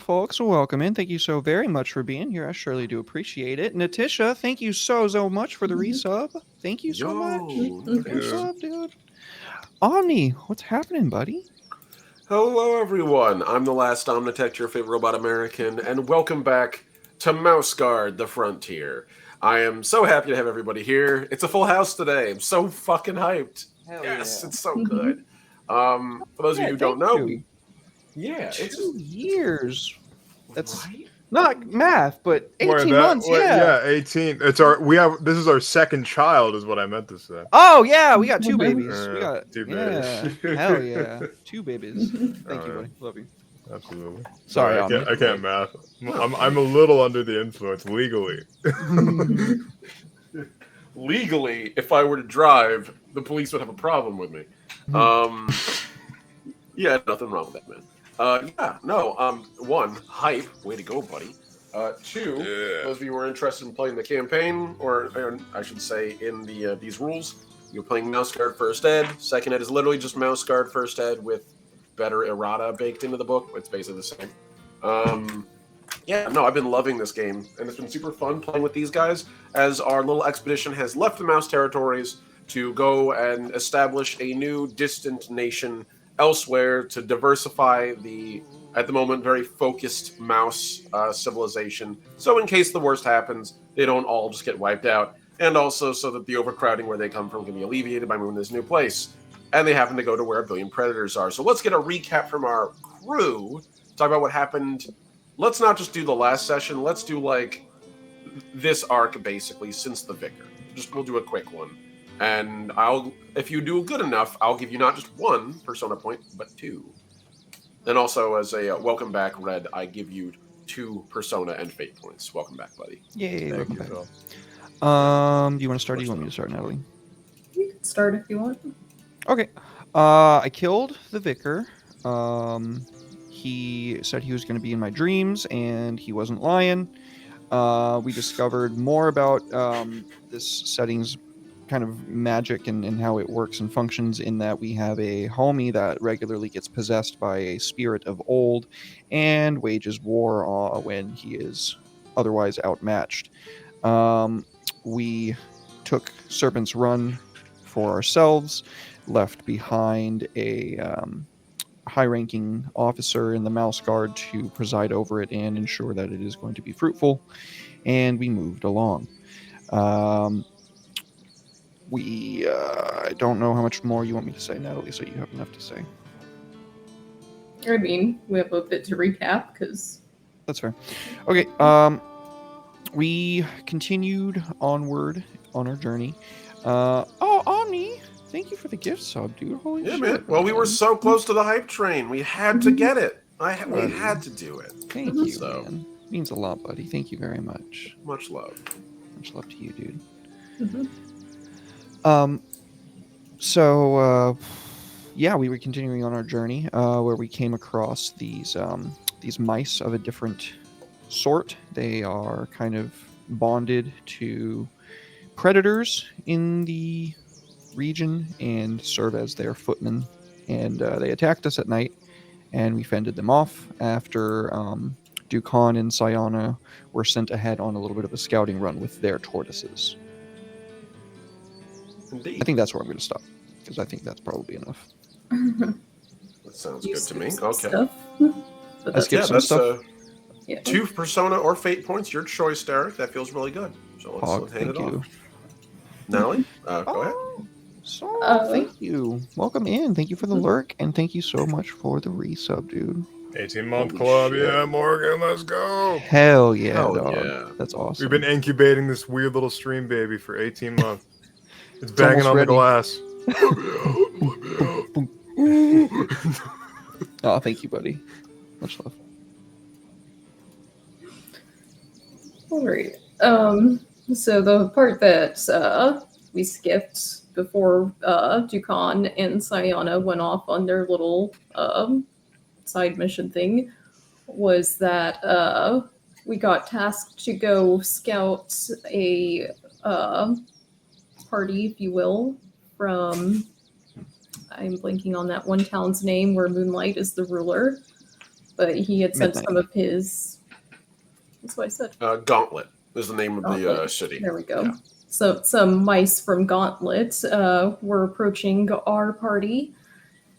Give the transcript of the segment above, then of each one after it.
folks, welcome in. Thank you so very much for being here. I surely do appreciate it. Natisha, thank you so much for the resub. Thank you so much. Yo, What's up, dude? Omni, what's happening, buddy? hello everyone. I'm the last Omnitech, your favorite robot American, and welcome back to Mouse Guard: The Frontier. I am so happy to have everybody here. It's a full house today. I'm so fucking hyped. Hell Yes, yeah. it's so good. For those of you who don't know, it's 2 just years. That's right. not math, but 18 Wait, months. Yeah. 18. This is our second child, is what I meant to say. Oh yeah, we got 2 babies. We got 2 yeah. babies. Hell yeah, 2 babies. Thank you, buddy. Love you. Absolutely. Sorry, I can't math. I'm a little under the influence legally. Legally, if I were to drive, the police would have a problem with me. Yeah, nothing wrong with that, man. One, hype, way to go, buddy. Two, those of you who are interested in playing the campaign, or I should say, in these rules, you're playing Mouse Guard First Ed. Second Ed is literally just Mouse Guard First Ed with better errata baked into the book. It's basically the same. I've been loving this game, and it's been super fun playing with these guys as our little expedition has left the Mouse territories to go and establish a new distant nation elsewhere to diversify the, at the moment, very focused mouse civilization. So in case the worst happens, they don't all just get wiped out. And also so that the overcrowding where they come from can be alleviated by moving to this new place. And they happen to go to where a billion predators are. So let's get a recap from our crew. Talk about what happened. Let's not just do the last session. Let's do, like, this arc, basically, since the Vicar. We'll do a quick one. And if you do good enough, I'll give you not just 1 Persona point, but 2. And also, as a welcome back, Red, I give you 2 Persona and Fate points. Welcome back, buddy. Yay, welcome back. Phil. Do you want to start or do you want me to start, Natalie? You can start if you want. Okay. I killed the Vicar. He said he was going to be in my dreams, and he wasn't lying. We discovered more about this setting's kind of magic and how it works and functions, in that we have a homie that regularly gets possessed by a spirit of old and wages war when he is otherwise outmatched. We took Serpent's Run for ourselves, left behind a high-ranking officer in the Mouse Guard to preside over it and ensure that it is going to be fruitful, and we moved along. I don't know how much more you want me to say, Natalie, so you have enough to say. I mean, we have a bit to recap, because... That's fair. Okay, we continued onward on our journey. Omni, thank you for the gift sub, dude. Holy shit. Man. Well, we were so close to the hype train. We had to get it. We had to do it. Thank you, man. Means a lot, buddy. Thank you very much. Much love. Much love to you, dude. Mm-hmm. We were continuing on our journey, where we came across these mice of a different sort. They are kind of bonded to predators in the region and serve as their footmen. And they attacked us at night, and we fended them off after Dukan and Sayana were sent ahead on a little bit of a scouting run with their tortoises. Indeed. I think that's where I'm going to stop, because I think that's probably enough. That sounds good to me. Okay. I skipped some stuff. 2 Persona or Fate points, your choice, Derek. That feels really good. So let's hand it off. Natalie, go ahead. Thank you. Welcome in. Thank you for the lurk, and thank you so much for the resub, dude. 18-month club, shit. Yeah, Morgan, let's go. Hell yeah, dog. Yeah. That's awesome. We've been incubating this weird little stream baby for 18 months. It's banging on the glass. Oh, thank you, buddy. Much love. All right. So the part that we skipped before Dukan and Sayana went off on their little side mission thing was that we got tasked to go scout a party, if you will, from, I'm blanking on that one town's name where Moonlight is the ruler, but he had sent Midnight. some of his. That's what I said. Gauntlet is the name of the Gauntlet. city. There we go. Yeah. So some mice from Gauntlet were approaching our party,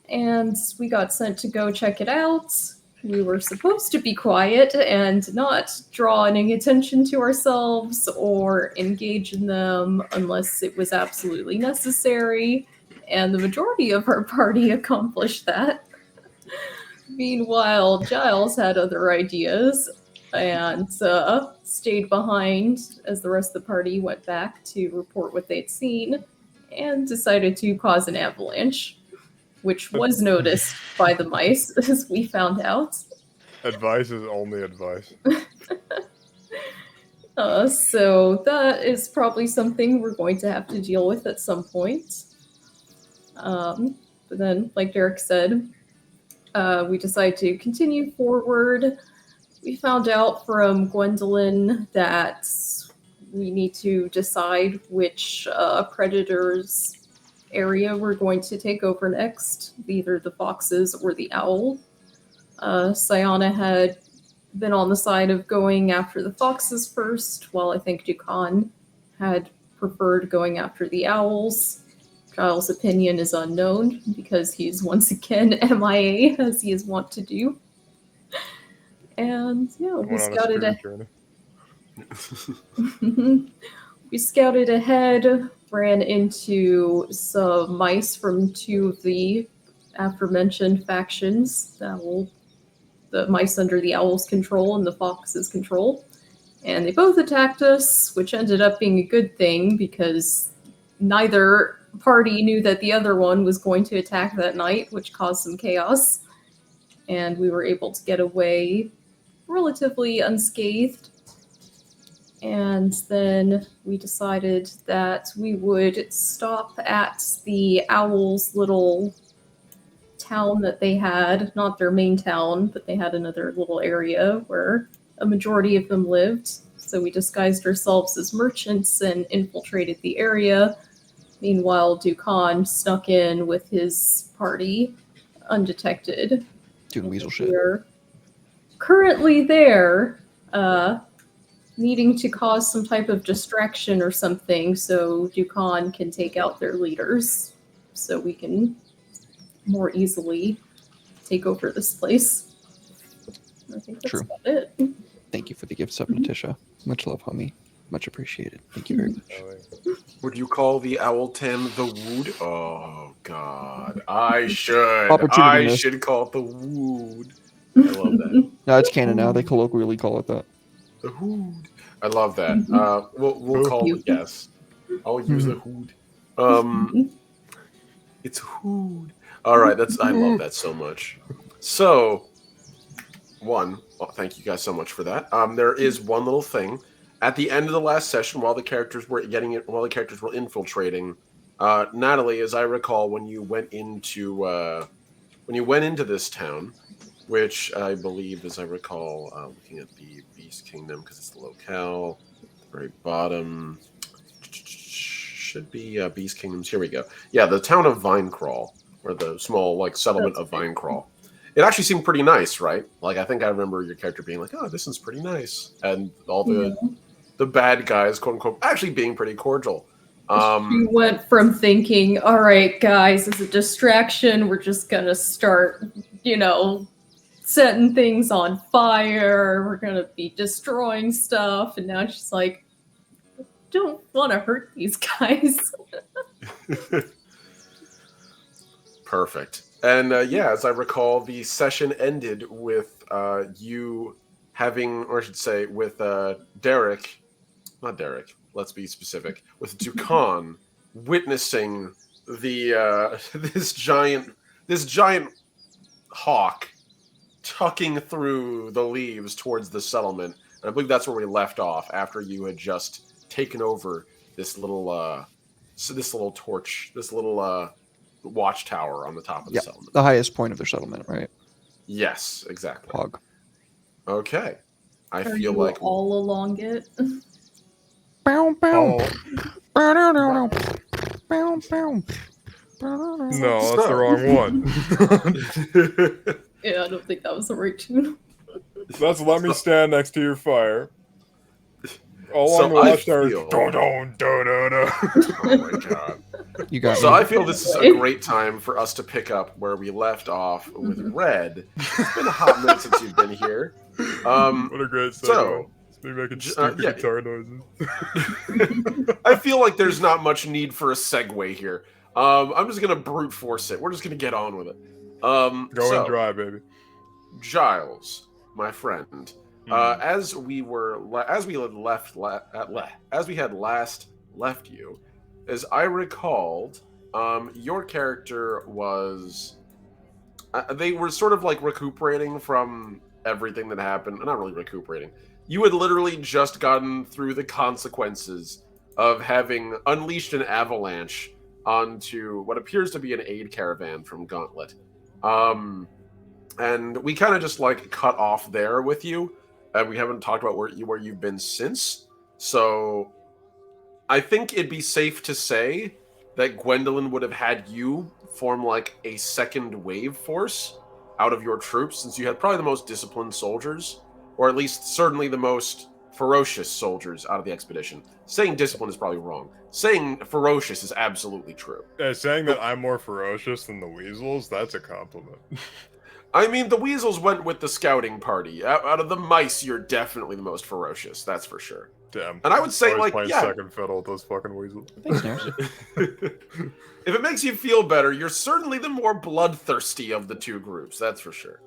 and we got sent to go check it out. We were supposed to be quiet and not draw any attention to ourselves or engage in them unless it was absolutely necessary, and the majority of our party accomplished that. Meanwhile, Giles had other ideas and stayed behind as the rest of the party went back to report what they'd seen and decided to cause an avalanche, which was noticed by the mice, as we found out. Advice is only advice. So that is probably something we're going to have to deal with at some point. But then, like Derek said, we decided to continue forward. We found out from Gwendolyn that we need to decide which predator's area we're going to take over next, either the foxes or the owl. Sayana had been on the side of going after the foxes first, while I think Dukan had preferred going after the owls. Giles' opinion is unknown because he's once again MIA, as he is wont to do. And yeah, we Went on a scouted spirit journey. we scouted ahead, ran into some mice from two of the aforementioned factions, the mice under the owl's control and the fox's control. And they both attacked us, which ended up being a good thing because neither party knew that the other one was going to attack that night, which caused some chaos. And we were able to get away relatively unscathed. And then we decided that we would stop at the owl's little town that they had, not their main town, but they had another little area where a majority of them lived. So we disguised ourselves as merchants and infiltrated the area. Meanwhile, Dukan snuck in with his party undetected. Doing weasel shit. We're currently there, needing to cause some type of distraction or something so Dukan can take out their leaders so we can more easily take over this place. I think that's True. about it. Thank you for the gifts, Natisha. Much love, homie. Much appreciated. Thank you very much. Would you call the owl Tim the Wood? Oh God, I should. Opportunity I missed. should call it the Wood. I love that. No, it's canon now. They colloquially call it that. The Hood. I love that. We'll call it, yes. I'll use the Hood. It's Hood. All right, I love that so much. So, thank you guys so much for that. There is one little thing at the end of the last session while the characters were infiltrating. Natalie, as I recall, when you went into this town, which I believe, as I recall, looking at the Beast Kingdom because it's the locale, the very bottom should be Beast Kingdoms. Here we go. Yeah, the town of Vinecrawl, or the small settlement of Vinecrawl. It actually seemed pretty nice, right? I think I remember your character being like, "Oh, this is pretty nice," and all the bad guys, quote unquote, actually being pretty cordial. We went from thinking, all right, guys, as a distraction, we're just going to start, setting things on fire. We're going to be destroying stuff. And now she's like, don't want to hurt these guys. Perfect. And as I recall, the session ended with you having, or I should say, with Derek, not Derek, let's be specific, with Dukan witnessing the this giant hawk tucking through the leaves towards the settlement. And I believe that's where we left off after you had just taken over this little watchtower on the top of the settlement. The highest point of their settlement, right? Yes, exactly. Hog. Okay. I Are feel you like all along it? Bow, bow. Oh, Bow, bow, bow, bow. no, that's the wrong one. Yeah, I don't think that was the right tune. Let's let me stand next to your fire. All So along the I watchtower is feel- Oh my god. You got So me. I feel this is a great time for us to pick up where we left off with Mhm. Red. It's been a hot minute since you've been here. What a great segue. So, It's me making j- stupid yeah. guitar noises. I feel like there's not much need for a segue here. I'm just gonna brute force it. We're just gonna get on with it. Go and So, dry, baby. Giles, my friend, Mm. as we had last left you, as I recalled, your character was. They were sort of like recuperating from everything that happened. Not really recuperating. You had literally just gotten through the consequences of having unleashed an avalanche onto what appears to be an aid caravan from Gauntlet. And we kind of just like cut off there with you. We haven't talked about where you've been since. So I think it'd be safe to say that Gwendolyn would have had you form like a second wave force out of your troops, since you had probably the most disciplined soldiers, or at least certainly the most ferocious soldiers out of the expedition. Saying discipline is probably wrong. Saying ferocious is absolutely true. Saying that I'm more ferocious than the weasels, that's a compliment. I mean, the weasels went with the scouting party. Out of the mice, you're definitely the most ferocious. That's for sure. Damn. And I would say, Always like, playing yeah. second fiddle with those fucking weasels. Thanks, Nurse. If it makes you feel better, you're certainly the more bloodthirsty of the two groups. That's for sure.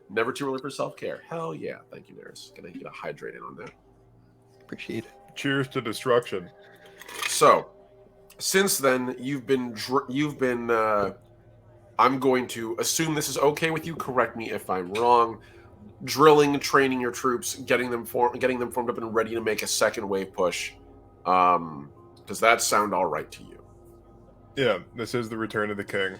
Never too early for self-care. Hell yeah. Thank you, Neris. Gonna hydrate in on that. Appreciate it. Cheers to destruction. So, since then, you've been. I'm going to assume this is okay with you. Correct me if I'm wrong. Drilling, training your troops, getting them formed up and ready to make a second wave push. Does that sound all right to you? Yeah, this is the return of the king.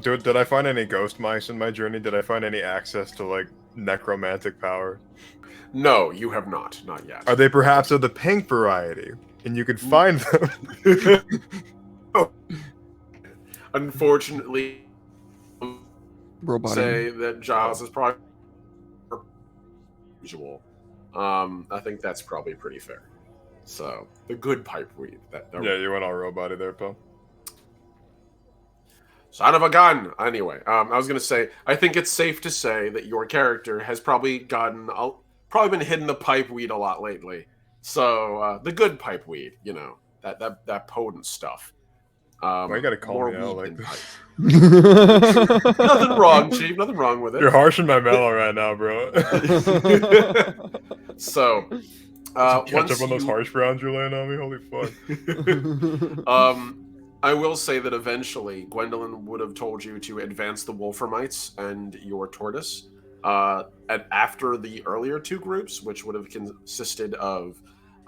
Did I find any ghost mice in my journey? Did I find any access to, like, necromantic power? No, you have not. Not yet. Are they perhaps of the pink variety? And you could find them? Unfortunately, Robot. say that Giles is probably usual. I think that's probably pretty fair. So, the good pipeweed. Yeah, you went all robot-y there, pal. Son of a gun! Anyway, I was going to say, I think it's safe to say that your character has probably been hitting the pipeweed a lot lately. So, the good pipeweed, that potent stuff. Why you gotta call more me out weed like than this? pipe. Nothing wrong, Chief. Nothing wrong with it. You're harsh and my mellow right now, bro. So, Catch up on those harsh browns you're laying on me? Holy fuck. I will say that eventually Gwendolyn would have told you to advance the Wolframites and your tortoise. And after the earlier two groups, which would have consisted of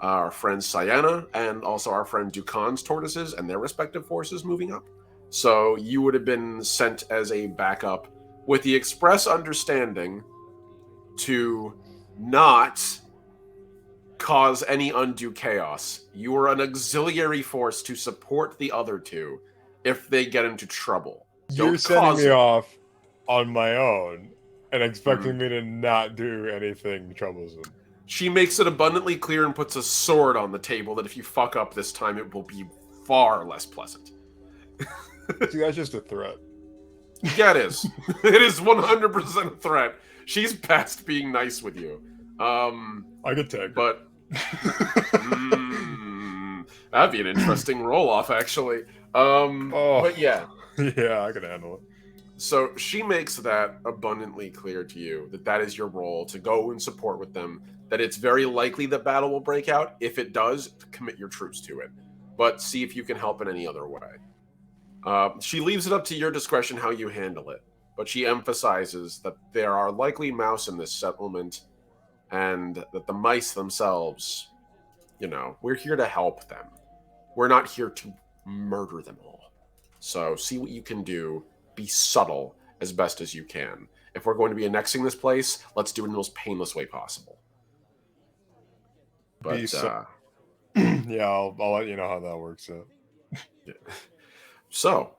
our friend Sienna and also our friend Ducan's tortoises and their respective forces moving up. So you would have been sent as a backup with the express understanding to not cause any undue chaos. You are an auxiliary force to support the other two if they get into trouble. You're Don't setting cause me it. off on my own and expecting me to not do anything troublesome. She makes it abundantly clear and puts a sword on the table that if you fuck up this time, it will be far less pleasant. See, that's just a threat. Yeah, it is. It is 100% a threat. She's past being nice with you. I could take her. But that'd be an interesting roll-off, actually. But yeah. Yeah, I can handle it. So she makes that abundantly clear to you that is your role, to go and support with them, that it's very likely that battle will break out. If it does, commit your troops to it. But see if you can help in any other way. She leaves it up to your discretion how you handle it. But she emphasizes that there are likely mouse in this settlement and that the mice themselves, we're here to help them. We're not here to murder them all. So see what you can do. Be subtle as best as you can. If we're going to be annexing this place, let's do it in the most painless way possible. But yeah, I'll let you know how that works out. Yeah. So,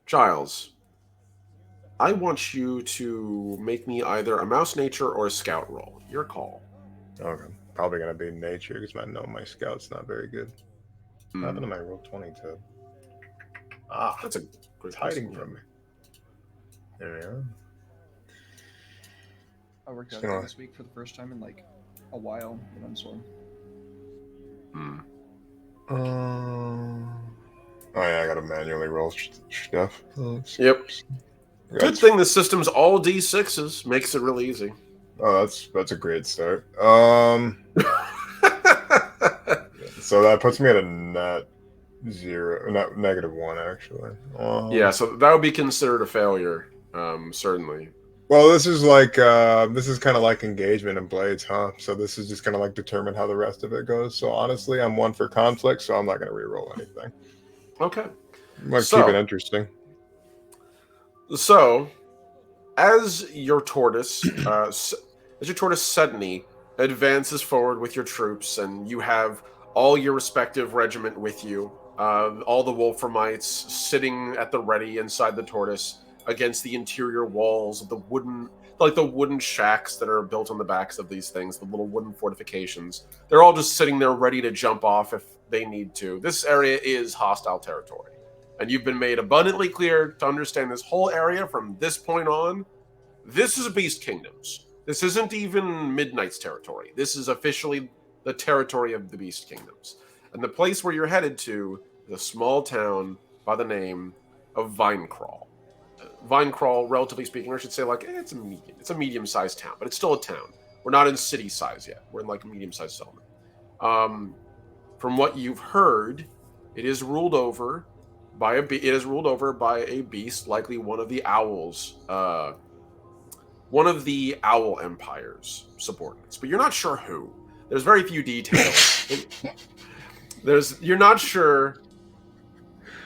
Giles, I want you to make me either a mouse nature or a scout roll. Your call. Okay. Probably gonna be nature because I know my scout's not very good. What happened to Hmm. my roll 22? Ah, That's a great it's hiding question, from me. There we are. I worked Just out gonna- this week for the first time in like a while with Unsworn. Hmm. Oh yeah, I gotta manually roll stuff. Yep. Got Good thing the system's all D6s. Makes it really easy. Oh, that's a great start. So that puts me at a net 0, not -1 actually. Yeah, so that would be considered a failure, certainly. Well, this is like this is kind of like engagement in Blades, huh? So this is just kind of like determine how the rest of it goes. So honestly, I'm one for conflict, so I'm not going to re-roll anything. Okay. I'm going to keep it interesting. So, as your tortoise, Sedney advances forward with your troops, and you have all your respective regiment with you, all the Wolframites sitting at the ready inside the tortoise against the interior walls of the wooden shacks that are built on the backs of these things, the little wooden fortifications. They're all just sitting there ready to jump off if they need to. This area is hostile territory. And you've been made abundantly clear to understand this whole area from this point on. This is Beast Kingdoms. This isn't even Midnight's territory. This is officially the territory of the Beast Kingdoms. And the place where you're headed to is a small town by the name of Vinecrawl. Vinecrawl, relatively speaking, or I should say, like, it's a medium-sized town, but it's still a town. We're not in city size yet. We're in like a medium-sized settlement. From what you've heard, it is ruled over by a beast, likely one of the owls, one of the Owl Empire's subordinates, but you're not sure who. There's very few details. You're not sure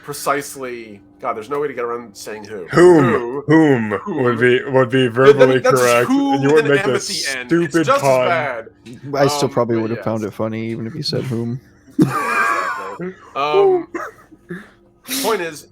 precisely. God, there's no way to get around saying who. Whom would be verbally That's correct, who and you with wouldn't an make M a at the end. stupid It's just pun. as bad. I still probably but would have found yes. it funny even if he said whom. Exactly. Point is,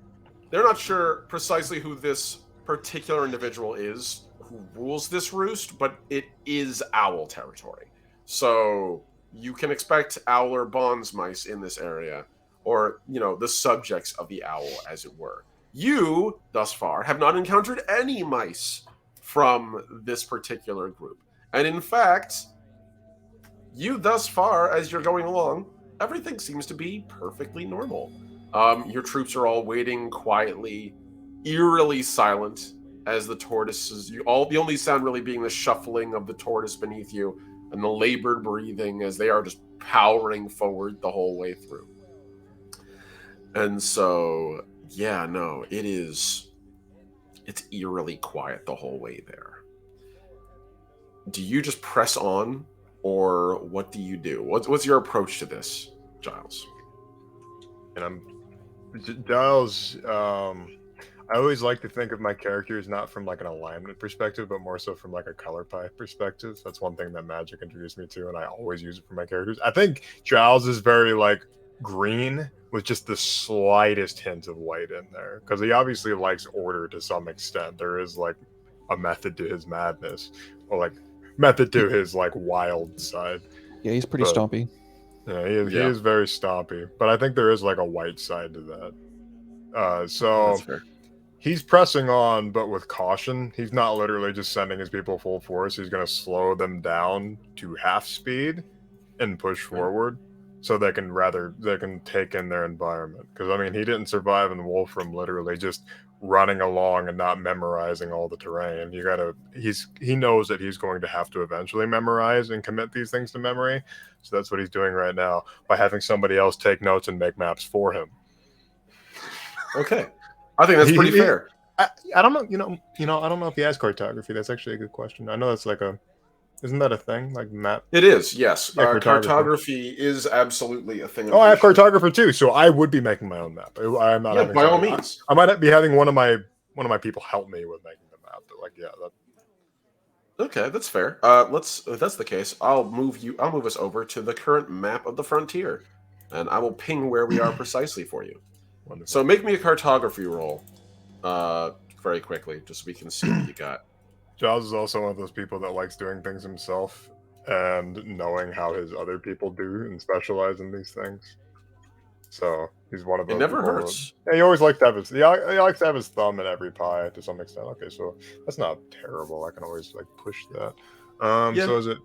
they're not sure precisely who this particular individual is who rules this roost, but it is owl territory. So you can expect owl or bonds mice in this area, or, the subjects of the owl, as it were. You, thus far, have not encountered any mice from this particular group. And in fact, you, thus far, as you're going along, everything seems to be perfectly normal. Your troops are all waiting quietly, eerily silent, as the tortoises. The only sound really being the shuffling of the tortoise beneath you and the labored breathing as they are just powering forward the whole way through. And so, yeah, no, it's eerily quiet the whole way there. Do you just press on, or what do you do? What's your approach to this, Giles? And Giles. I always like to think of my characters not from like an alignment perspective, but more so from like a color palette perspective. That's one thing that Magic introduced me to, and I always use it for my characters. I think Giles is very like green with just the slightest hint of white in there, because he obviously likes order to some extent. There is like a method to his madness, or like method to his like wild side. Yeah, he's pretty stompy. Yeah, he is very stompy, but I think there is like a white side to that. So That's fair. He's pressing on, but with caution. He's not literally just sending his people full force. He's going to slow them down to half speed and push forward, so they can take in their environment. Because I mean, he didn't survive in Wolfram literally just running along and not memorizing all the terrain. He knows that he's going to have to eventually memorize and commit these things to memory. So that's what he's doing right now by having somebody else take notes and make maps for him. Okay. I think that's pretty fair. I don't know, I don't know if he has cartography. That's actually a good question. I know that's like isn't that a thing? Like map? It is, yes. Yeah, cartography is absolutely a thing. Oh, I have cartographer too, so I would be making my own map. I'm not. Yeah, by all means. I might be having one of my people help me with making the map. But like, yeah. Okay, that's fair. If that's the case, I'll move us over to the current map of the frontier, and I will ping where we are precisely for you. Wonderful. So make me a cartography roll. For very quickly, just so we can see what you got. Jaws is also one of those people that likes doing things himself and knowing how his other people do and specialize in these things. So he's one of those. It never people hurts. Yeah, he always likes to have his. He likes to have his thumb in every pie to some extent. Okay, so that's not terrible. I can always like push that. Yeah. So is it?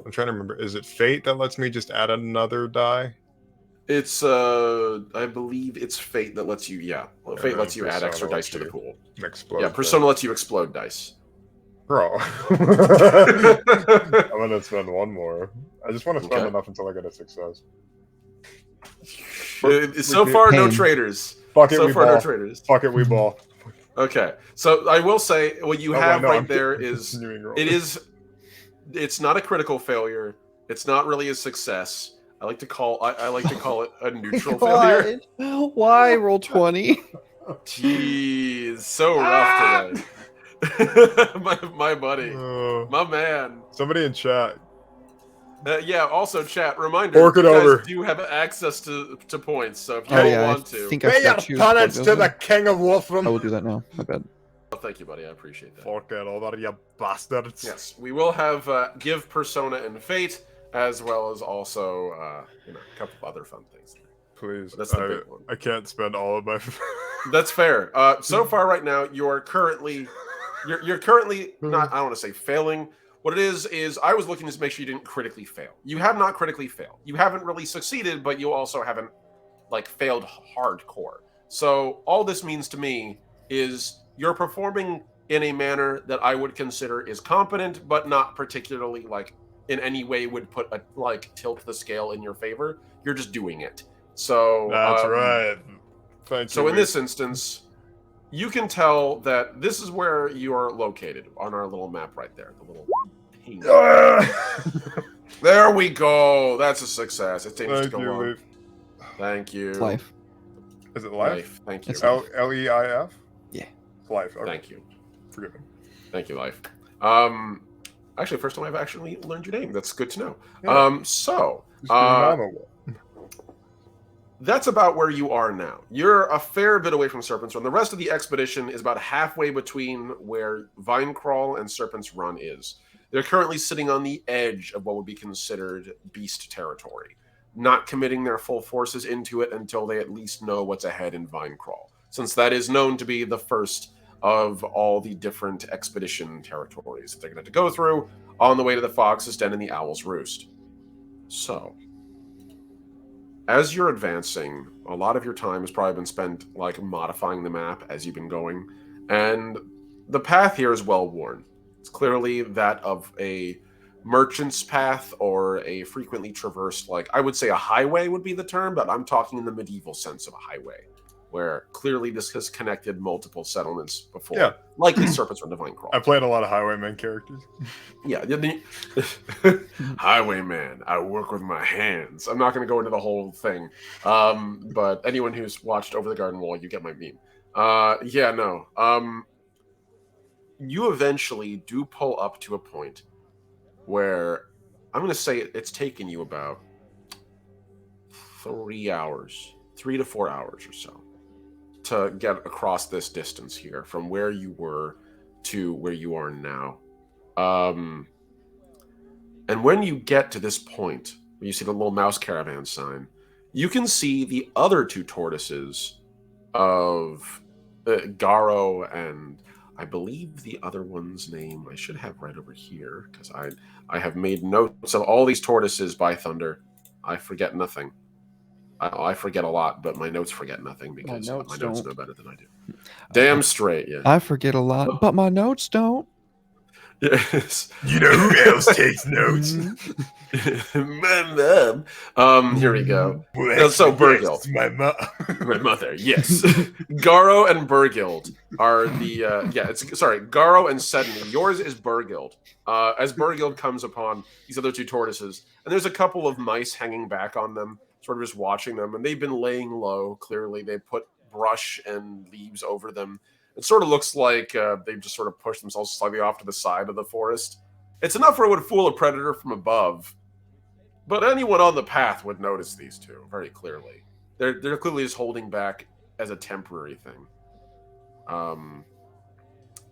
I'm trying to remember. Is it fate that lets me just add another die? It's I believe it's fate that lets you. Yeah, well, fate lets you add extra dice to the pool. Explode. Yeah, persona lets you explode dice. Bro, I'm gonna spend one more. I just want to spend enough until I get a success. So far, no Pain. traders. Fuck it, So we far, ball. no traders. Fuck it, we ball. Okay, so I will say what you have no, right I'm there continuing rolling. it's not a critical failure. It's not really a success. I like to call it a neutral failure. Why roll 20? Jeez, so rough today. my buddy, my man. Somebody in chat. Yeah. Also, chat reminder: Fork it you guys over. do have access to points, so if you Oh don't yeah, want I to, think I Pay your forgot to. penance to the king of Wolfram. I will do that now. My bad. oh, thank you, buddy. I appreciate that. Fork it over, you bastards. Yes, we will have give persona and fate, as well as also a couple of other fun things. Please. That's the big one. I can't spend all of my. That's fair. So far, right now, you're currently not. I don't want to say failing. What it is I was looking to make sure you didn't critically fail. You have not critically failed. You haven't really succeeded, but you also haven't like failed hardcore. So all this means to me is you're performing in a manner that I would consider is competent, but not particularly like in any way would put a tilt the scale in your favor. You're just doing it. So That's right. Thank you. So in this instance, you can tell that this is where you are located on our little map right there. The little ping. There we go. That's a success. It's dangerous to go wrong. Thank you. Life. Is it life? Thank you. It's Leif? Yeah. Life. Okay. Thank you. Forgive me. Thank you, Life. Actually, first time I've actually learned your name. That's good to know. Yeah. So, Just phenomenal. that's about where you are now. You're a fair bit away from Serpent's Run. The rest of the expedition is about halfway between where Vinecrawl and Serpent's Run is. They're currently sitting on the edge of what would be considered beast territory, not committing their full forces into it until they at least know what's ahead in Vinecrawl, since that is known to be the first of all the different expedition territories that they're going to have to go through on the way to the Fox's Den and the Owl's Roost. So, as you're advancing, a lot of your time has probably been spent like modifying the map as you've been going, and the path here is well worn. It's clearly that of a merchant's path or a frequently traversed, like I would say a highway would be the term, but I'm talking in the medieval sense of a highway, where clearly this has connected multiple settlements before. Yeah. Likely Serpent's Run to Vinecrawl. I played a lot of Highwayman characters. Yeah. Highwayman, I work with my hands. I'm not going to go into the whole thing. But anyone who's watched Over the Garden Wall, you get my meme. You eventually do pull up to a point where I'm going to say it's taken you about 3 hours, 3 to 4 hours or so to get across this distance here from where you were to where you are now. And when you get to this point, where you see the little mouse caravan sign, you can see the other two tortoises of Garo and I believe the other one's name I should have right over here because I have made notes of all these tortoises by Thunder. I forget nothing. I forget a lot, but my notes forget nothing because my notes know better than I do. Damn straight, yeah. I forget a lot, but my notes don't. Yes. You know who else takes notes? My mom. Here we go. So Burgild. My mom. My mother, yes. Garo and Burgild are the Garo and Sedney. Yours is Burgild. As Burgild comes upon these other two tortoises, and there's a couple of mice hanging back on them, sort of just watching them, and they've been laying low. Clearly, they put brush and leaves over them. It sort of looks like they've just sort of pushed themselves slightly off to the side of the forest. It's enough where it would fool a predator from above, but anyone on the path would notice these two very clearly. They're clearly just holding back as a temporary thing.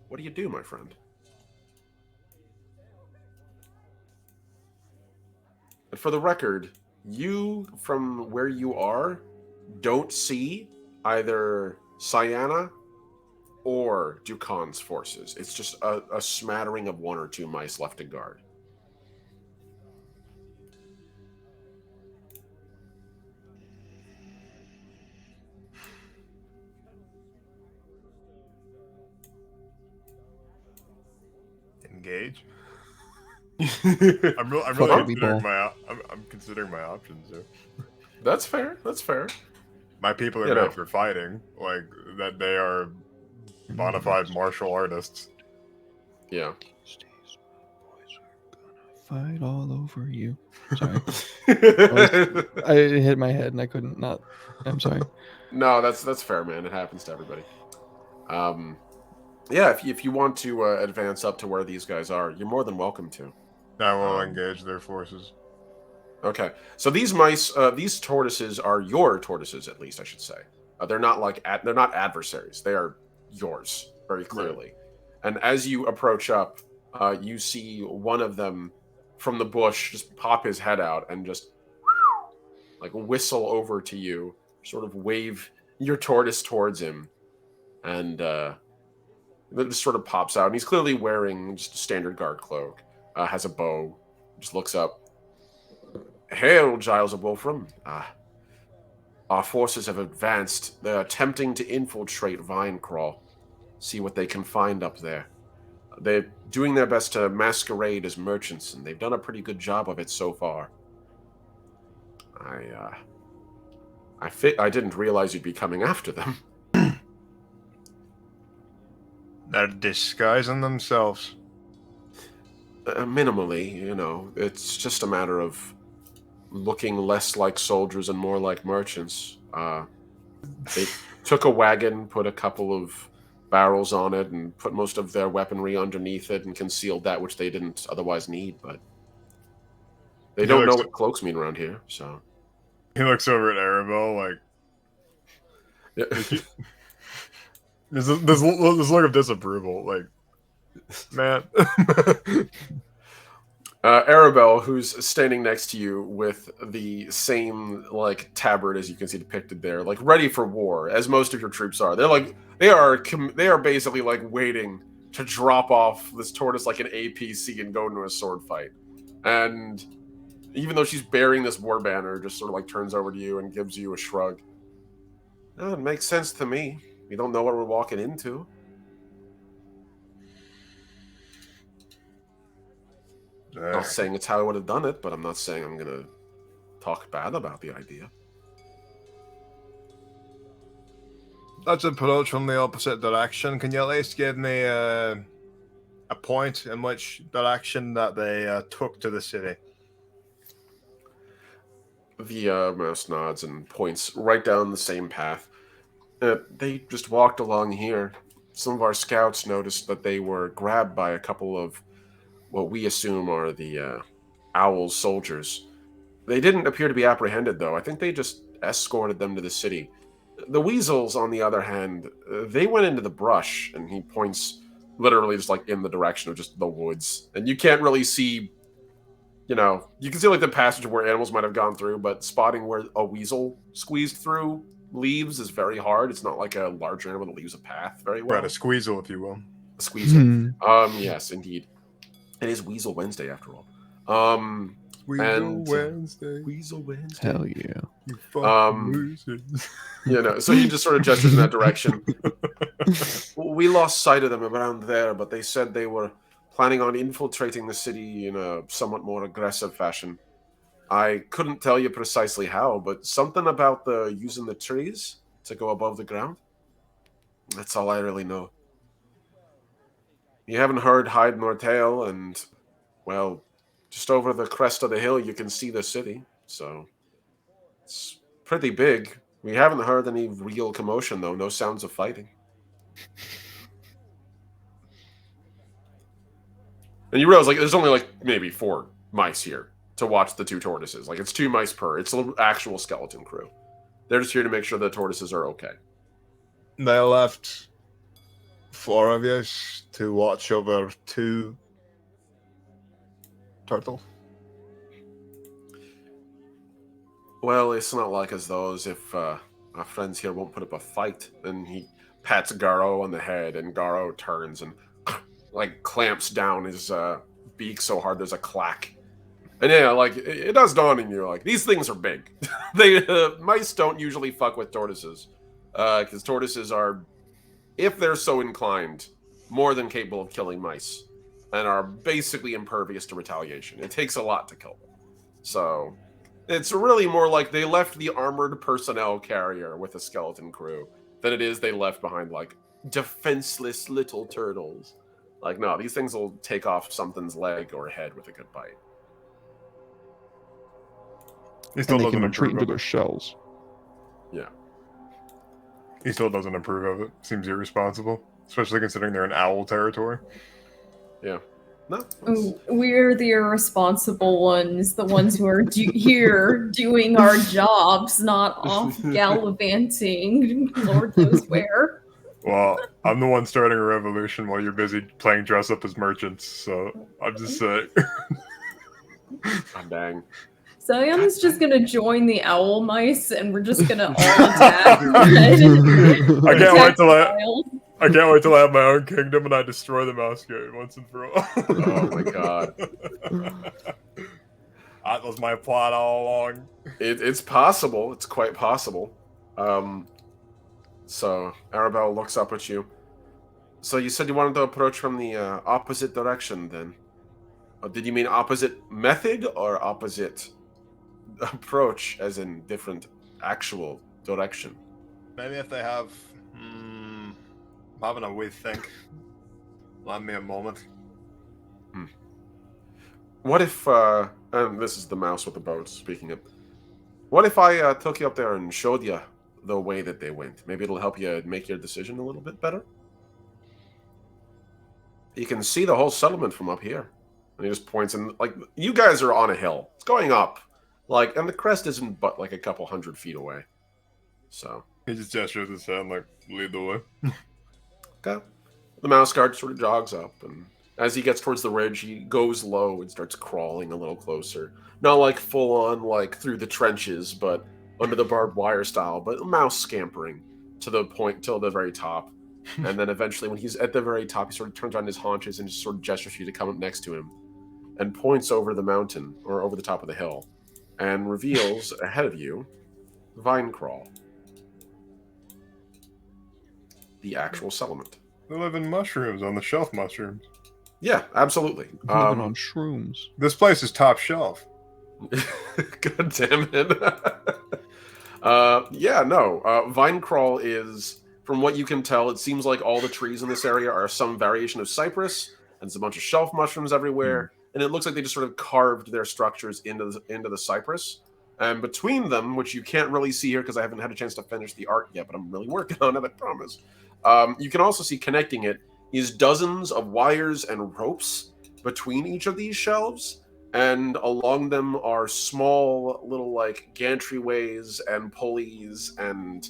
What do you do, my friend? And for the record, you, from where you are, don't see either Cyana or Dukan's forces. It's just a smattering of one or two mice left to guard. Engage. That's I'm really Fuck considering people. I'm considering my options here. fair. That's fair. My people are You know. meant for fighting, like that. They are bona fide martial artists. Yeah. These days, boys are gonna fight all over you. Sorry. I hit my head and I couldn't not. I'm sorry. No, that's fair, man. It happens to everybody. Yeah, if you want to advance up to where these guys are, you're more than welcome to. I will engage their forces. Okay, so these mice, these tortoises are your tortoises, at least I should say. They're not like they're not adversaries. They are yours, very clearly. And as you approach up, you see one of them from the bush just pop his head out and just like whistle over to you, sort of wave your tortoise towards him, and it just sort of pops out. And he's clearly wearing just a standard guard cloak, has a bow, just looks up. Hail, Giles of Wolfram. Our forces have advanced. They're attempting to infiltrate Vinecrawl, see what they can find up there. They're doing their best to masquerade as merchants, and they've done a pretty good job of it so far. I didn't realize you'd be coming after them. They're disguising themselves. Minimally, you know. It's just a matter of looking less like soldiers and more like merchants. They took a wagon, put a couple of barrels on it, and put most of their weaponry underneath it and concealed that which they didn't otherwise need, but they don't know what cloaks mean around here, so... He looks over at Arabelle like... Yeah. There's this look of disapproval, like... Man... Arabelle, who's standing next to you with the same like tabard as you can see depicted there, like ready for war, as most of your troops are. They are basically like waiting to drop off this tortoise like an APC and go into a sword fight. And even though she's bearing this war banner, just sort of like turns over to you and gives you a shrug. Oh, it makes sense to me. We don't know what we're walking into. I'm not saying it's how I would have done it, but I'm not saying I'm going to talk bad about the idea. Let's approach from the opposite direction. Can you at least give me a point in which direction that they took to the city? The mouse nods and points right down the same path. They just walked along here. Some of our scouts noticed that they were grabbed by a couple of what we assume are the Owl's soldiers. They didn't appear to be apprehended, though. I think they just escorted them to the city. The Weasels, on the other hand, they went into the brush, and he points literally just like in the direction of just the woods. And you can't really see, you know, you can see like the passage where animals might have gone through, but spotting where a weasel squeezed through leaves is very hard. It's not like a large animal that leaves a path very well. Right, a squeezle, if you will. A squeezel. Yes, indeed. It is Weasel Wednesday, after all. Weasel Wednesday. Hell yeah. You know, so he just sort of gestures in that direction. We lost sight of them around there, but they said they were planning on infiltrating the city in a somewhat more aggressive fashion. I couldn't tell you precisely how, but something about using the trees to go above the ground. That's all I really know. You haven't heard hide nor tail, and, well, just over the crest of the hill you can see the city, so it's pretty big. We haven't heard any real commotion, though. No sounds of fighting. And you realize, like, there's only, like, maybe 4 mice here to watch the 2 tortoises. Like, it's 2 mice per. It's an actual skeleton crew. They're just here to make sure the tortoises are okay. They left 4 of you to watch over 2 turtle. Well, it's not like as though as if our friends here won't put up a fight. And he pats Garo on the head, and Garo turns and like clamps down his beak so hard there's a clack. And yeah, like it does dawn on you, like these things are big. They mice don't usually fuck with tortoises, because tortoises are, if they're so inclined, more than capable of killing mice, and are basically impervious to retaliation. It takes a lot to kill them. So it's really more like they left the armored personnel carrier with a skeleton crew than it is they left behind like defenseless little turtles. Like, no, these things will take off something's leg or head with a good bite. He still And they doesn't can retreat approve into of their it. shells. Yeah. He still doesn't approve of it. Seems irresponsible, especially considering they're in owl territory. Yeah. No. We're the irresponsible ones, the ones who are here doing our jobs, not off gallivanting, Lord knows where. Well, I'm the one starting a revolution while you're busy playing dress up as merchants, so I'm just saying. Oh, dang. Sion's just gonna join the owl mice, and we're just gonna all attack. I can't wait till Child. I can't wait till I have my own kingdom and I destroy the mouse game once and for all. Oh my god. That was my plot all along. It's possible. It's quite possible. So Arabelle looks up at you. So you said you wanted to approach from the opposite direction, then? Did you mean opposite method or opposite approach, as in different actual direction? Maybe if they have... I'm having a wee think. Lend me a moment. What if, and this is the mouse with the boat speaking of, what if I took you up there and showed you the way that they went? Maybe it'll help you make your decision a little bit better? You can see the whole settlement from up here. And he just points, and like, you guys are on a hill. It's going up. Like, and the crest isn't but like a couple 100 feet away. So. He just gestures his hand like, lead the way. Okay. The mouse guard sort of jogs up, and as he gets towards the ridge, he goes low and starts crawling a little closer. Not like full on, like through the trenches, but under the barbed wire style, but mouse scampering to the point till the very top. And then eventually, when he's at the very top, he sort of turns on his haunches and just sort of gestures for you to come up next to him, and points over the mountain or over the top of the hill, and reveals ahead of you Vine Crawl, the actual settlement. They live in mushrooms, on the shelf mushrooms. Yeah, absolutely. Living on shrooms. This place is top shelf. God damn it. Yeah, no. Vine Crawl is, from what you can tell, it seems like all the trees in this area are some variation of cypress, and there's a bunch of shelf mushrooms everywhere, and it looks like they just sort of carved their structures into the cypress. And between them, which you can't really see here because I haven't had a chance to finish the art yet, but I'm really working on it, I promise. You can also see connecting it is dozens of wires and ropes between each of these shelves, and along them are small little like gantryways and pulleys, and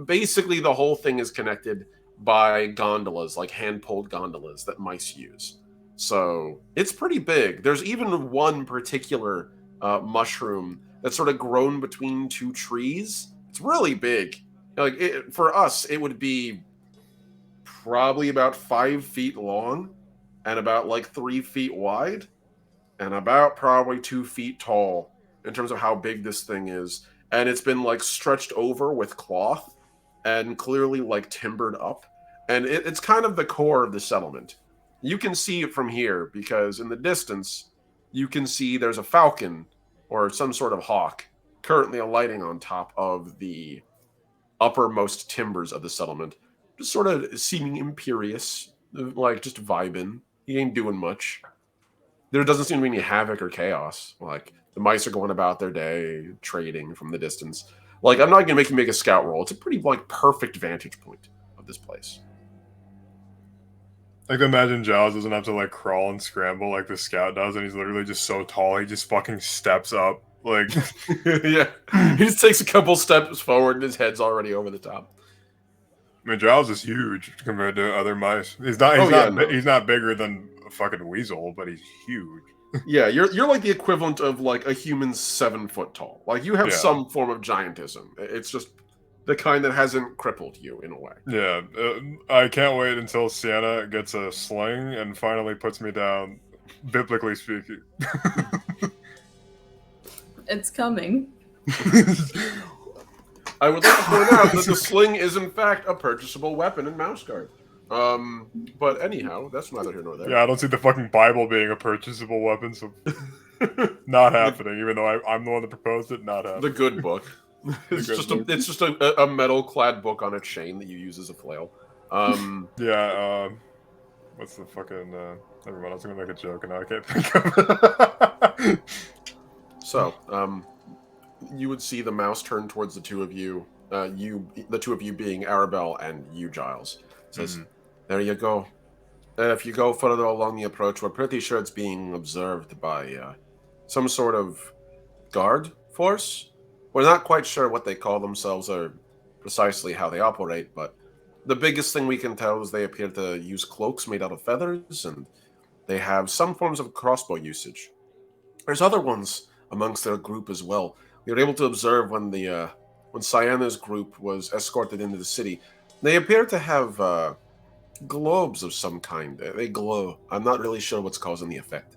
basically the whole thing is connected by gondolas, like hand-pulled gondolas that mice use. So it's pretty big. There's even one particular mushroom that's sort of grown between two trees. It's really big. Like for us, it would be probably about 5 feet long and about like 3 feet wide and about probably 2 feet tall in terms of how big this thing is. And it's been like stretched over with cloth and clearly like timbered up. And it's kind of the core of the settlement. You can see it from here because in the distance, you can see there's a falcon or some sort of hawk currently alighting on top of the uppermost timbers of the settlement, just sort of seeming imperious, like just vibing. He ain't doing much. There doesn't seem to be any havoc or chaos. Like the mice are going about their day, trading from the distance. Like I'm not gonna make you make a scout roll. It's a pretty like perfect vantage point of this place. Like imagine Giles doesn't have to like crawl and scramble like the scout does, and he's literally just so tall he just fucking steps up. Like yeah. He just takes a couple steps forward and his head's already over the top. I mean, Giles is huge compared to other mice. He's not. He's not bigger than a fucking weasel, but he's huge. Yeah, you're like the equivalent of like a human 7 foot tall. Like you have some form of giantism. It's just the kind that hasn't crippled you in a way. Yeah, I can't wait until Sienna gets a sling and finally puts me down, biblically speaking. It's coming. I would like to point out that the sling is in fact a purchasable weapon in Mouse Guard. But anyhow, that's neither here nor there. Yeah, I don't see the fucking Bible being a purchasable weapon, so not happening. Even though I'm the one that proposed it, not happening. The good book. It's just a metal-clad book on a chain that you use as a flail. Yeah. What's the fucking? Never mind. I was gonna make a joke, and now I can't think of it. So, you would see the mouse turn towards the two of you. The two of you being Arabelle and you, Giles. It says, "There you go. If you go further along the approach, we're pretty sure it's being observed by some sort of guard force. We're not quite sure what they call themselves or precisely how they operate, but the biggest thing we can tell is they appear to use cloaks made out of feathers, and they have some forms of crossbow usage. There's other ones amongst their group as well. We were able to observe when Sienna's group was escorted into the city. They appear to have globes of some kind. They glow. I'm not really sure what's causing the effect.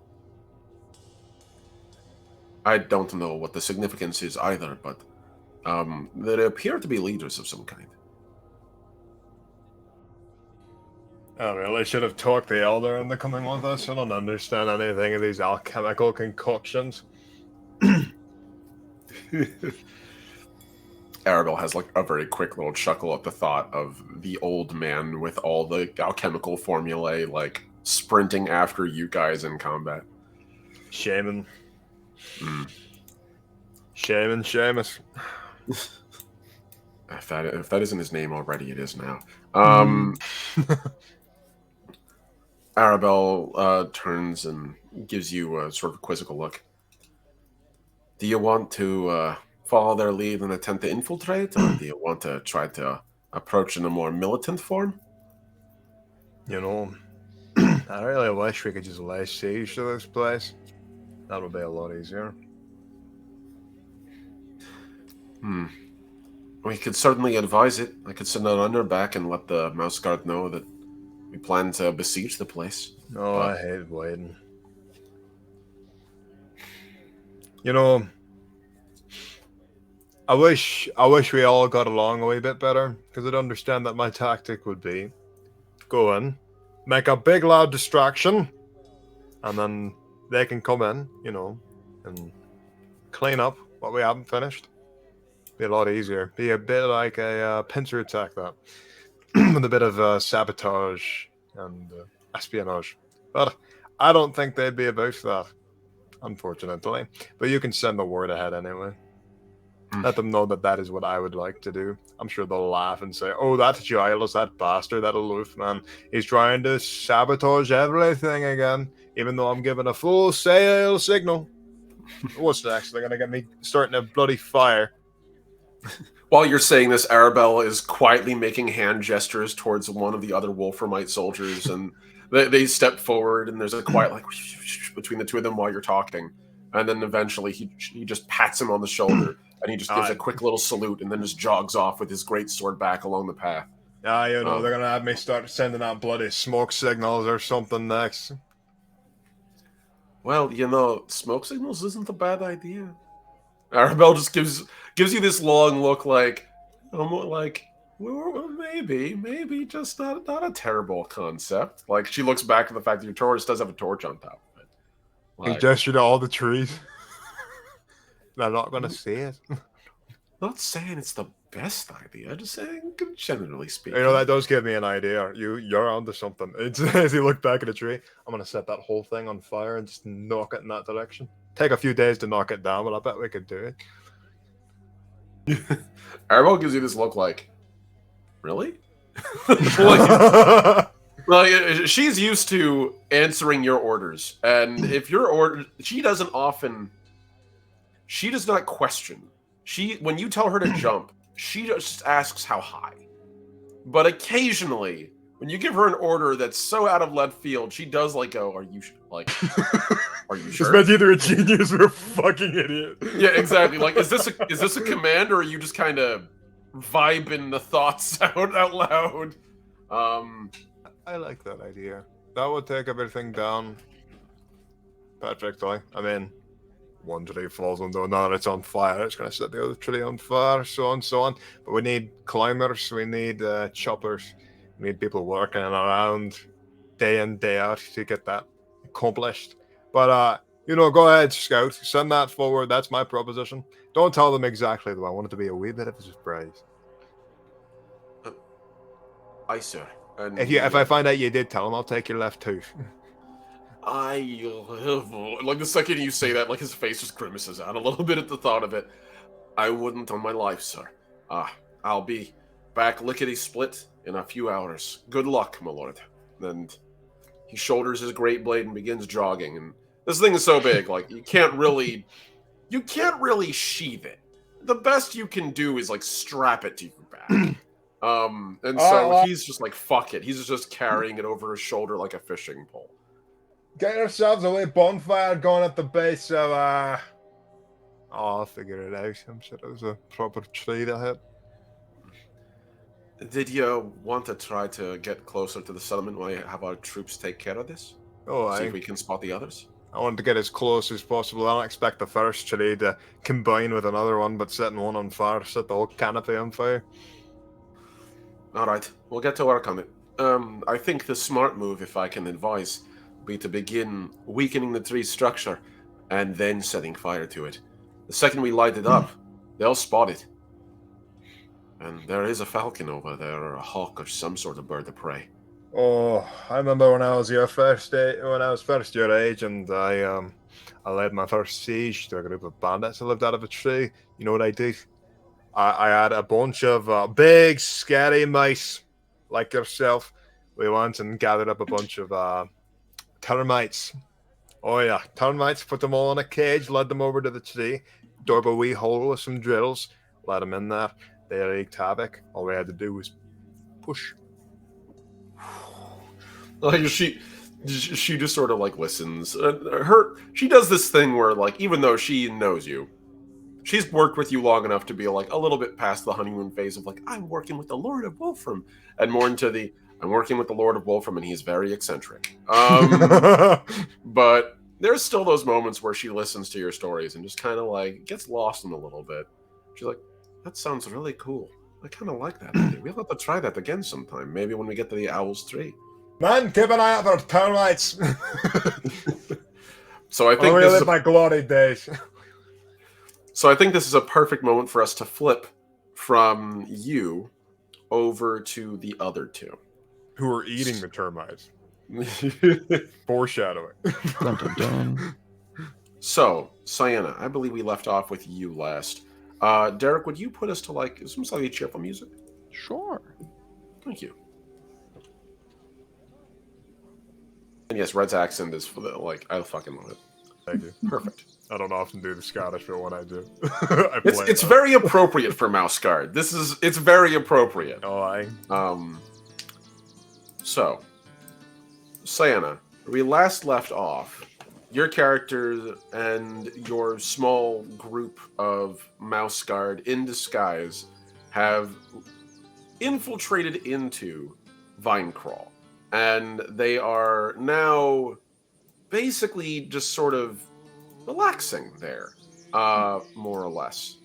I don't know what the significance is either, but they appear to be leaders of some kind." Oh, really? Should have talked the Elder into coming with us. I don't understand anything of these alchemical concoctions. Arabelle has like a very quick little chuckle at the thought of the old man with all the alchemical formulae like sprinting after you guys in combat. Shaman. Shaman Seamus. If that isn't his name already, it is now. Arabelle turns and gives you a sort of quizzical look. Do you want to follow their lead and attempt to infiltrate, or do you want to try to approach in a more militant form? You know, I really wish we could just lay siege to this place. That would be a lot easier. We could certainly advise it. I could send an underback and let the Mouse Guard know that we plan to besiege the place. Oh, I hate waiting. You know, I wish we all got along a wee bit better, because I'd understand that my tactic would be go in, make a big loud distraction, and then they can come in, you know, and clean up what we haven't finished. Be a lot easier. Be a bit like a pincer attack, that with a bit of sabotage and espionage. But I don't think they'd be about that, unfortunately. But you can send the word ahead anyway. Let them know that that is what I would like to do. I'm sure they'll laugh and say, "Oh, that Giles, that bastard, that aloof man, he's trying to sabotage everything again, even though I'm giving a full sail signal." What's next? They're going to get me starting a bloody fire. While you're saying this, Arabelle is quietly making hand gestures towards one of the other Wolframite soldiers, and they step forward, and there's a quiet like between the two of them while you're talking. And then eventually he just pats him on the shoulder, and he just gives a quick little salute, and then just jogs off with his great sword back along the path. You know, they're going to have me start sending out bloody smoke signals or something next. Well, you know, smoke signals isn't a bad idea. Arabelle just gives you this long look like well, maybe just not a terrible concept. Like, she looks back at the fact that your torch does have a torch on top of it. Like, he gestured to all the trees. They're not going to see it. Not saying it's the best idea, just saying generally speaking. You know, that does give me an idea. You're onto something. It's, as you look back at a tree, I'm going to set that whole thing on fire and just knock it in that direction. Take a few days to knock it down, but I bet we could do it. Arabelle gives you this look like, really? Like, she's used to answering your orders, and if your order, she does not question. When you tell her to jump, she just asks how high. But occasionally, when you give her an order that's so out of left field, she does like go, "Are you are you This sure?" man's either a genius or a fucking idiot. Yeah, exactly. Like, is this a command, or are you just kind of vibing the thoughts out loud? I like that idea. That would take everything down perfectly. I mean, one tree falls into another, it's on fire, it's going to set the other tree on fire, so on, so on. But we need climbers, we need choppers, we need people working around day in, day out to get that accomplished. But, go ahead, Scout, send that forward, that's my proposition. Don't tell them exactly, though, I want it to be a wee bit of a surprise. Aye, sir. And If I find out you did tell them, I'll take your left tooth. like the second you say that, like his face just grimaces out a little bit at the thought of it. I wouldn't on my life, sir. I'll be back lickety split in a few hours. Good luck, my lord. And he shoulders his great blade and begins jogging. And this thing is so big, like you can't really sheath it. The best you can do is like strap it to your back. And so he's just like, fuck it. He's just carrying it over his shoulder like a fishing pole. Get yourselves a wee bonfire going at the base of, I'll figure it out. I'm sure it was a proper tree to hit. Did you want to try to get closer to the settlement while you have our troops take care of this? Oh, See if we can spot the others? I want to get as close as possible. I don't expect the first tree to combine with another one, but setting one on fire, set the whole canopy on fire. Alright, we'll get to work on it. I think the smart move, if I can advise, be to begin weakening the tree's structure and then setting fire to it. The second we light it up, they'll spot it. And there is a falcon over there, or a hawk, or some sort of bird of prey. Oh, I remember when I was first your age, and I led my first siege to a group of bandits that lived out of a tree. You know what I did? I had a bunch of big, scary mice like yourself. We went and gathered up a bunch of termites. Oh yeah, termites, put them all in a cage, led them over to the tree, dug a wee hole with some drills, let them in there. They wreaked havoc. All we had to do was push. Like she just sort of like listens. She does this thing where like even though she knows you, she's worked with you long enough to be like a little bit past the honeymoon phase of like I'm working with the Lord of Wolfram, and more into the I'm working with the Lord of Wolfram and he's very eccentric. But there's still those moments where she listens to your stories and just kind of like gets lost in a little bit. She's like, that sounds really cool. I kind of like that idea. We'll have to try that again sometime. Maybe when we get to the Owl's Tree. Man, keep an eye out for termites. So I think I this live is my glory days. So I think this is a perfect moment for us to flip from you over to the other two. Who are eating the termites. Foreshadowing. Dun, dun, dun. So, Sienna, I believe we left off with you last. Derek, would you put us to like some slightly cheerful music? Sure. Thank you. And yes, Red's accent is for the like I fucking love it. Thank you. Perfect. I don't often do the Scottish, but when I do, It's very appropriate for Mouse Guard. It's very appropriate. Oh, I. So, Sienna, we last left off. Your character and your small group of Mouse Guard in disguise have infiltrated into Vinecrawl. And they are now basically just sort of relaxing there, more or less.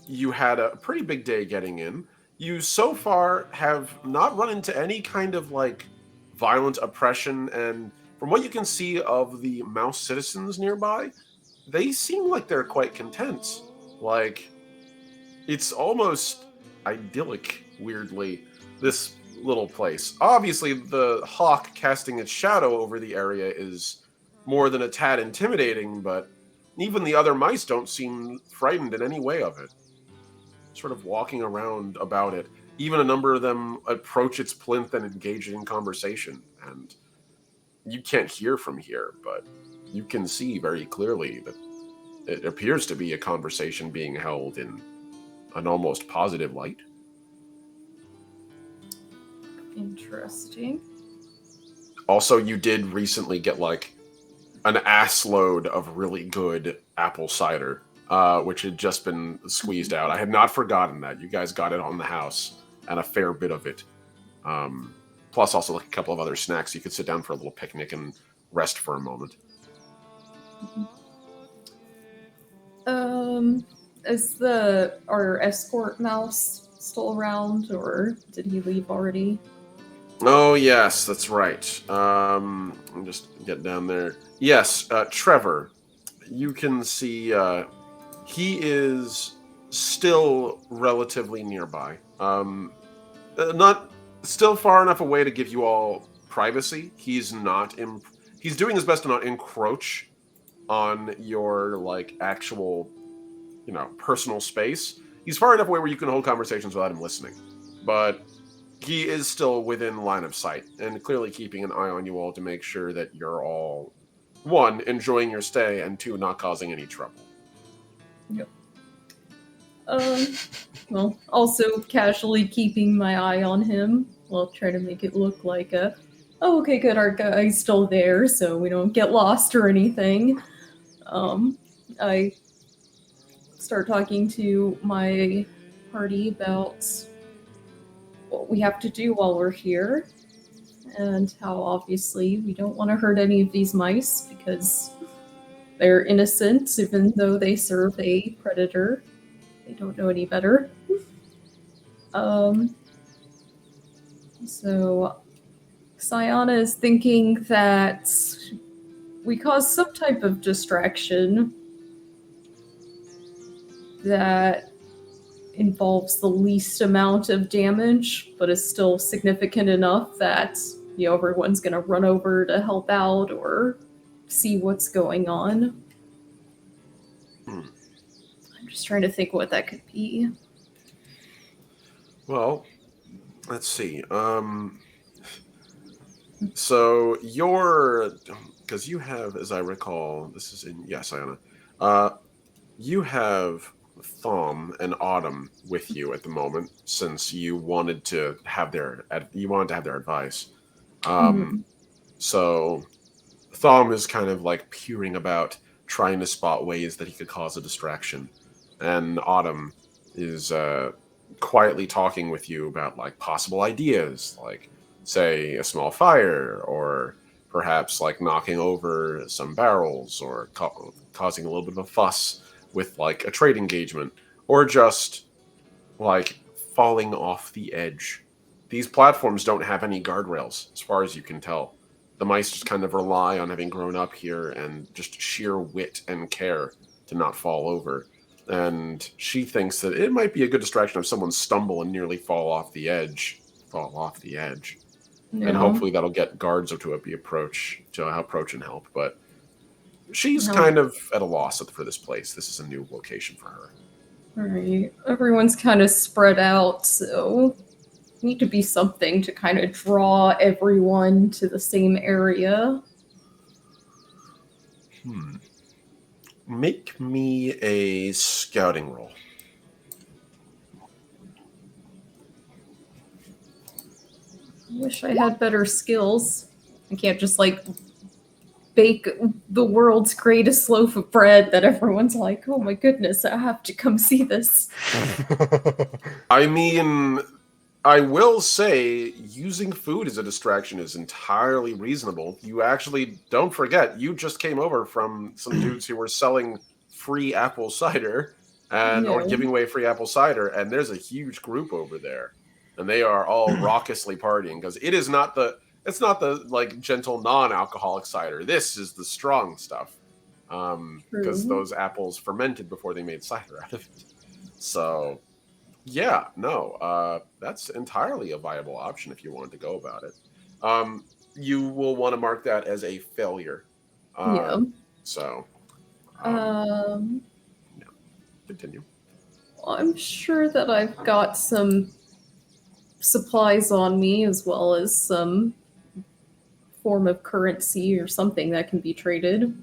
You had a pretty big day getting in. You so far have not run into any kind of like violent oppression, and from what you can see of the mouse citizens nearby, they seem like they're quite content. Like, it's almost idyllic, weirdly, this little place. Obviously, the hawk casting its shadow over the area is more than a tad intimidating, but even the other mice don't seem frightened in any way of it. Sort of walking around about it. Even a number of them approach its plinth and engage in conversation. And you can't hear from here, but you can see very clearly that it appears to be a conversation being held in an almost positive light. Interesting. Also, you did recently get like an ass load of really good apple cider, which had just been squeezed out. I had not forgotten that. You guys got it on the house and a fair bit of it. Plus, also like a couple of other snacks. You could sit down for a little picnic and rest for a moment. Is our escort mouse still around, or did he leave already? Oh, yes, that's right. I'll just get down there. Yes, Trevor, you can see he is still relatively nearby. Not still far enough away to give you all privacy. He's not. He's doing his best to not encroach on your like actual, personal space. He's far enough away where you can hold conversations without him listening, but he is still within line of sight and clearly keeping an eye on you all to make sure that you're all, one, enjoying your stay, and two, not causing any trouble. Yep. Well, also casually keeping my eye on him while trying to make it look like okay, good, our guy's still there, so we don't get lost or anything. I start talking to my party about what we have to do while we're here, and how obviously we don't want to hurt any of these mice because they're innocent, even though they serve a predator. They don't know any better. So Sayana is thinking that we cause some type of distraction that involves the least amount of damage, but is still significant enough that, everyone's going to run over to help out or see what's going on. I'm just trying to think what that could be. Well, let's see. So because you have, as I recall, this is in Ayana. You have Thom and Autumn with you at the moment, since you wanted to have their advice. So Thom is kind of like peering about, trying to spot ways that he could cause a distraction, and Autumn is quietly talking with you about like possible ideas, like say a small fire, or perhaps like knocking over some barrels, or causing a little bit of a fuss with like a trade engagement, or just like falling off the edge. These platforms don't have any guardrails, as far as you can tell. The mice just kind of rely on having grown up here and just sheer wit and care to not fall over. And she thinks that it might be a good distraction if someone stumble and nearly fall off the edge. Yeah. And hopefully that'll get guards to approach and help. But she's kind of at a loss for this place. This is a new location for her. Alright. Everyone's kind of spread out, so need to be something to kind of draw everyone to the same area. Make me a scouting roll. I wish I had better skills. I can't just like bake the world's greatest loaf of bread that everyone's like, oh my goodness, I have to come see this. I mean, I will say using food as a distraction is entirely reasonable. You actually, don't forget, you just came over from some dudes who were selling free apple cider or giving away free apple cider, and there's a huge group over there, and they are all raucously partying, because it's not the like gentle non-alcoholic cider. This is the strong stuff, because those apples fermented before they made cider out of it. So yeah, no, that's entirely a viable option if you want to go about it. You will want to mark that as a failure. So, continue. I'm sure that I've got some supplies on me, as well as some form of currency or something that can be traded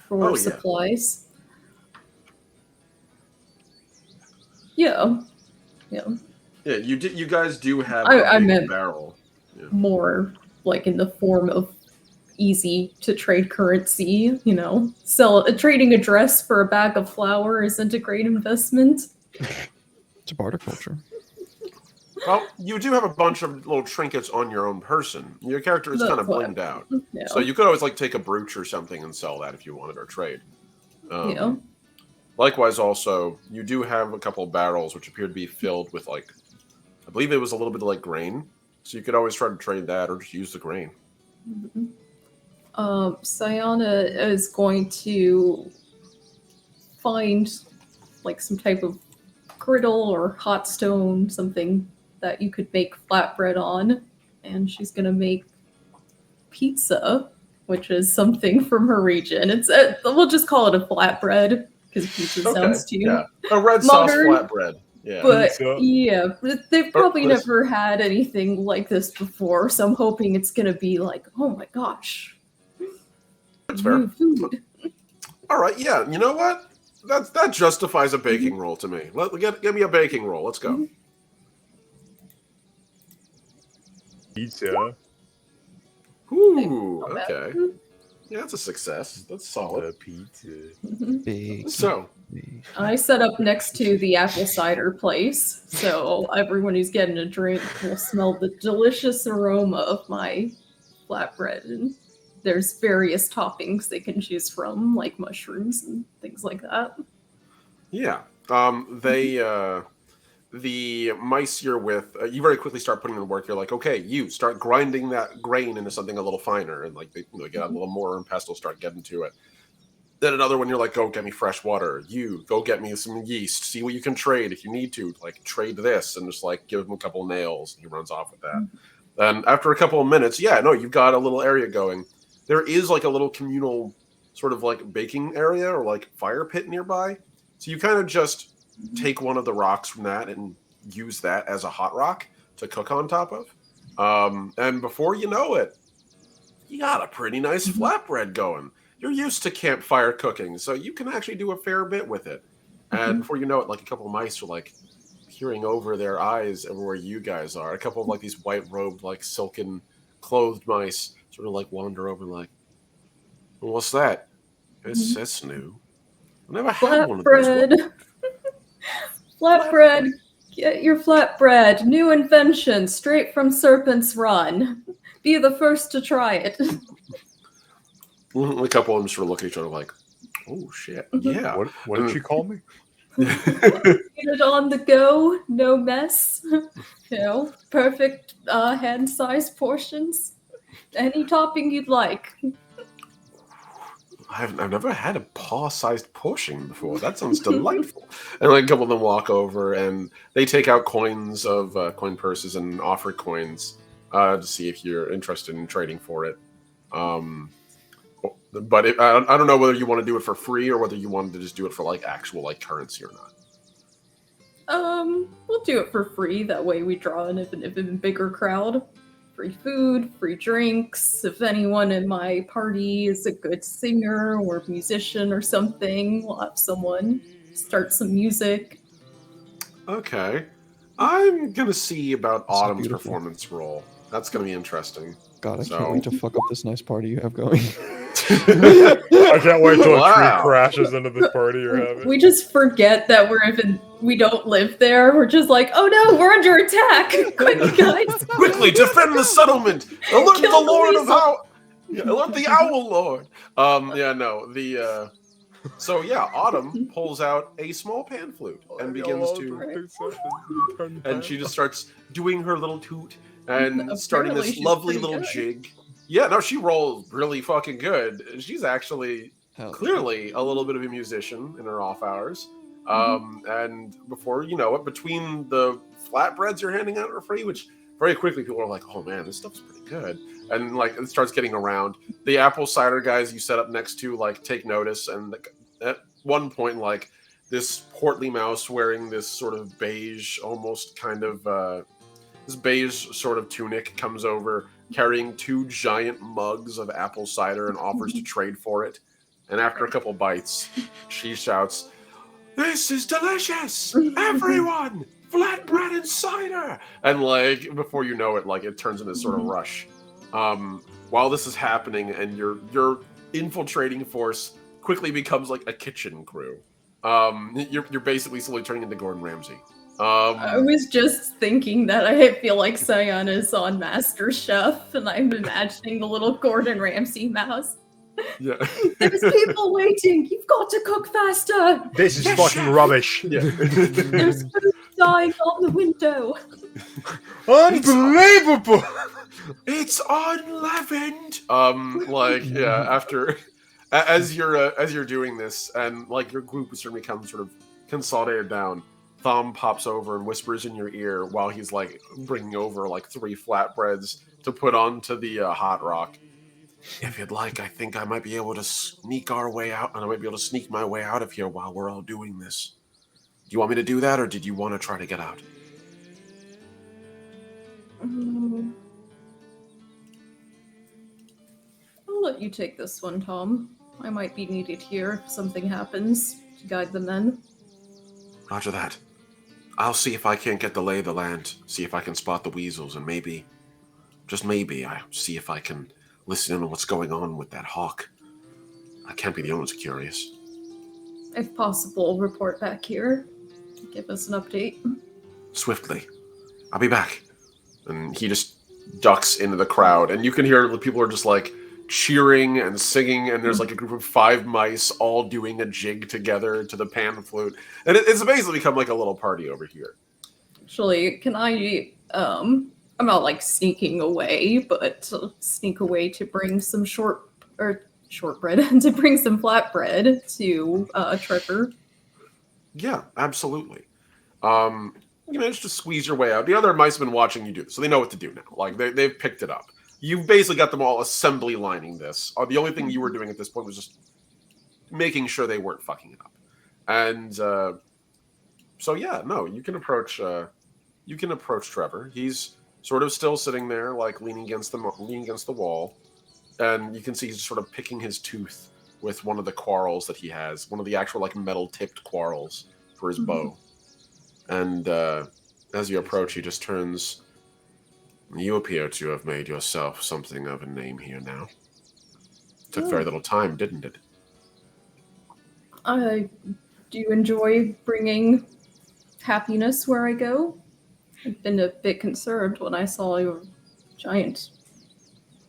for supplies. Yeah. Yeah, you guys do have I a big meant barrel. more like in the form of easy to trade currency. You know, trading a dress for a bag of flour isn't a great investment. It's a barter culture. Well, you do have a bunch of little trinkets on your own person. Your character is kind of blinged out. Yeah. So you could always like take a brooch or something and sell that if you wanted or trade. Yeah. Likewise, also, you do have a couple of barrels which appear to be filled with like, I believe it was a little bit of like grain. So you could always try to trade that or just use the grain. Mm-hmm. Sayana is going to find like some type of griddle or hot stone, something that you could make flatbread on, and she's gonna make pizza, which is something from her region. It's we'll just call it a flatbread because pizza sounds too a red sauce flatbread. Yeah, but Pizza. yeah, they've probably never had anything like this before, so I'm hoping it's gonna be like, oh my gosh, that's fair. new food. All right, yeah. You know what? That justifies a baking roll to me. Give me a baking roll. Let's go. Pizza. Ooh, okay. Yeah, that's a success. That's solid. Pizza. Big. So, I set up next to the apple cider place, so everyone who's getting a drink will smell the delicious aroma of my flatbread. And there's various toppings they can choose from, like mushrooms and things like that. yeah. The mice you're with, you very quickly start putting in the work. You're like, okay, you start grinding that grain into something a little finer, and like they get a little more and pestle, start getting to it. Then another one, you're like, go get me fresh water. You go get me some yeast. See what you can trade if you need to. Like trade this, and just like give him a couple of nails. And he runs off with that. And after a couple of minutes, you've got a little area going. There is like a little communal sort of like baking area or like fire pit nearby. So you kind of just take one of the rocks from that and use that as a hot rock to cook on top of. And before you know it, you got a pretty nice flatbread going. You're used to campfire cooking, so you can actually do a fair bit with it. And before you know it, like a couple of mice are like peering over their eyes over where you guys are. A couple of like these white-robed, like silken clothed mice sort of like wander over like, well, what's that? That's new. I never had one of those. Flatbread. Flatbread. Get your flatbread. New invention, straight from Serpent's Run. Be the first to try it. A couple of them sort of look at each other like, oh shit, yeah. What did she call me? Get it on the go, no mess. Perfect hand-sized portions. Any topping you'd like. I've never had a paw-sized portion before. That sounds delightful. And like a couple of them walk over and they take out coins of coin purses and offer coins to see if you're interested in trading for it. But I don't know whether you want to do it for free or whether you wanted to just do it for like actual like currency or not. We'll do it for free. That way we draw an even bigger crowd. Free food, free drinks. If anyone in my party is a good singer or musician or something, we'll have someone start some music. Okay. I'm going to see about That's Autumn's beautiful. performance role. That's going to be interesting. God, I can't wait to fuck up this nice party you have going. I can't wait till a Wow. tree crashes into this party you're having. We just forget that we don't live there. We're just like, oh no, we're under attack. Quick, guys. Quickly, defend the settlement! Alert Kill the the Lord of weasel. Owl! Alert the Owl Lord! So Autumn pulls out a small pan flute and begins to... And she just starts doing her little toot and starting Apparently this she's lovely pretty little good. jig. Yeah, no, she rolls really fucking good. She's actually Hell, clearly a little bit of a musician in her off hours. And before you know it, between the flatbreads you're handing out for free, which very quickly people are like, oh man, this stuff's pretty good. And like it starts getting around. The apple cider guys you set up next to like take notice. And at one point, like this portly mouse wearing this sort of beige, almost kind of this beige sort of tunic comes over carrying 2 giant mugs of apple cider and offers to trade for it. And after a couple bites, she shouts, "This is delicious! Everyone! flatbread and cider, and like before you know it, like it turns into sort of rush. While this is happening, and your infiltrating force quickly becomes like a kitchen crew. You're basically slowly turning into Gordon Ramsay. I was just thinking that I feel like Sayana's on Master Chef, and I'm imagining the little Gordon Ramsay mouse. Yeah. There's people waiting. You've got to cook faster. This is Yes, fucking chef. rubbish. Yeah. There's food dying on the window. Unbelievable. It's unleavened. After as you're doing this, and like your group is starting to become sort of consolidated down, Thom pops over and whispers in your ear while he's like bringing over like 3 flatbreads to put onto the hot rock. If you'd like, I think I might be able to sneak our way out, and I might be able to sneak my way out of here while we're all doing this. Do you want me to do that, or did you want to try to get out? I'll let you take this one, Tom. I might be needed here if something happens to guide the men. Roger that. I'll see if I can't get the lay of the land, see if I can spot the weasels, and maybe, just maybe, I see if I can listen in on what's going on with that hawk. I can't be the only one who's curious. If possible, report back here. Give us an update. Swiftly. I'll be back. And he just ducks into the crowd, and you can hear the people are just like cheering and singing, and there's like a group of 5 mice all doing a jig together to the pan flute, and it's basically become like a little party over here. Actually, can I, I'm not like sneaking away, but sneak away to bring some shortbread, to bring some flatbread to Trevor. Yeah, absolutely. You managed to squeeze your way out. The other mice have been watching you do this, so they know what to do now. Like they've picked it up. You've basically got them all assembly lining this. The only thing you were doing at this point was just making sure they weren't fucking it up. And so yeah, no, you can approach Trevor. He's sort of still sitting there, like leaning against the wall, and you can see he's sort of picking his tooth with one of the quarrels that he has, one of the actual like metal tipped quarrels for his bow. And as you approach, he just turns. You appear to have made yourself something of a name here now. Took very little time, didn't it? I do enjoy bringing happiness where I go. I've been a bit concerned when I saw your giant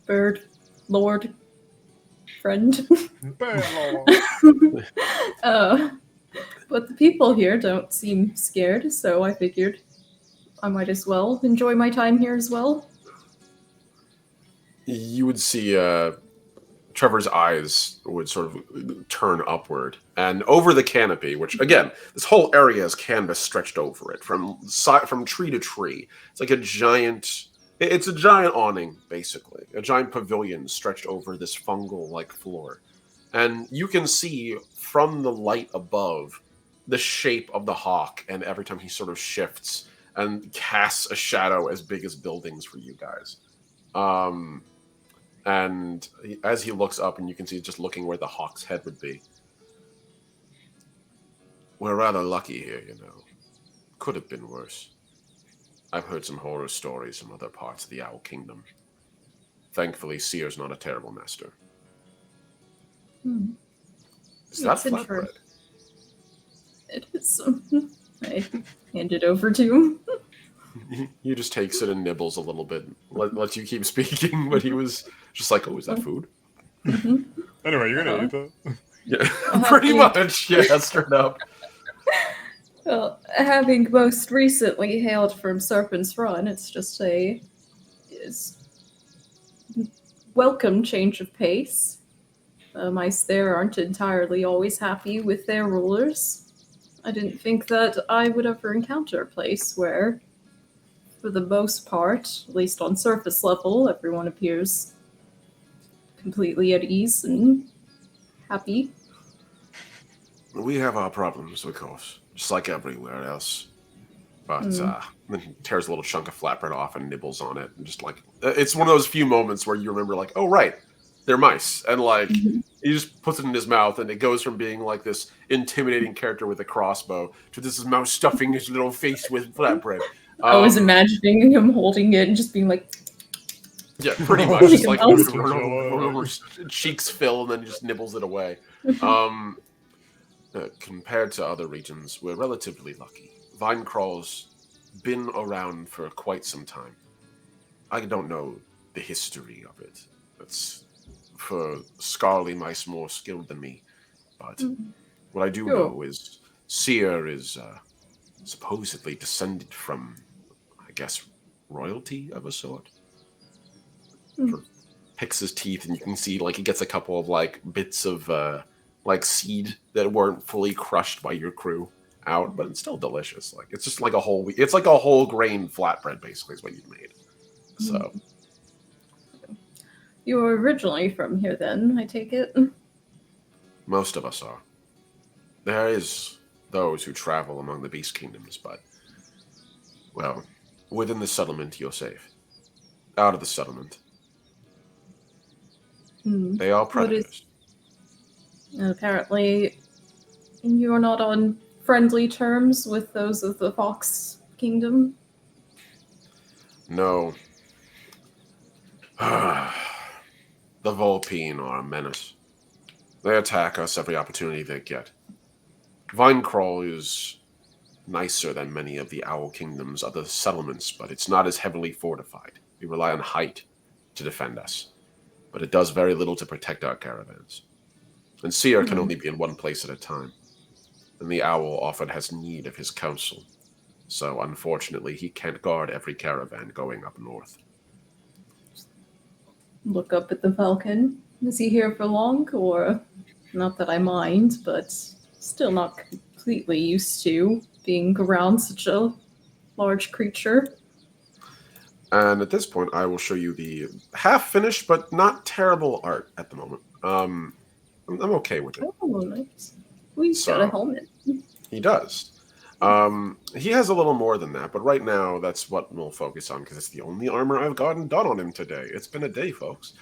bird lord friend. But the people here don't seem scared, so I figured I might as well enjoy my time here as well. You would see Trevor's eyes would sort of turn upward, and over the canopy, which again, this whole area is canvas stretched over it from tree to tree. It's like a giant awning, basically, a giant pavilion stretched over this fungal-like floor, and you can see from the light above the shape of the hawk, and every time he sort of shifts and casts a shadow as big as buildings for you guys. And as he looks up, and you can see just looking where the hawk's head would be. We're rather lucky here, you know. Could have been worse. I've heard some horror stories from other parts of the Owl Kingdom. Thankfully, Seer's not a terrible master. Is that flatbread? It is. I hand it over to him. He just takes it and nibbles a little bit, lets you keep speaking, but he was just like, oh, is that food? Anyway, you're gonna eat that? Yeah, pretty much. Yeah, straight up. Well, having most recently hailed from Serpent's Run, it's just a welcome change of pace. Mice there aren't entirely always happy with their rulers. I didn't think that I would ever encounter a place where, for the most part, at least on surface level, everyone appears completely at ease and happy. We have our problems, of course, just like everywhere else. But then he tears a little chunk of flatbread off and nibbles on it, and just like it's one of those few moments where you remember, like, oh right, They're mice, and like Mhm. he just puts it in his mouth, and it goes from being like this intimidating character with a crossbow to this mouse stuffing his little face with flatbread. I was Um, imagining him holding it and just being like, yeah, pretty much, just Like like a mouse. cheeks fill, and then just nibbles it away. Compared to other regions, we're relatively lucky. Vinecrawl's been around for quite some time. I don't know the history of it. It's for Scarly mice more skilled than me. But what I do Sure. know is Seer is supposedly descended from, I guess, royalty of a sort. Sort of picks his teeth, and you can see like he gets a couple of like bits of like seed that weren't fully crushed by your crew out, but it's still delicious. Like it's just like it's like a whole grain flatbread basically is what you made. So You were originally from here then, I take it? most of us are. There is those who travel among the beast kingdoms, but well, within the settlement you're safe. Out of the settlement, they are What is- predators. Apparently, you're not on friendly terms with those of the Fox Kingdom. No. The Volpine are a menace. They attack us every opportunity they get. Vinecrawl is nicer than many of the Owl Kingdom's other settlements, but it's not as heavily fortified. We rely on height to defend us, but it does very little to protect our caravans. And Seer can only be in one place at a time, and the Owl often has need of his counsel. So, unfortunately, he can't guard every caravan going up north. Look up at the Falcon. Is he here for long, or not that I mind, but still not completely used to being around such a large creature? And at this point, I will show you the half-finished but not terrible art at the moment. I'm okay with it. Oh, nice. Well, he's got a helmet. He does. He has a little more than that, but right now that's what we'll focus on because it's the only armor I've gotten done on him today. It's been a day, folks.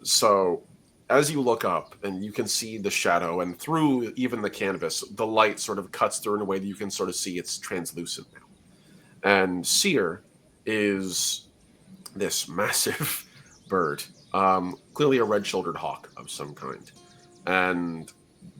So as you look up and you can see the shadow, and through even the canvas, the light sort of cuts through in a way that you can sort of see it's translucent now. And Seer is this massive bird, clearly a red-shouldered hawk of some kind. And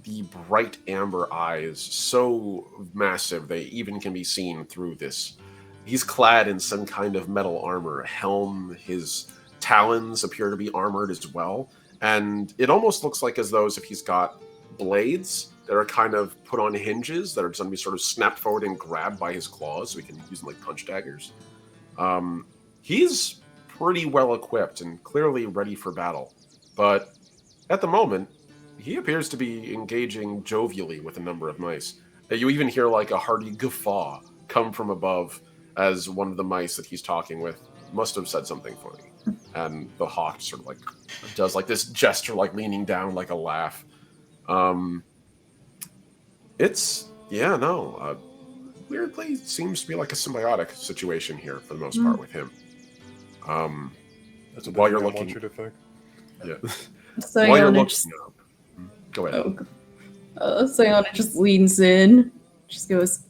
the bright amber eyes, so massive they even can be seen through this. He's clad in some kind of metal armor, a helm. His talons appear to be armored as well, and it almost looks like as though if he's got blades that are kind of put on hinges that are going to be sort of snapped forward and grabbed by his claws, so he can use them like punch daggers. He's pretty well equipped and clearly ready for battle, but at the moment, he appears to be engaging jovially with a number of mice. You even hear like a hearty guffaw come from above as one of the mice that he's talking with must have said something funny. And the hawk sort of like does like this gesture, like leaning down, like a laugh. Weirdly seems to be like a symbiotic situation here for the most part with him. That's While you're I looking, want you to think. yeah. So While you're Yana looking just, up, go ahead. Sayana just leans in, just goes,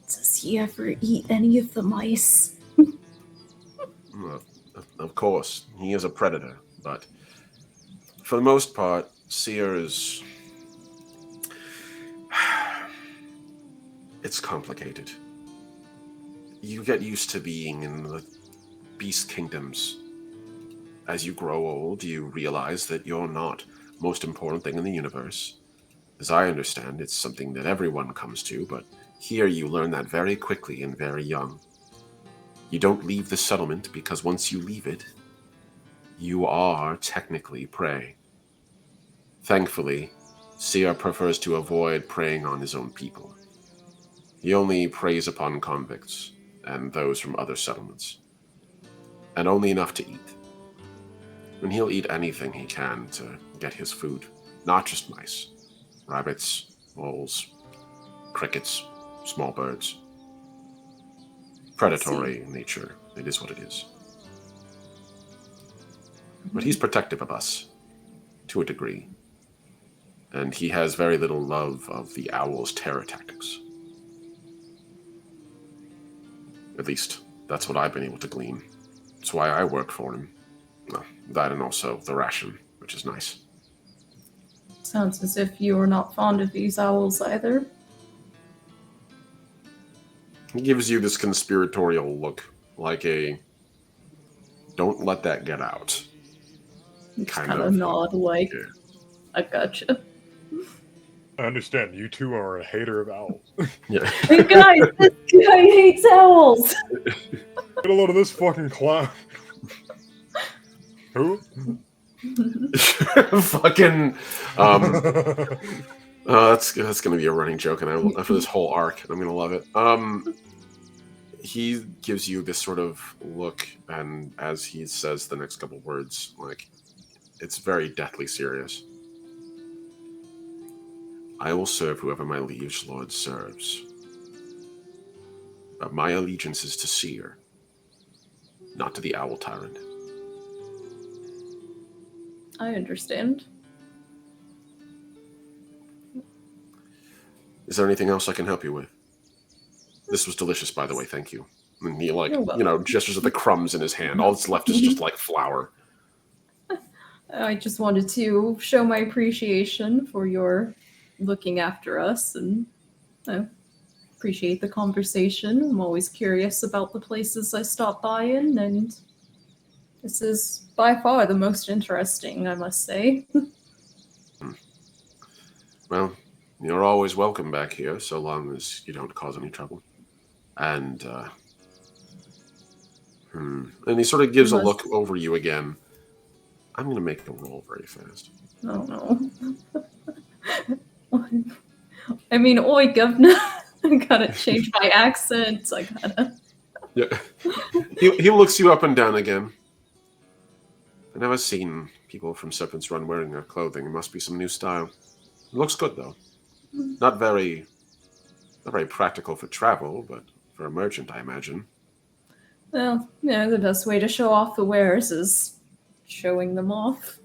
"Does he ever eat any of the mice?" Of course, he is a predator, but for the most part, Seer is... It's complicated. You get used to being in the beast kingdoms. As you grow old, you realize that you're not the most important thing in the universe. As I understand, it's something that everyone comes to, but here you learn that very quickly and very young. You don't leave the settlement because once you leave it, you are technically prey. Thankfully, Seer prefers to avoid preying on his own people. He only preys upon convicts and those from other settlements, and only enough to eat. And he'll eat anything he can to get his food, not just mice, rabbits, moles, crickets, small birds. Predatory in nature, it is what it is. But he's protective of us, to a degree. And he has very little love of the owl's terror tactics. At least, that's what I've been able to glean. That's why I work for him. Well, that and also the ration, which is nice. Sounds as if you are not fond of these owls either. He gives you this conspiratorial look, like a don't let that get out. Just Kind kind of, of nod like, yeah. I gotcha. I understand you two are a hater of owls. Yeah. Hey guys, this guy hates owls! Get a load of this fucking clown. Who? Fucking. That's gonna be a running joke, and for this whole arc, I'm gonna love it. He gives you this sort of look, and as he says the next couple words, like it's very deathly serious. I will serve whoever my liege lord serves, but my allegiance is to Seer, not to the Owl Tyrant. I understand. Is there anything else I can help you with? This was delicious, by the way. Thank you. And he, You're welcome. gestures at the crumbs in his hand. All that's left is just like flour. I just wanted to show my appreciation for your looking after us, and I appreciate the conversation. I'm always curious about the places I stop by in, and this is by far the most interesting, I must say. Well, you're always welcome back here, so long as you don't cause any trouble. And, and he sort of gives a look over you again. I'm going to make a roll very fast. Oh no. I mean, oi, governor. I gotta change my accent. I gotta. Yeah. He looks you up and down again. I've never seen people from Serpent's Run wearing their clothing. It must be some new style. It looks good, though. Not very practical for travel, but for a merchant, I imagine. Well, yeah, the best way to show off the wares is showing them off.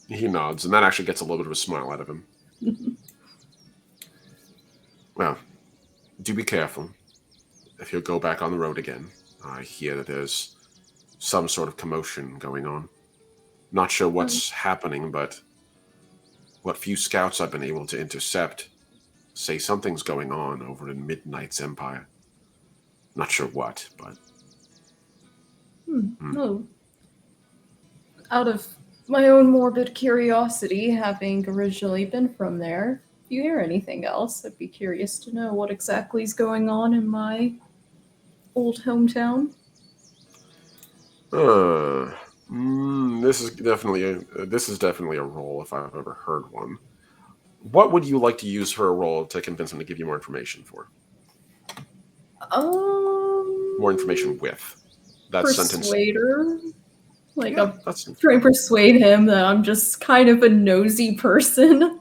He nods, and that actually gets a little bit of a smile out of him. Well, do be careful. If you go back on the road again, I hear that there's some sort of commotion going on. Not sure what's happening, but what few scouts I've been able to intercept say something's going on over in Midnight's Empire. Not sure what, but... No. Out of my own morbid curiosity, having originally been from there, if you hear anything else, I'd be curious to know what exactly is going on in my old hometown. This is definitely a role if I've ever heard one. What would you like to use for a role to convince him to give you more information for? More information with that sentence. Persuader. Like, Yeah, I'm trying to persuade him that I'm just kind of a nosy person.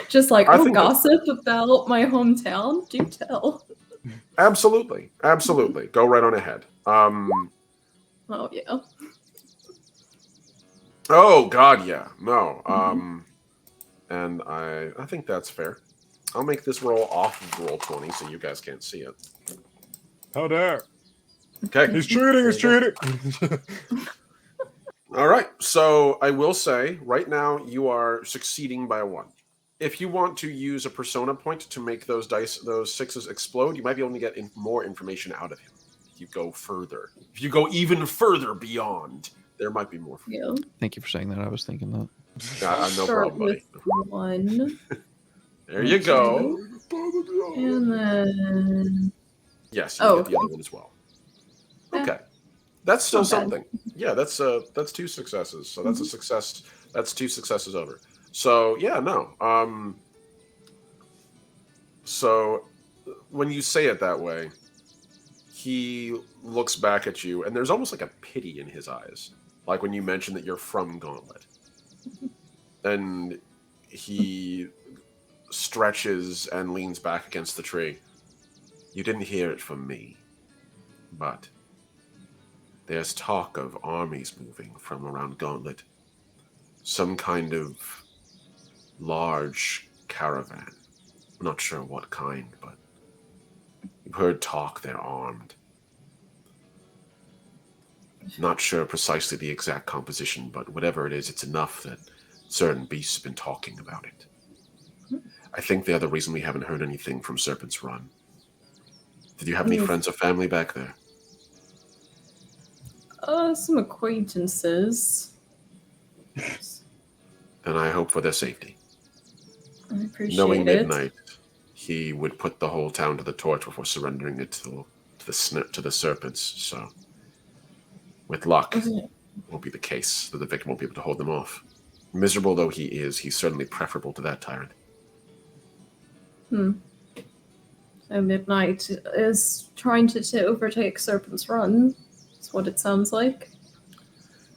Just like, gossip about my hometown? Do tell. Absolutely. Go right on ahead. Oh, yeah. Oh, God, yeah. No. And I think that's fair. I'll make this roll off of roll 20 so you guys can't see it. How dare. Okay. He's cheating. All right. So I will say, right now, you are succeeding by a 1. If you want to use a persona point to make those sixes explode, you might be able to get more information out of him. If you go further. If you go even further beyond, there might be more. Yeah. Thank you for saying that. I was thinking that. No problem, buddy. One. There you go. And then... Yes, you get the other one as well. Okay. That's still something. Yeah, that's 2 successes. So that's a success. That's 2 successes over. So yeah, no. So when you say it that way, he looks back at you, and there's almost like a pity in his eyes, like when you mention that you're from Gauntlet, and he stretches and leans back against the tree. You didn't hear it from me, but There's talk of armies moving from around Gauntlet. Some kind of large caravan. I'm not sure what kind, but you've heard talk they're armed. Not sure precisely the exact composition, but whatever it is, it's enough that certain beasts have been talking about it. I think they're the reason we haven't heard anything from Serpent's Run. Did you have any friends or family back there? Some acquaintances. Then I hope for their safety. I appreciate Knowing it. Midnight, he would put the whole town to the torch before surrendering it to the serpents. So, with luck, it won't be the case that the victim won't be able to hold them off. Miserable though he is, he's certainly preferable to that tyrant. So Midnight is trying to overtake Serpent's Run. That's what it sounds like.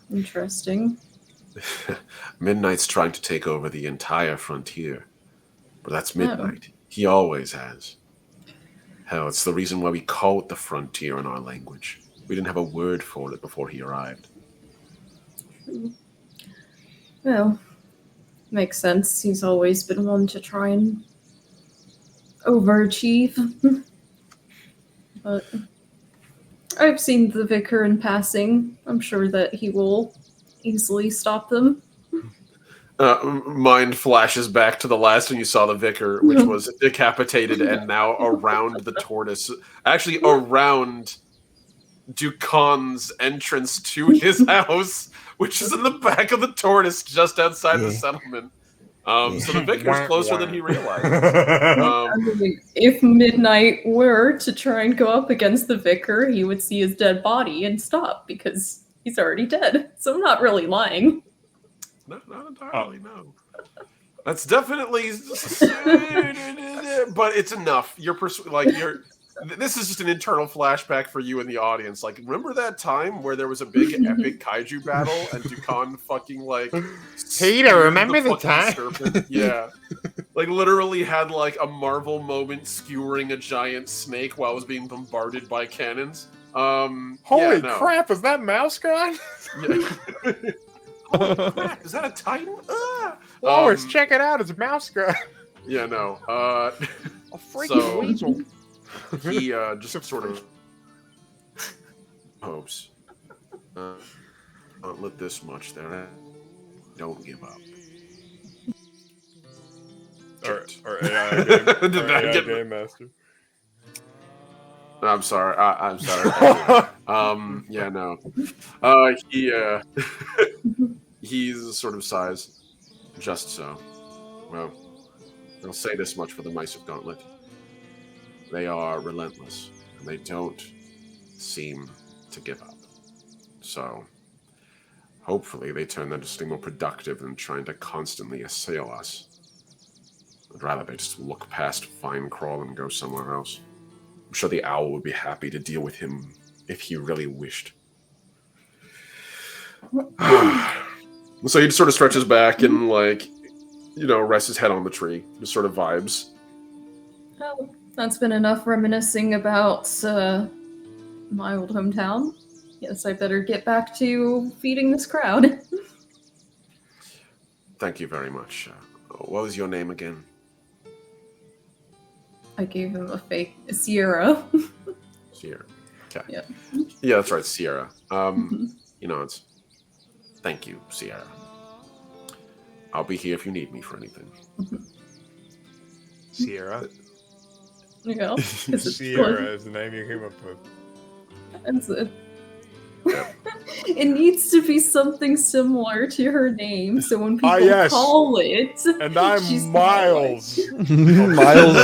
Interesting. Midnight's trying to take over the entire frontier. But that's Midnight. He always has. Hell, it's the reason why we call it the frontier in our language. We didn't have a word for it before he arrived. Well, makes sense. He's always been one to try and overachieve. But I've seen the vicar in passing. I'm sure that he will easily stop them. Mind flashes back to the last time you saw the vicar, which was decapitated and now around the tortoise. Actually, around Ducon's entrance to his house, which is in the back of the tortoise just outside the settlement. So the vicar's closer than he realized. I mean, if Midnight were to try and go up against the vicar, he would see his dead body and stop because he's already dead. So I'm not really lying. No, not entirely, no. That's definitely... but it's enough. This is just an internal flashback for you in the audience. Like, remember that time where there was a big epic kaiju battle and Ducon fucking, like... Peter, remember the time? Serpent? Yeah. Like, literally had, like, a Marvel moment skewering a giant snake while it was being bombarded by cannons. Holy crap, is that Mouse guy? Yeah. Holy crap, is that a Titan? Lois, check it out, it's a Mouse guy. Yeah, no. A freaking weasel. He just sort of hopes. Let this much there. Don't give up. Or AI game, Did that AI get game master. I'm sorry. I'm sorry. Yeah, no. He's sort of size. Just so. Well, I'll say this much for the Mice of Gauntlet. They are relentless, and they don't seem to give up. So, hopefully they turn that into something more productive than trying to constantly assail us. I'd rather they just look past Fine Crawl and go somewhere else. I'm sure the owl would be happy to deal with him if he really wished. So he just sort of stretches back and, like, rests his head on the tree. Just sort of vibes. Well, that's been enough reminiscing about my old hometown. Yes, I better get back to feeding this crowd. Thank you very much. What was your name again? I gave him a fake Sierra. Sierra. Okay. Yeah. Yeah, that's right, Sierra. It's... Thank you, Sierra. I'll be here if you need me for anything. Sierra? Yeah. Sierra is the name you came up with. That's it. Yep. It needs to be something similar to her name, so when people call it, and I'm she's Miles. Miles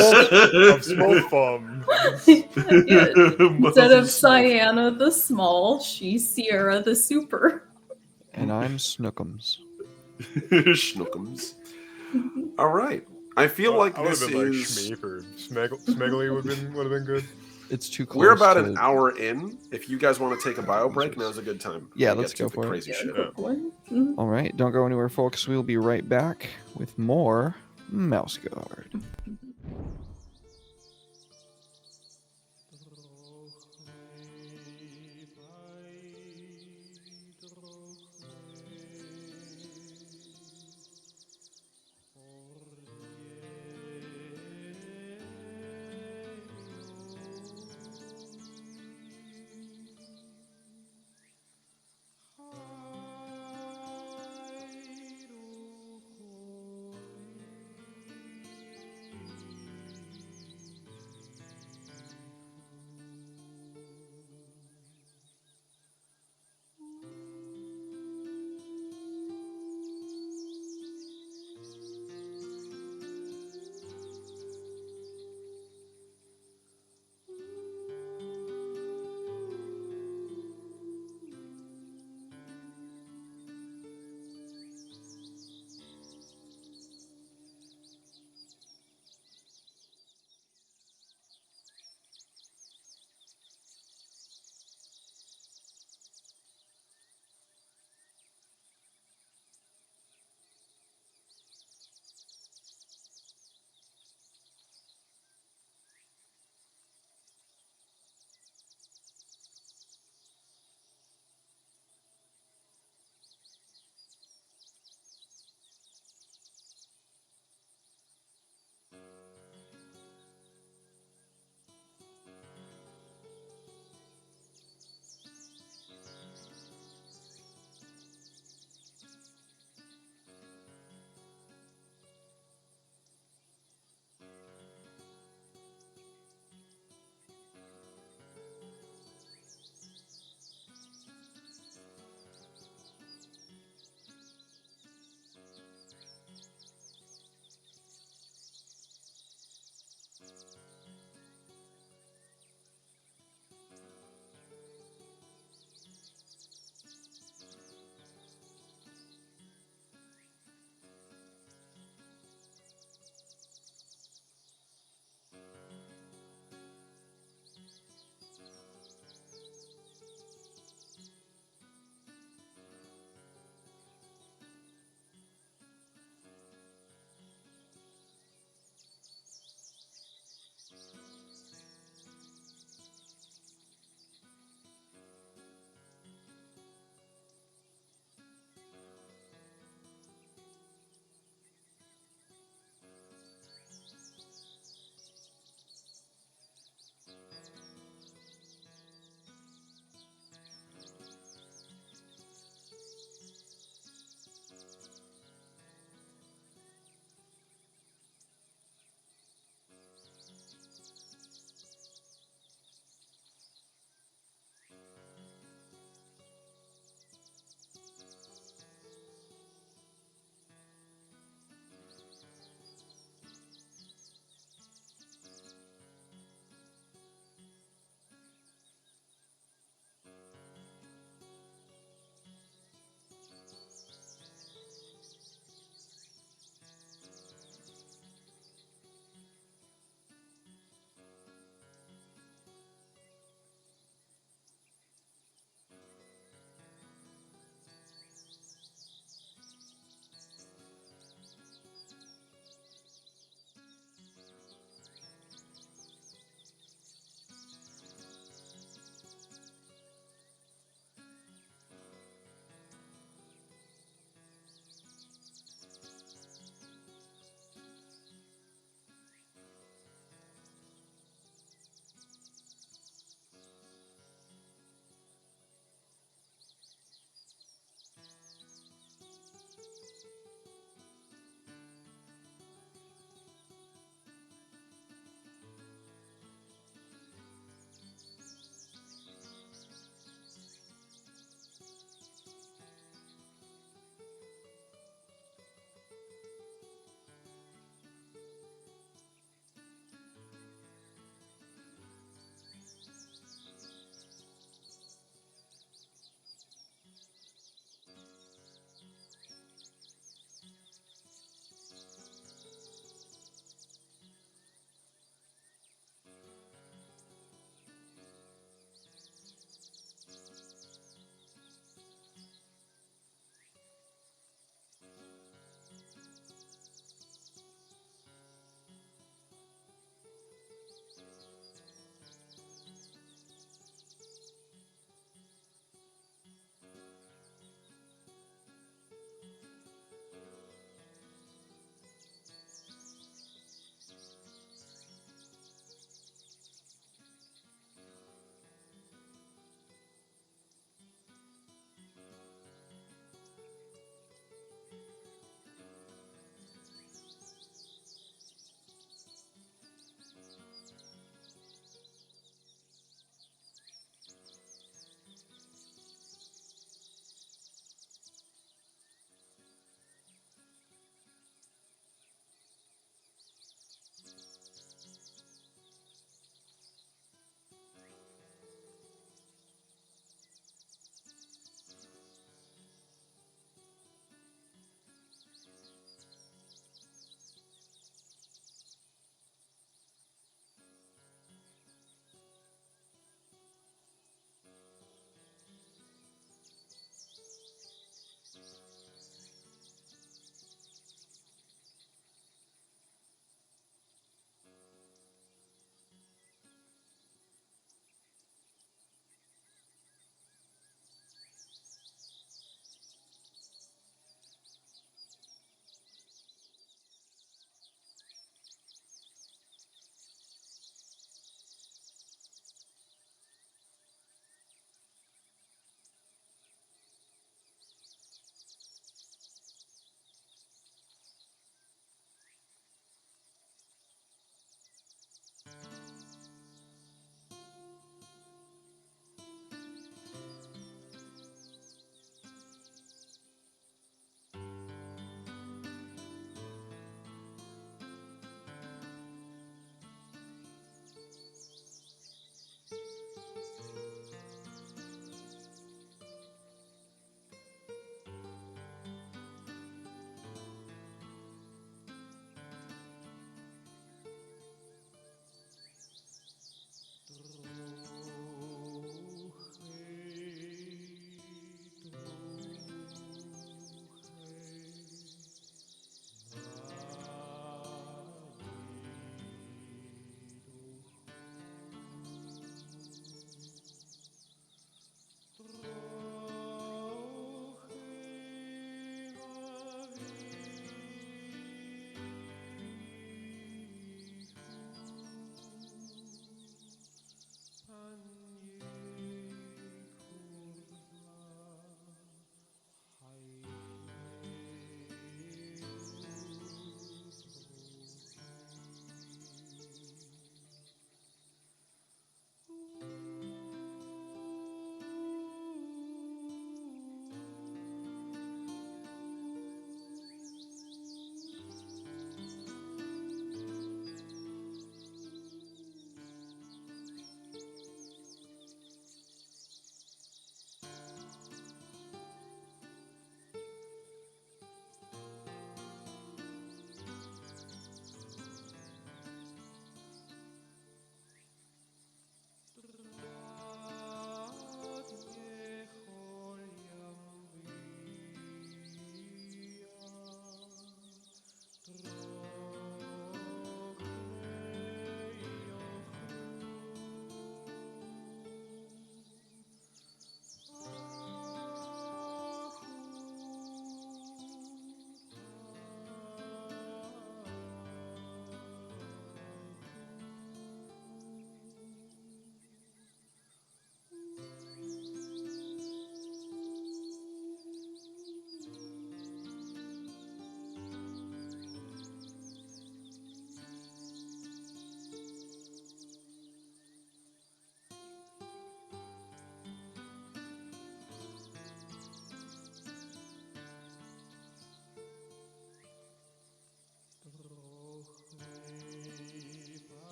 of Small Thumb. Instead of Cyanna the Small, she's Sierra the Super. And I'm Snookums. Schnookums. All right. I feel like I would this have been is... like Schmeef or Smeggly would have been good. It's too close. We're about an hour in. If you guys want to take a bio break, now's a good time. Yeah, let's go for it. Crazy shit. All right, don't go anywhere, folks. We'll be right back with more Mouse Guard.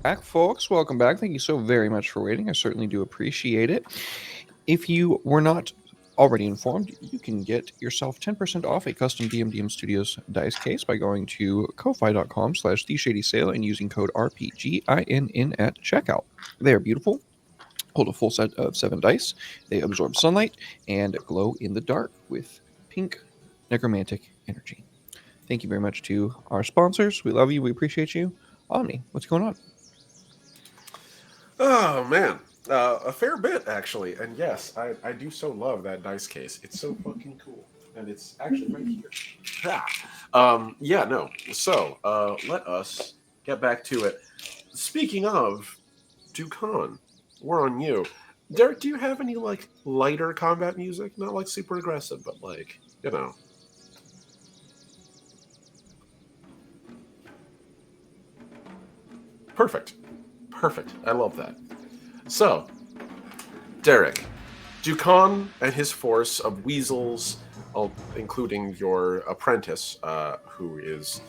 Back, folks. Welcome back. Thank you so very much for waiting. I certainly do appreciate it. If you were not already informed, you can get yourself 10% off a custom DMDM Studios dice case by going to ko-fi.com/theshadysale and using code RPGINN at checkout. They are beautiful, hold a full set of 7 dice. They absorb sunlight and glow in the dark with pink necromantic energy. Thank you very much to our sponsors. We love you. We appreciate you. Omni, what's going on? Oh man, a fair bit actually. And yes, I do so love that dice case. It's so fucking cool, and it's actually right here. Yeah, no. So let us get back to it. Speaking of Dukan, we're on you. Derek, do you have any like lighter combat music? Not like super aggressive, but like, you know. Perfect. Perfect. I love that. So, Derek, Dukan and his force of weasels, including your apprentice, who is,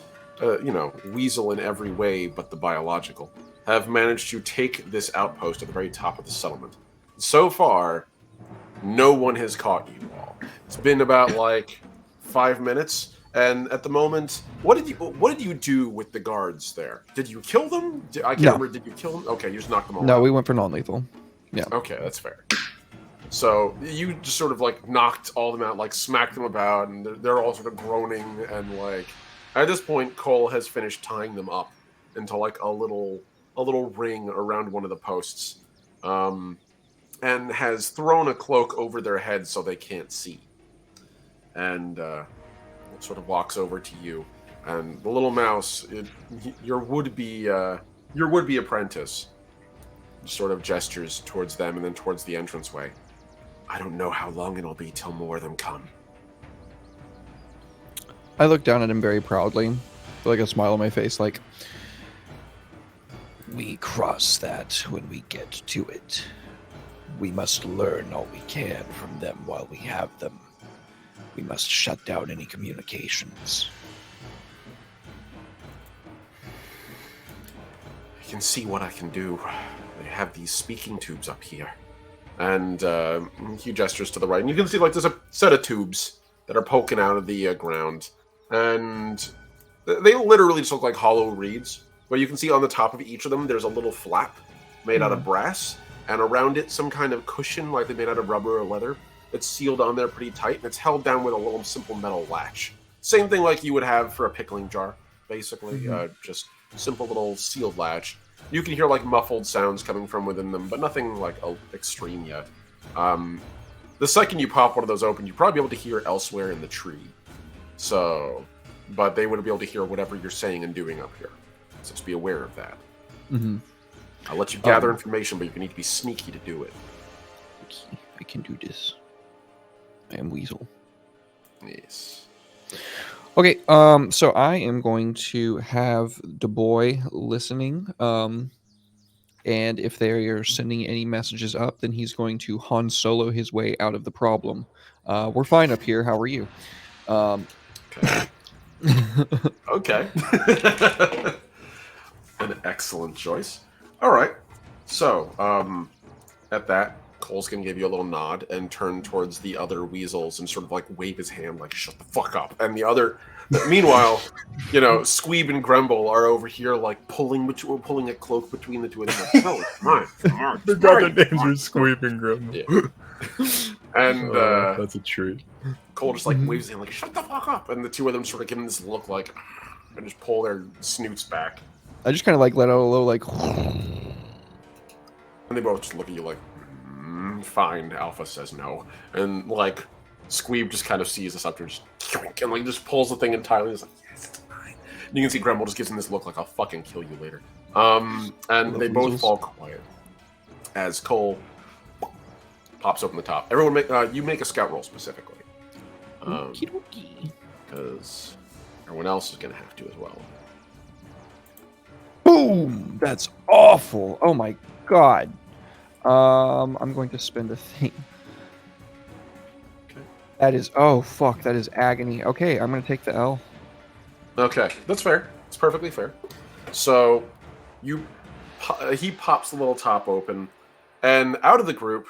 weasel in every way but the biological, have managed to take this outpost at the very top of the settlement. So far, no one has caught you all. It's been about like 5 minutes, and at the moment, what did you do with the guards there? Did you kill them? I can't remember. Did you kill them? Okay, you just knocked them all out. No, we went for non-lethal. Yeah. Okay, that's fair. So you just sort of like knocked all of them out, like smacked them about, and they're all sort of groaning, and like at this point, Cole has finished tying them up into like a little ring around one of the posts, and has thrown a cloak over their heads so they can't see, and sort of walks over to you, and the little mouse, your would-be apprentice, sort of gestures towards them and then towards the entranceway. I don't know how long it'll be till more of them come. I look down at him very proudly, with like a smile on my face, like, we cross that when we get to it. We must learn all we can from them while we have them. We must shut down any communications. I can see what I can do. They have these speaking tubes up here. And he gestures to the right. And you can see like there's a set of tubes that are poking out of the ground. And they literally just look like hollow reeds. But you can see on the top of each of them, there's a little flap made out of brass. And around it, some kind of cushion like they made out of rubber or leather. It's sealed on there pretty tight, and it's held down with a little simple metal latch. Same thing like you would have for a pickling jar, basically. Just simple little sealed latch. You can hear like muffled sounds coming from within them, but nothing like extreme yet. The second you pop one of those open, you'd probably be able to hear elsewhere in the tree. So, but they wouldn't be able to hear whatever you're saying and doing up here. So just be aware of that. Mm-hmm. I'll let you gather information, but you need to be sneaky to do it. Okay, I can do this. I am Weasel. Yes. Okay, so I am going to have Dubois listening, and if they are sending any messages up, then he's going to Han Solo his way out of the problem. We're fine up here. How are you? Okay. Okay. An excellent choice. All right. So, at that, Cole's going to give you a little nod and turn towards the other weasels and sort of like wave his hand like, shut the fuck up. And the other, meanwhile, Squeeb and Grumble are over here like pulling a cloak between the two of them. Like, no, come on. Their names are Squeeb and Grumble. Yeah. And that's a treat. Cole just like waves his hand like, shut the fuck up. And the two of them sort of give him this look like, and just pull their snoots back. I just kind of like let out a little like... And they both just look at you like, fine. Alpha says no. And like, Squeeb just kind of sees this up and like just pulls the thing entirely. He's like, yes, it's fine. And you can see Grumble just gives him this look like, I'll fucking kill you later. And they both fall quiet as Cole pops open the top. Everyone you make a scout roll specifically. Because everyone else is going to have to as well. Boom! That's awful. Oh my god. I'm going to spend a thing. Okay. That is, oh fuck, that is agony. Okay, I'm going to take the L. Okay, that's fair. It's perfectly fair. So, you he pops the little top open, and out of the group,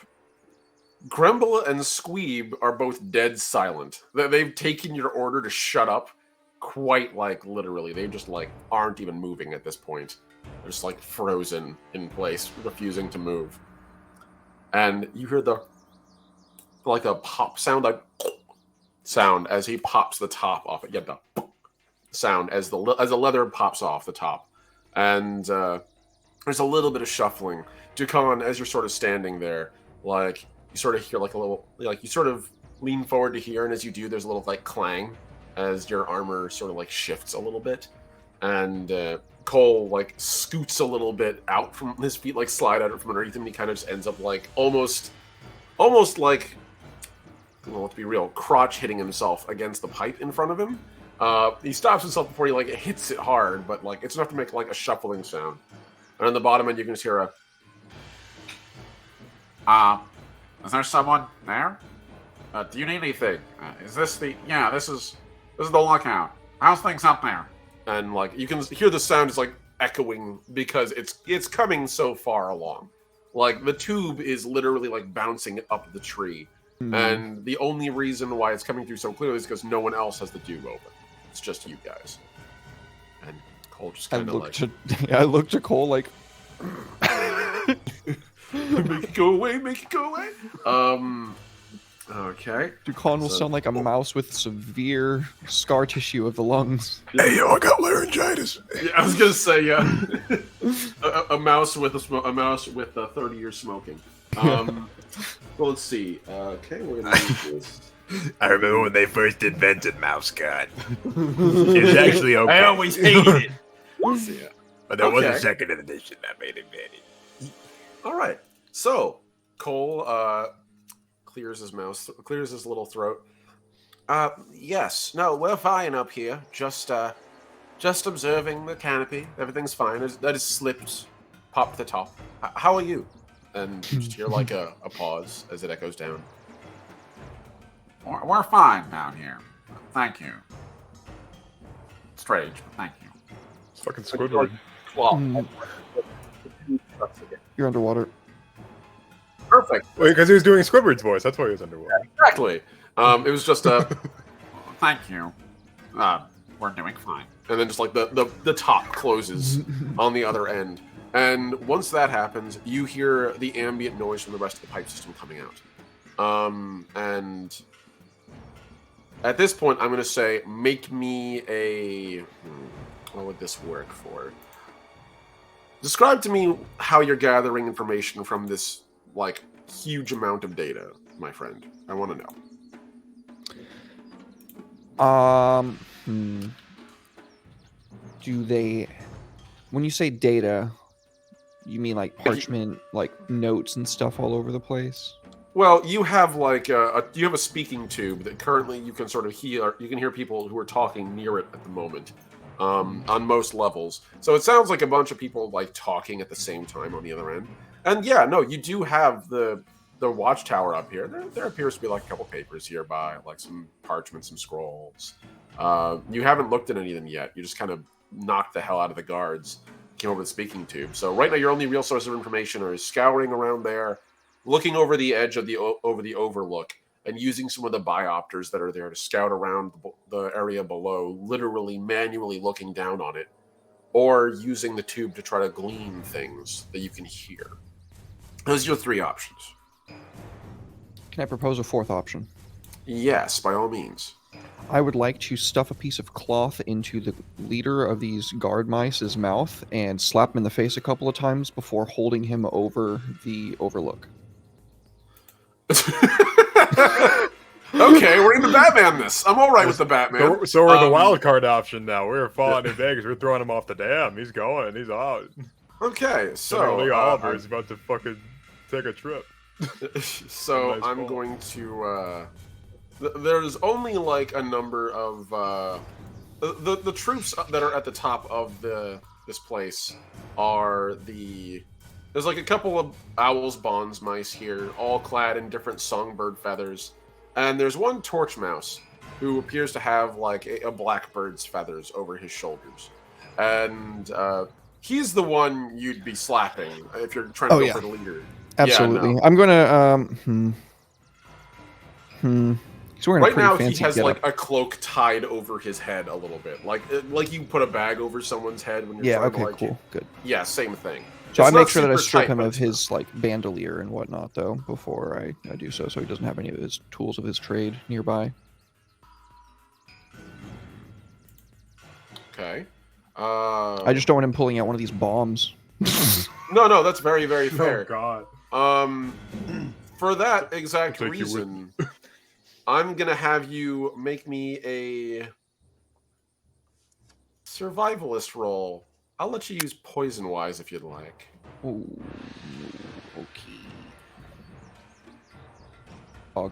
Grumble and Squeeb are both dead silent. They've taken your order to shut up, quite like literally. They just like aren't even moving at this point. They're just like frozen in place, refusing to move. And you hear the like a pop sound, like sound as he pops the top off it. Yeah, the sound as the leather pops off the top, and there's a little bit of shuffling. Dukan, as you're sort of standing there, like you sort of hear like a little, like you sort of lean forward to hear, and as you do, there's a little like clang as your armor sort of like shifts a little bit, and Cole like scoots a little bit out from his feet, like slide out from underneath him, and he kind of just ends up like almost like, well, let's be real, crotch hitting himself against the pipe in front of him. He stops himself before he like hits it hard, but like it's enough to make like a shuffling sound. And on the bottom end, you can just hear a. Is there someone there? Do you need anything? Is this the? Yeah, this is the lookout. How's things up there? And like you can hear the sound is like echoing because it's coming so far along. Like the tube is literally like bouncing up the tree, and the only reason why it's coming through so clearly is because no one else has the tube open. It's just you guys. And Cole just kind of like. I looked to Cole like. Make it go away. Make it go away. Okay. Dukan will sound like a mouse with severe scar tissue of the lungs. Hey, yo, I got laryngitis. Yeah, I was gonna say, yeah. a mouse with 30 years smoking. Well, let's see. Okay, we're gonna do this. I remember when they first invented mouse guard. It was actually okay. I always hated it. Yeah. But there was a second edition that made it very. All right. So Cole clears his little throat. Yes. No, we're fine up here. Just observing the canopy. Everything's fine. That is slipped. Pop the top. How are you? And you just hear like a pause as it echoes down. We're fine down here. Thank you. Strange, but thank you. It's fucking Squidward. You're underwater. Perfect. Wait, because he was doing Squidward's voice. That's why he was underwater. Exactly. It was just thank you. We're doing fine. And then just like the top closes on the other end. And once that happens, you hear the ambient noise from the rest of the pipe system coming out. And at this point, I'm going to say, make me a... what would this work for? Describe to me how you're gathering information from this, like, huge amount of data, my friend. I want to know. Do they... When you say data, you mean like parchment, like notes and stuff all over the place? Well, you have like you have a speaking tube that currently you can sort of hear. You can hear people who are talking near it at the moment, on most levels. So it sounds like a bunch of people like talking at the same time on the other end. And yeah, no, you do have the watchtower up here. There appears to be like a couple papers here by like some parchment, some scrolls. You haven't looked at any of them yet. You just kind of knocked the hell out of the guards, came over the speaking tube. So right now, your only real source of information is scouring around there, looking over the edge of the overlook, and using some of the biopters that are there to scout around the area below, literally manually looking down on it, or using the tube to try to glean things that you can hear. Those are your three options. Can I propose a fourth option? Yes, by all means. I would like to stuff a piece of cloth into the leader of these guard mice's mouth and slap him in the face a couple of times before holding him over the overlook. Okay, we're in the Batman this. I'm all right with the Batman. So we're the wild card option now. We're falling in Vegas. We're throwing him off the dam. He's going. He's out. Okay, so Oliver is about to fucking take a trip. So nice I'm going to. There's only like a number of the troops that are at the top of this place are there's like a couple of owls, bonds, mice here, all clad in different songbird feathers, and there's one torch mouse who appears to have like a blackbird's feathers over his shoulders, and he's the one you'd be slapping if you're trying to go for the leader. Absolutely. Yeah, no. I'm gonna He's wearing a Right pretty now, fancy he has getup. like a cloak tied over his head a little bit, like you put a bag over someone's head when you're Yeah. trying Okay. to like. Cool. Good. Yeah, same thing. So It's I make not sure that I super strip tight, him but of it's his like bandolier and whatnot, though, before I do so he doesn't have any of his tools of his trade nearby. okay. I just don't want him pulling out one of these bombs. No, that's very, very Oh fair. God. For that exact I'll take you with reason, I'm gonna have you make me a survivalist roll. I'll let you use poison wise if you'd like. Oh, okay. Oh,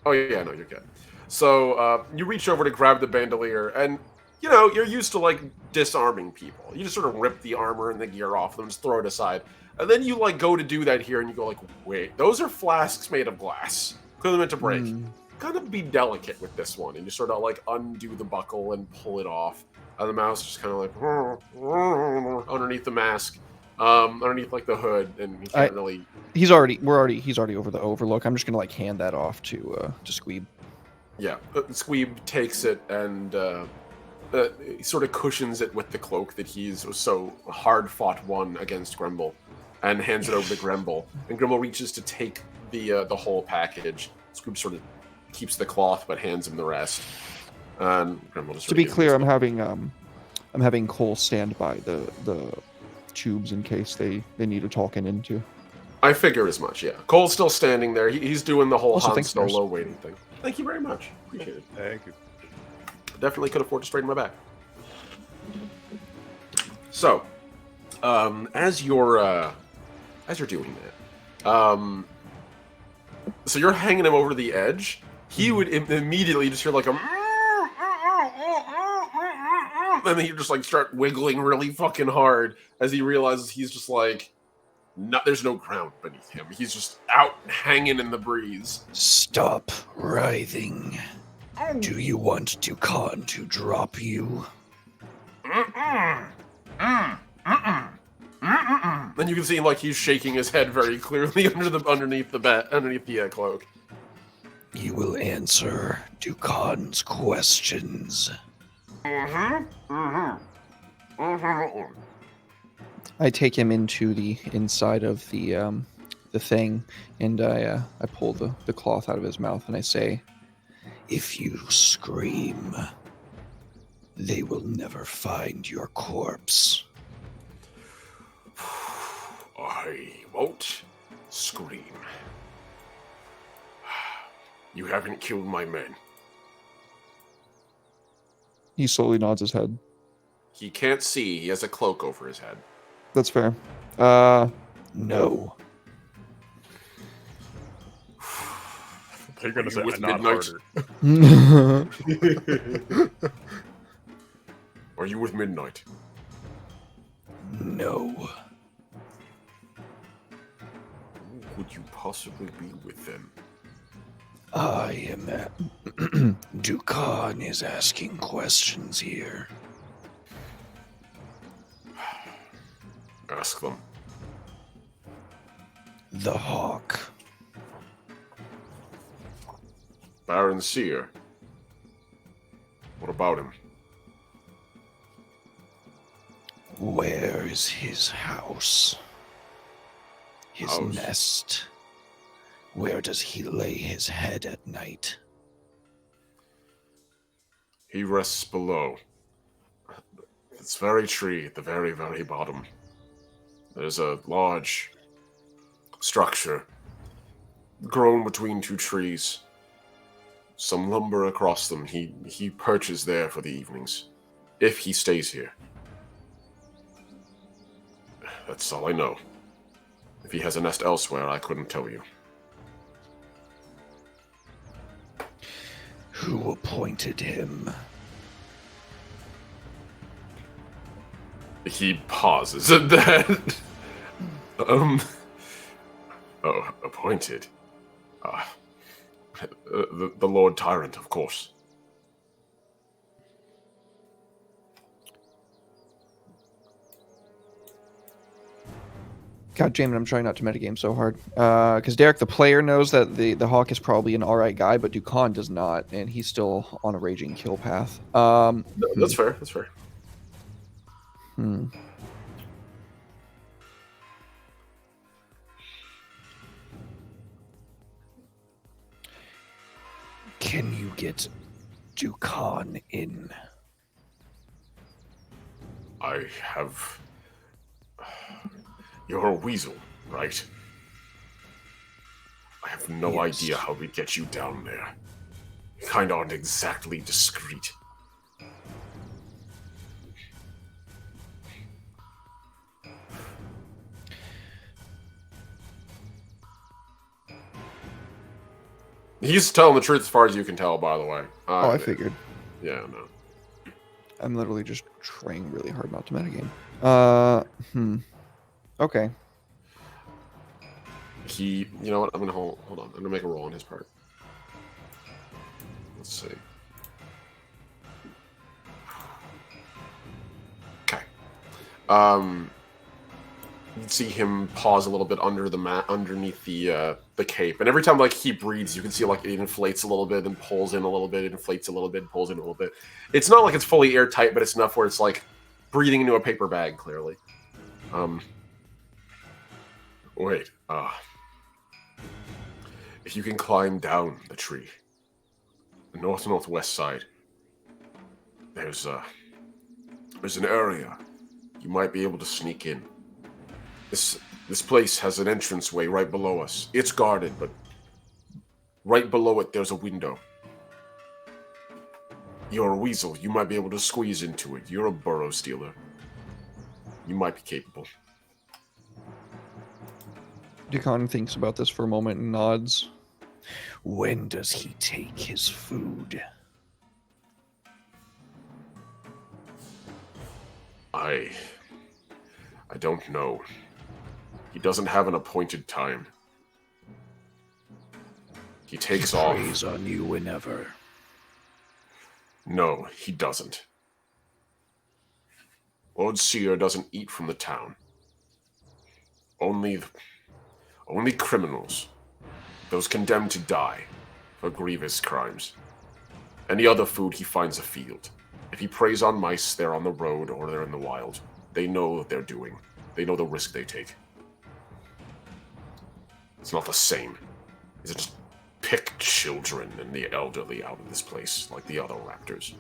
Oh yeah, no, you're good. So you reach over to grab the bandolier, and you know you're used to like disarming people. You just sort of rip the armor and the gear off them, just throw it aside, and then you like go to do that here, and you go like, wait, those are flasks made of glass, clearly meant to break. Gotta be delicate with this one, and you sort of like undo the buckle and pull it off. And the mouse just kind of like underneath the mask, underneath like the hood, and he can't really. He's already over the overlook. I'm just gonna like hand that off to Squeeb. Yeah, Squeeb takes it and he sort of cushions it with the cloak that he's so hard fought won against Grumble, and hands it over to Grumble. And Grumble reaches to take the whole package. Squeeb sort of keeps the cloth but hands him the rest. And Grumble just To be clear, I'm having Cole stand by the tubes in case they need to talking into. I figure as much. Yeah, Cole's still standing there. He's doing the whole Also, Han thanks, Solo nurse. waiting thing. Thank you very much. Appreciate it. Thank you. Definitely could afford to straighten my back. So, as you're doing that, so you're hanging him over the edge. He would immediately just hear like a, and then he just like start wiggling really fucking hard as he realizes he's just like, there's no ground beneath him. He's just out hanging in the breeze. Stop writhing. Do you want Dukan to drop you? Then you can see like he's shaking his head very clearly underneath the cloak. You will answer Dukan's questions. I take him into the inside of the thing, and I pull the cloth out of his mouth, and I say, If you scream, they will never find your corpse. I won't scream. You haven't killed my men. he slowly nods his head. He can't see. He has a cloak over his head. That's fair. No. They're gonna say with not midnight? harder. Are you with Midnight? No. Who would you possibly be with them? I am at... Dukan is asking questions here. Ask them. The Hawk. Baron Seer. What about him? Where is his house? His House? nest? Where does he lay his head at night? He rests below. This very tree at the very, very bottom. There's a large structure grown between two trees. Some lumber across them. He perches there for the evenings, if he stays here. That's all I know. If he has a nest elsewhere, I couldn't tell you. Who appointed him? He pauses at that. Oh, appointed. The Lord Tyrant, of course. God damn it, I'm trying not to metagame so hard. Because Derek, the player, knows that the Hawk is probably an alright guy, but Dukan does not, and he's still on a raging kill path. That's fair. That's fair. Hmm. Can you get Dukan in? I have. You're a weasel, right? I have no Yes. idea how we get you down there. You kind of aren't exactly discreet. He's telling the truth as far as you can tell, by the way. I figured. Yeah, no. I'm literally just trying really hard not to metagame. Okay. You know what? I'm gonna hold on. I'm gonna make a roll on his part. Let's see. Okay. You see him pause a little bit under the mat, underneath the cape, and every time like he breathes, you can see like it inflates a little bit, and pulls in a little bit, inflates a little bit, pulls in a little bit. It's not like it's fully airtight, but it's enough where it's like breathing into a paper bag. Clearly. Wait. If you can climb down the tree, the northwest side, there's an area you might be able to sneak in. This place has an entranceway right below us. It's guarded, but right below it there's a window. You're a weasel. You might be able to squeeze into it. You're a burrow stealer. You might be capable. Dukan thinks about this for a moment and nods. When does he take his food? I don't know. He doesn't have an appointed time. He takes off. Preys on you whenever. No, he doesn't. Lord Seer doesn't eat from the town. Only criminals. Those condemned to die for grievous crimes. Any other food he finds afield. If he preys on mice, they're on the road or they're in the wild. They know what they're doing. They know the risk they take. It's not the same. It's just pick children and the elderly out of this place, like the other raptors.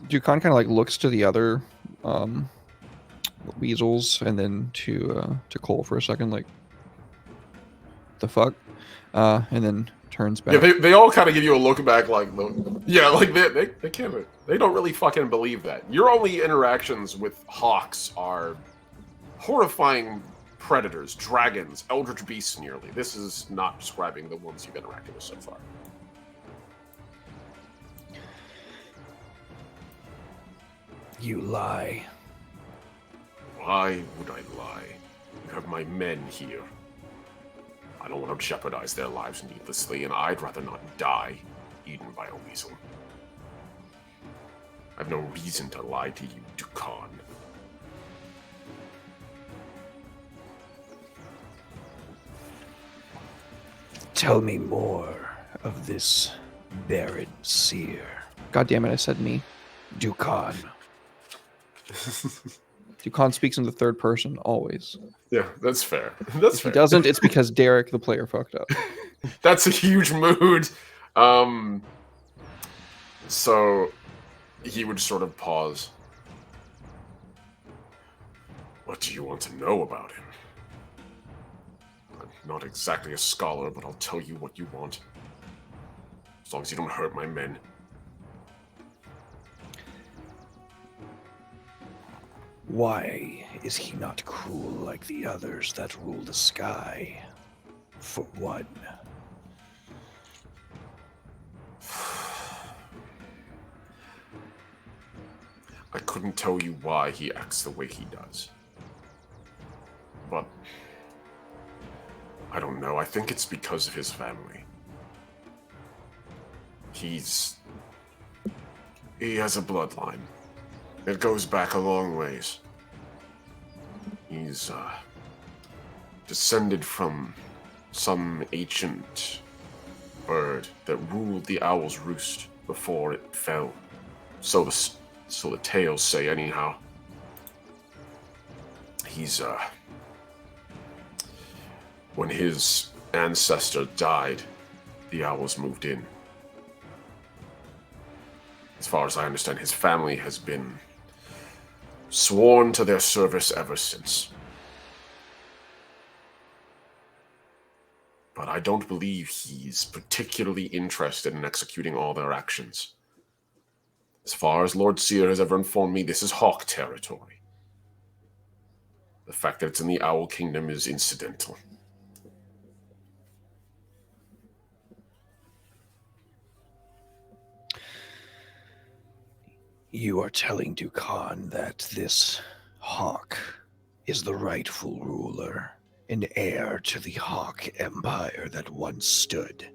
Dukan kind of like looks to the other weasels and then to Cole for a second, like the fuck, and then turns back. Yeah, they all kind of give you a look back, like, yeah, like they can't, they don't really fucking believe that. Your only interactions with hawks are horrifying predators, dragons, eldritch beasts. Nearly. This is not describing the ones you've interacted with so far. You lie. Why would I lie? You have my men here. I don't want to jeopardize their lives needlessly, and I'd rather not die eaten by a weasel. I've no reason to lie to you, Dukan. Tell me more of this Baron Seer. God damn it, I said me. Dukan. Dukan speaks in the third person always. Yeah, that's fair. That's If fair. he doesn't, it's because Derek, the player, fucked up. That's a huge mood. So he would sort of pause. What do you want to know about him? I'm not exactly a scholar, but I'll tell you what you want. As long as you don't hurt my men. Why is he not cruel like the others that rule the sky? For one. I couldn't tell you why he acts the way he does. But I don't know. I think it's because of his family. He has a bloodline. It goes back a long ways. He's descended from some ancient bird that ruled the owl's roost before it fell. So the tales say, anyhow. He's when his ancestor died, the owls moved in. As far as I understand, his family has been sworn to their service ever since. But I don't believe he's particularly interested in executing all their actions. As far as Lord Seer has ever informed me, this is Hawk territory. The fact that it's in the Owl Kingdom is incidental. You are telling Dukan that this Hawk is the rightful ruler and heir to the Hawk Empire that once stood.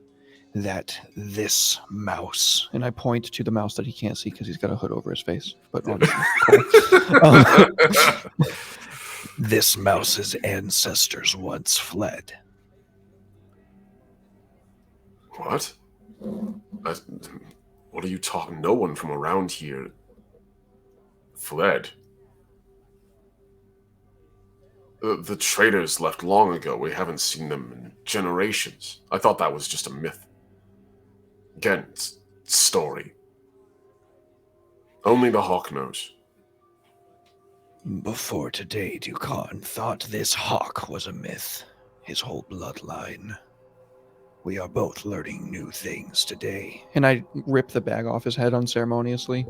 That this mouse, and I point to the mouse that he can't see because he's got a hood over his face, but honestly, cool. This mouse's ancestors once fled. What? What are you talking? No one from around here fled. The traders left long ago. We haven't seen them in generations. I thought that was just a myth. Again, it's story. Only the Hawk knows. Before today, Dukan thought this Hawk was a myth. His whole bloodline. We are both learning new things today. And I rip the bag off his head unceremoniously.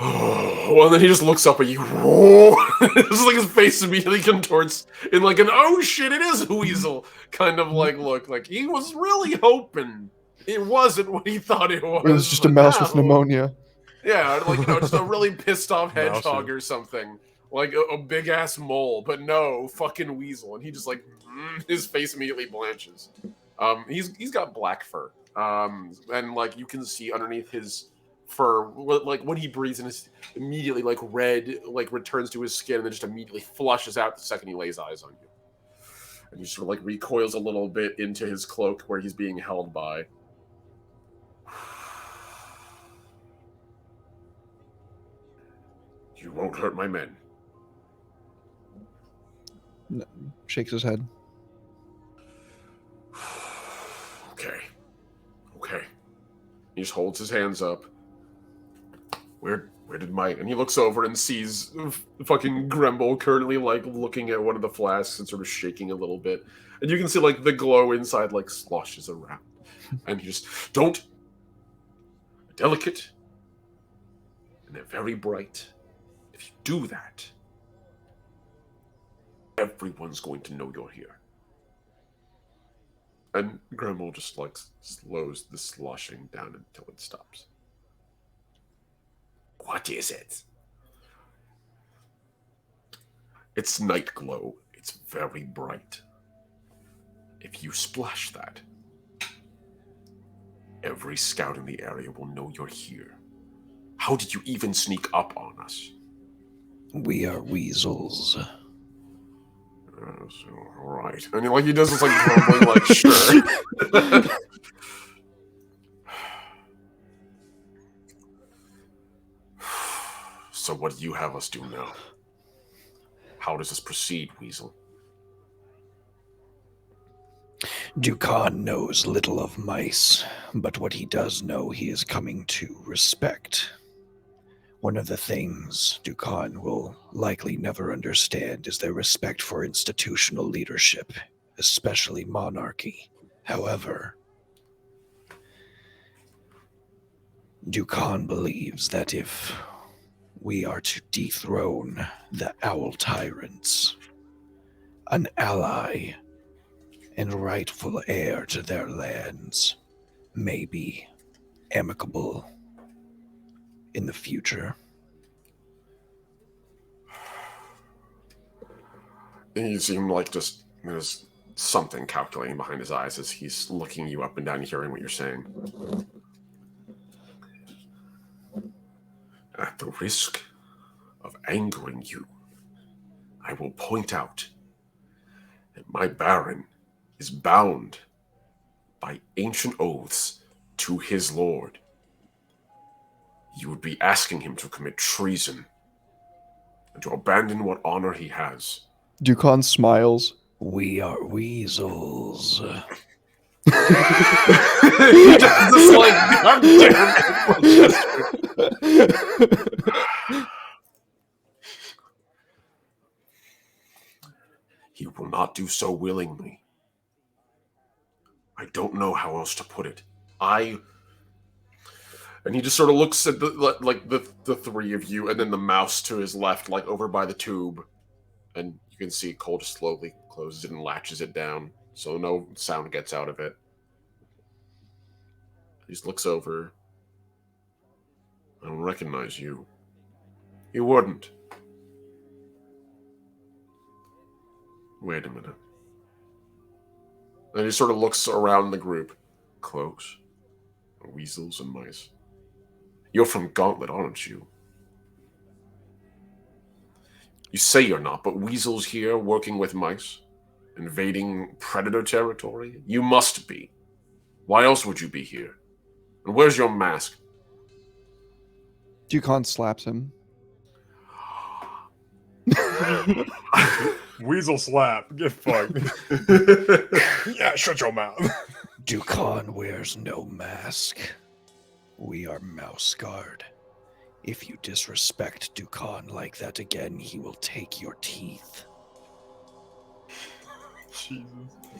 Oh, and then he just looks up at you. Whoa! It's like his face immediately contorts in like an "oh shit, it is a weasel" kind of like look. Like he was really hoping it wasn't what he thought it was. It was just a mouse with pneumonia. Yeah, like just a really pissed off hedgehog Mousy. or something, like a big ass mole. But no, fucking weasel, and he just like his face immediately blanches. He's got black fur, and like you can see underneath his fur, like when he breathes in, his immediately like red like returns to his skin and then just immediately flushes out the second he lays eyes on you. And he sort of like recoils a little bit into his cloak where he's being held by. You won't hurt my men. Shakes his head. Okay. He just holds his hands up. Where did my... And he looks over and sees fucking Gremble currently, like, looking at one of the flasks and sort of shaking a little bit. And you can see, like, the glow inside, like, sloshes around. And he just... Don't! They're delicate. And they're very bright. If you do that, everyone's going to know you're here. And Gremble just, like, slows the sloshing down until it stops. What is it? It's night glow. It's very bright. If you splash that, every scout in the area will know you're here. How did you even sneak up on us? We are weasels. All right. And like he does this like grumbling, like sure. So what do you have us do now? How does this proceed, Weasel? Dukan knows little of mice, but what he does know he is coming to respect. One of the things Dukan will likely never understand is their respect for institutional leadership, especially monarchy. However, Dukan believes that if we are to dethrone the Owl Tyrants, an ally and rightful heir to their lands may be amicable in the future. And you seem like just there's something calculating behind his eyes as he's looking you up and down, hearing what you're saying. At the risk of angering you, I will point out that my Baron is bound by ancient oaths to his lord. You would be asking him to commit treason and to abandon what honor he has. Dukan smiles. We are weasels. He just is like, God damn it. He will not do so willingly. I don't know how else to put it. And he just sort of looks at the three of you, and then the mouse to his left, like over by the tube, and you can see Cole just slowly closes it and latches it down, so no sound gets out of it. He just looks over. I don't recognize you. He wouldn't. Wait a minute. And he sort of looks around the group. Close. Weasels and mice. You're from Gauntlet, aren't you? You say you're not, but weasels here working with mice? Invading predator territory? You must be. Why else would you be here? And where's your mask? Dukan slaps him. Weasel slap. Get fucked. Yeah, shut your mouth. Dukan wears no mask. We are Mouse Guard. If you disrespect Dukan like that again, he will take your teeth. Jesus.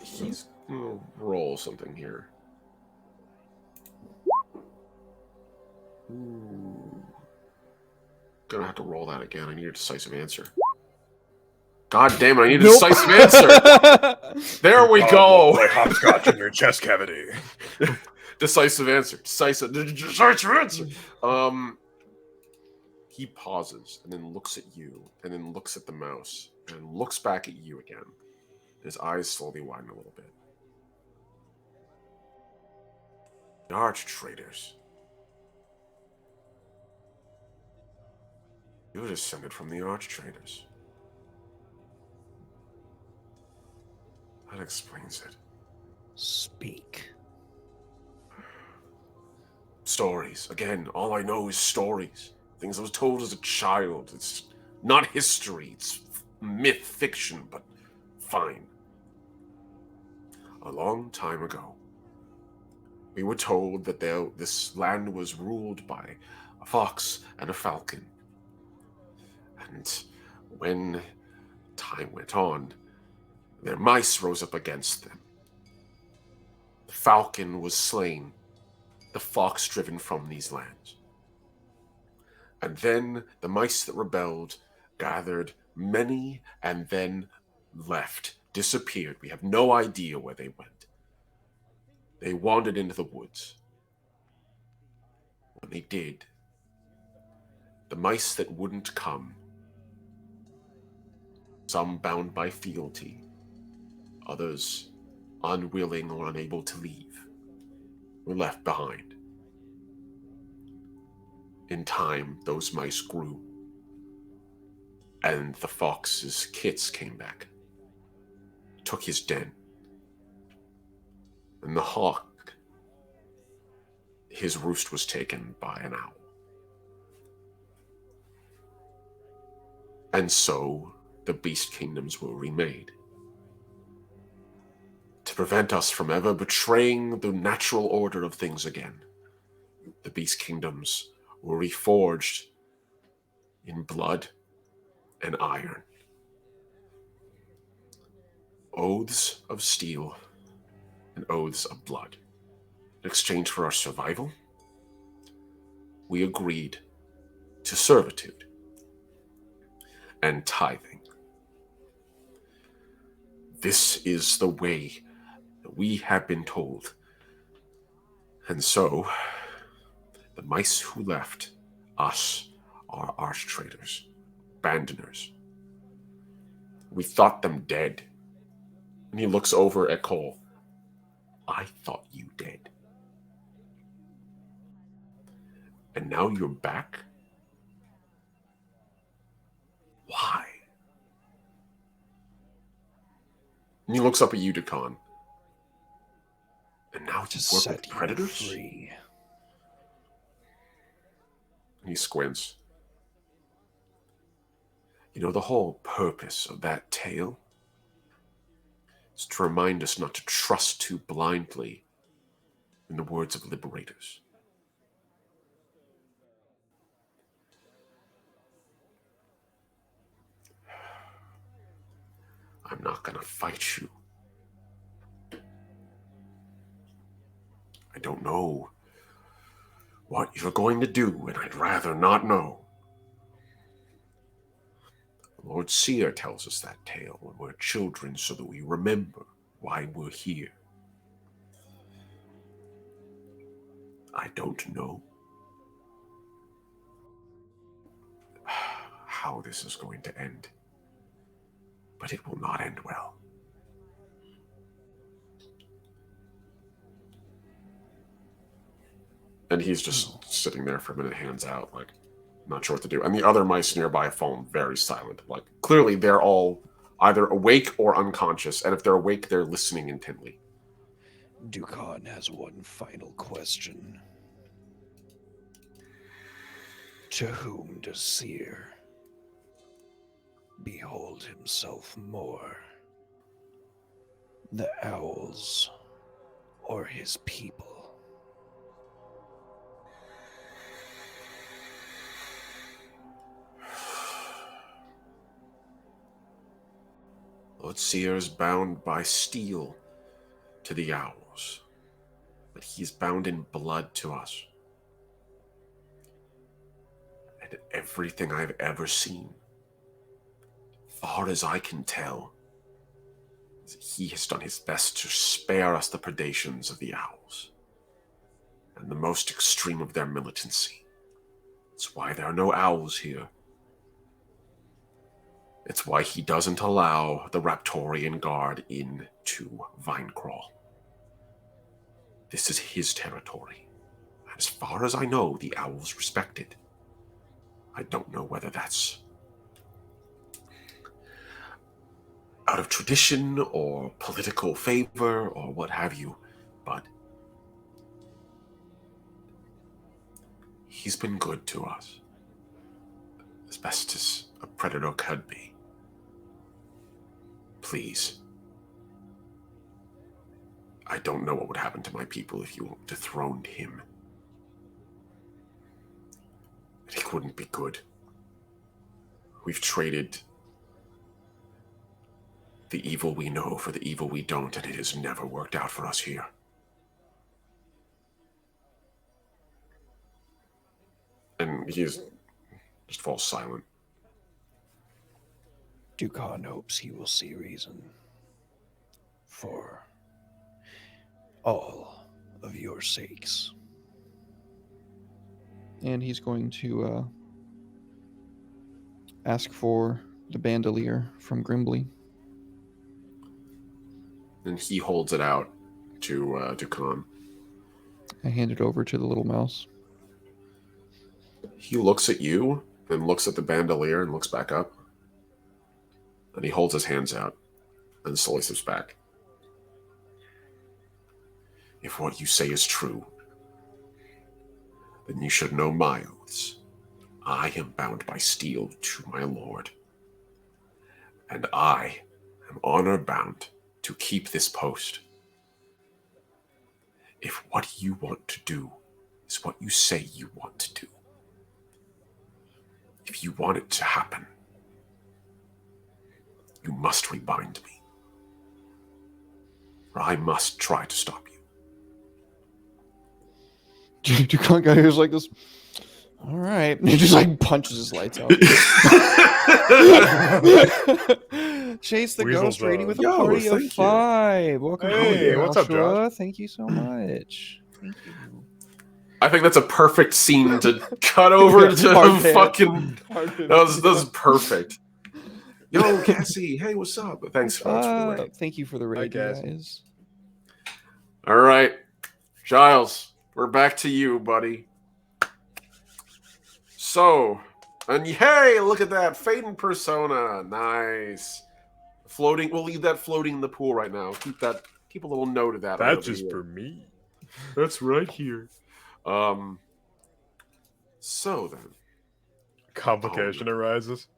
He's gonna roll something here. Ooh. Gonna have to roll that again. I need a decisive answer. God damn it, I need a decisive answer! There we go! Like hopscotch in your chest cavity. Decisive answer. Decisive answer! He pauses and then looks at you and then looks at the mouse and looks back at you again. His eyes slowly widen a little bit. The arch traders. You're descended from the arch traders. That explains it. Speak. Stories. Again, all I know is stories. Things I was told as a child. It's not history. It's myth, fiction, but fine. A long time ago, we were told that this land was ruled by a fox and a falcon. And when time went on, their mice rose up against them. The falcon was slain, the fox driven from these lands. And then the mice that rebelled gathered many and then left, disappeared. We have no idea where they went. They wandered into the woods. When they did, the mice that wouldn't come, some bound by fealty, others unwilling or unable to leave, were left behind. In time, those mice grew, and the fox's kits came back, took his den, and the hawk, his roost was taken by an owl. And so the beast kingdoms were remade. To prevent us from ever betraying the natural order of things again, the beast kingdoms were reforged in blood and iron. Oaths of steel and oaths of blood. In exchange for our survival, we agreed to servitude and tithing. This is the way that we have been told. And so, the mice who left us are arch traders, abandoners. We thought them dead. And he looks over at Cole. I thought you dead. And now you're back? Why? And he looks up at you, Dukan. And now To you work set with you predators? free. And he squints. You know, the whole purpose of that tale is to remind us not to trust too blindly in the words of liberators. I'm not going to fight you. I don't know what you're going to do, and I'd rather not know. Lord Seer tells us that tale when we're children so that we remember why we're here. I don't know how this is going to end, but it will not end well. And he's just sitting there for a minute, hands out, like, not sure what to do. And the other mice nearby have fallen very silent. Like, clearly they're all either awake or unconscious, and if they're awake, they're listening intently. Dukan has one final question. To whom does Seer behold himself more? The owls or his people? Lord Seer is bound by steel to the owls, but he's bound in blood to us. And everything I've ever seen, far as I can tell, is that he has done his best to spare us the predations of the owls and the most extreme of their militancy. It's why there are no owls here. It's why he doesn't allow the Raptorian Guard into Vinecrawl. This is his territory. And as far as I know, the owls respect it. I don't know whether that's out of tradition or political favor or what have you, but he's been good to us, as best as a predator could be. Please. I don't know what would happen to my people if you dethroned him. It wouldn't be good. We've traded the evil we know for the evil we don't, and it has never worked out for us here. And he just falls silent. Dukan hopes he will see reason for all of your sakes. And he's going to ask for the bandolier from Grimbley. And he holds it out to Khan. I hand it over to the little mouse. He looks at you, then looks at the bandolier and looks back up. And he holds his hands out and slowly steps back. If what you say is true, then you should know my oaths. I am bound by steel to my lord. And I am honor-bound to keep this post. If what you want to do is what you say you want to do, if you want it to happen, you must rebind me. Or I must try to stop you. Dukan guy who's like this. All right. And he just like punches his lights out. Chase the Weasel Ghost rating with a Yo, party of thank you. 5. Welcome Hey, to what's up, Joshua. Thank you so much. Thank you. I think that's a perfect scene to cut over Yeah, to hard hit. fucking... Hard hit. That was perfect. Yo, Cassie, hey, what's up? Thanks, folks, for the rating. Thank you for the rating, guys. guys. All right, Giles, we're back to you, buddy. So, and hey, look at that, Faden Persona, nice. Floating. We'll leave that floating in the pool right now. Keep a little note of that. right That's over just here. for me. That's right here. So then, Complication arises.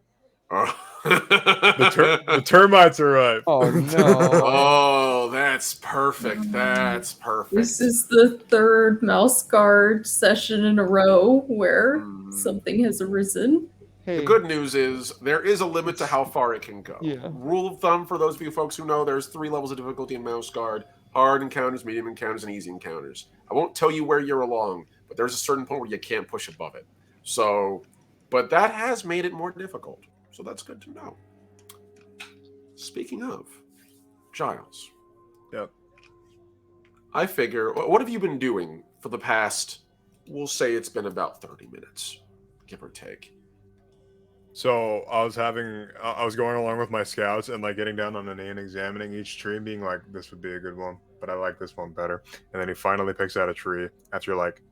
the The termites arrive. Oh no. Oh, that's perfect. That's perfect. This is the third mouse guard session in a row where something has arisen. Hey. The good news is there is a limit to how far it can go. Yeah. Rule of thumb for those of you folks who know, there's 3 levels of difficulty in Mouse Guard: hard encounters, medium encounters, and easy encounters. I won't tell you where you're along, but there's a certain point where you can't push above it. So, but that has made it more difficult. So that's good to know. Speaking of, Giles. Yep. I figure, what have you been doing for the past, we'll say it's been about 30 minutes, give or take. So I was going along with my scouts and like getting down on a knee and examining each tree and being like, this would be a good one, but I like this one better. And then he finally picks out a tree after like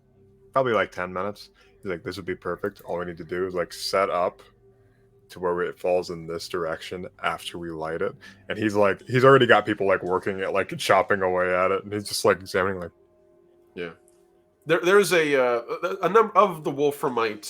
probably like 10 minutes. He's like, this would be perfect. All we need to do is like set up to where it falls in this direction after we light it. And he's already got people like working at like chopping away at it. And he's just like examining like, yeah. There's a number of the Wolframite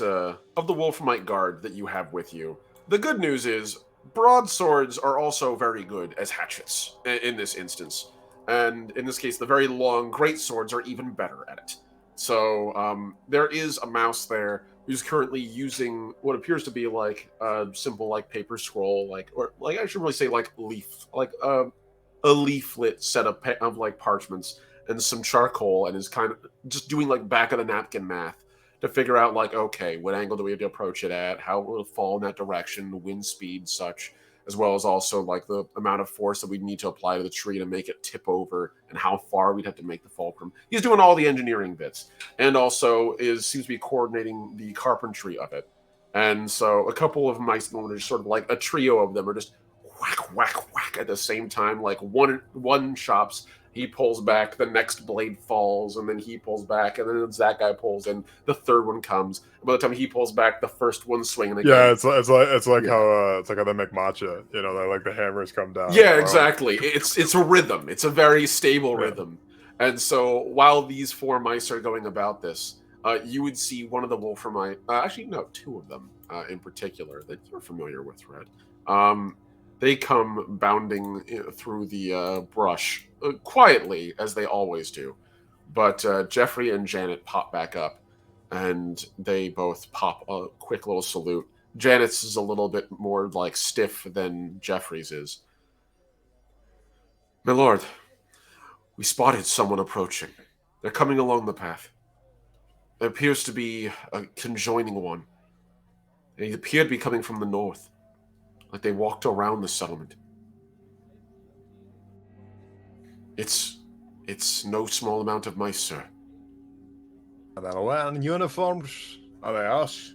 guard that you have with you. The good news is broadswords are also very good as hatchets in this instance, and in this case, the very long great swords are even better at it. So there is a mouse there who's currently using what appears to be like a simple like paper scroll, I should really say like a leaflet set of like parchments and some charcoal, and is kind of just doing like back of the napkin math to figure out like, okay, what angle do we have to approach it at, how will it fall in that direction, wind speed, such, as well as also like the amount of force that we'd need to apply to the tree to make it tip over and how far we'd have to make the fulcrum. He's doing all the engineering bits, and also seems to be coordinating the carpentry of it. And so a couple of mice are just sort of like a trio of them are just whack, whack, whack at the same time. Like one chops, he pulls back, the next blade falls, and then he pulls back, and then that guy pulls, and the third one comes. And by the time he pulls back, the first one's swinging again. yeah, it's like how they make matcha. You know, like the hammers come down. Yeah, exactly. It's a rhythm. It's a very stable rhythm. And so while these 4 mice are going about this, you would see one of the Wolframite, actually no, 2 of them in particular that you're familiar with, Red. They come bounding through the brush quietly, as they always do. But Jeffrey and Janet pop back up, and they both pop a quick little salute. Janet's is a little bit more like stiff than Jeffrey's is. My lord, we spotted someone approaching. They're coming along the path. There appears to be a conjoining one. And he appeared to be coming from the north. Like they walked around the settlement. It's no small amount of mice, sir. Are they wearing uniforms? Are they us?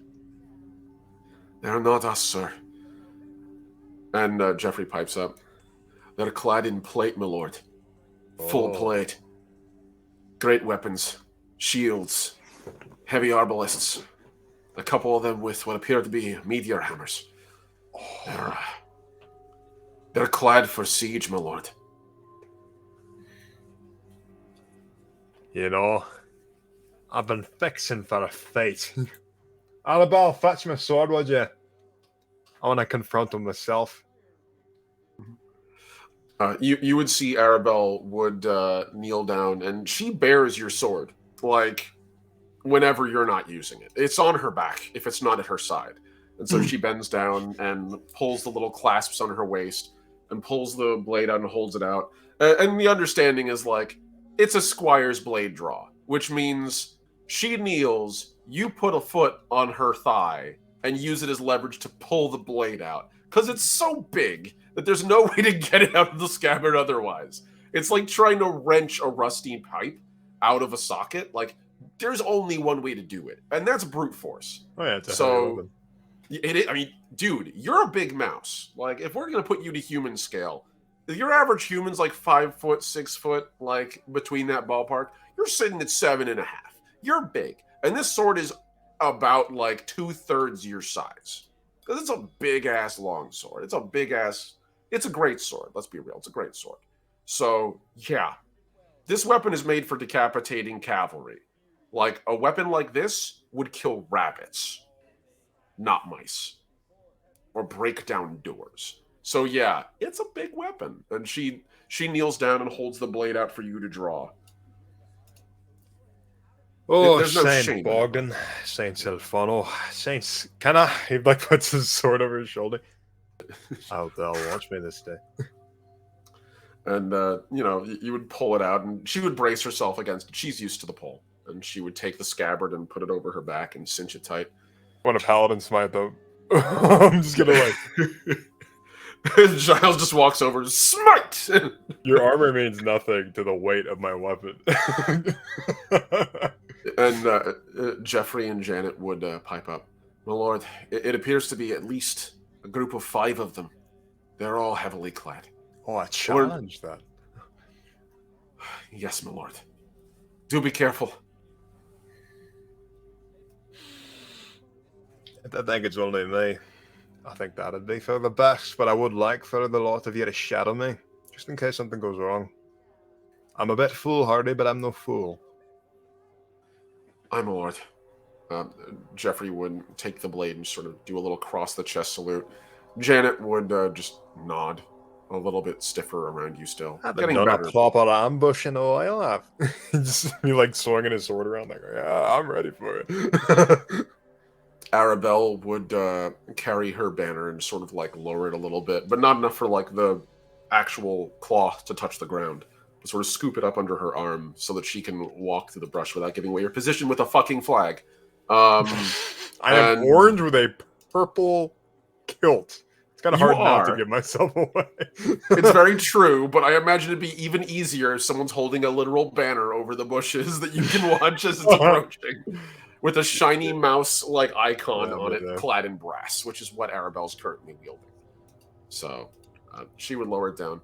They're not us, sir. And Jeffrey pipes up. They're clad in plate, my lord. Full plate. Great weapons. Shields. Heavy arbalists. A couple of them with what appear to be meteor hammers. They're clad for siege, my lord. You know, I've been fixing for a fight. Annabelle, fetch my sword, would you? I want to confront him myself. You would see Arabelle would kneel down, and she bears your sword, like, whenever you're not using it. It's on her back, if it's not at her side. And so she bends down and pulls the little clasps on her waist and pulls the blade out and holds it out. And the understanding is like, it's a squire's blade draw, which means she kneels, you put a foot on her thigh, and use it as leverage to pull the blade out. Because it's so big that there's no way to get it out of the scabbard otherwise. It's like trying to wrench a rusty pipe out of a socket. Like, there's only one way to do it, and that's brute force. Oh yeah, it's a heavy So weapon. I mean, dude, you're a big mouse. Like, if we're gonna put you to human scale, your average human's like 5 foot, 6 foot, like between that ballpark. You're sitting at 7.5. You're big, and this sword is about like 2/3 your size. Because it's a big ass long sword. It's a big ass It's a great sword. Let's be real. It's a great sword. So, yeah. This weapon is made for decapitating cavalry. Like, a weapon like this would kill rabbits, not mice, or break down doors. So, yeah, it's a big weapon. And she kneels down and holds the blade out for you to draw. Oh, There's no Saint shame in it. Bogdan, Saint Silfano, Saint Canna. He like puts his sword over his shoulder. I hope they'll watch me this day. And, you would pull it out, and she would brace herself against it. She's used to the pull. And she would take the scabbard and put it over her back and cinch it tight. Want a paladin smite, though. I'm just gonna, like... Giles just walks over, smite! Your armor means nothing to the weight of my weapon. And Jeffrey and Janet would pipe up. My lord, it appears to be at least a group of 5 of them. They're all heavily clad. Oh, I challenge that. Yes, my lord. Do be careful. I think it's only me. I think that'd be for the best, but I would like for the lot of you to shadow me, just in case something goes wrong. I'm a bit foolhardy, but I'm no fool. Aye, my lord. Jeffrey would take the blade and sort of do a little cross-the-chest salute. Janet would just nod, a little bit stiffer around you still. I've Getting done better. a proper ambush in a while. I've just be like swinging his sword around, like, yeah, I'm ready for it. Arabelle would carry her banner and sort of like lower it a little bit, but not enough for like the actual cloth to touch the ground. But sort of scoop it up under her arm so that she can walk through the brush without giving away her position with a fucking flag. I am orange with a purple kilt. It's kind of hard not to give myself away. It's very true, but I imagine it'd be even easier if someone's holding a literal banner over the bushes that you can watch as it's approaching. With a shiny mouse-like icon on it, clad in brass, which is what Arabelle's currently wielding. So, she would lower it down.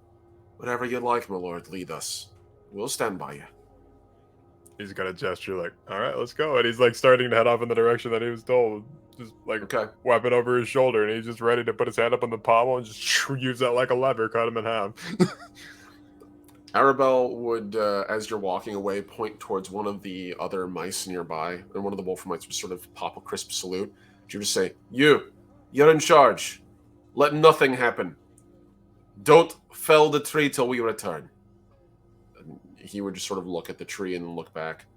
Whatever you like, my lord, lead us. We'll stand by you. He's got a gesture like, all right, let's go. And he's like starting to head off in the direction that he was told. Just like weapon over his shoulder, and he's just ready to put his hand up on the pommel and just use that like a lever, cut him in half. Arabelle would, as you're walking away, point towards one of the other mice nearby, and one of the wolf mice would sort of pop a crisp salute. She would just say, you're in charge. Let nothing happen. Don't fell the tree till we return. And he would just sort of look at the tree and look back.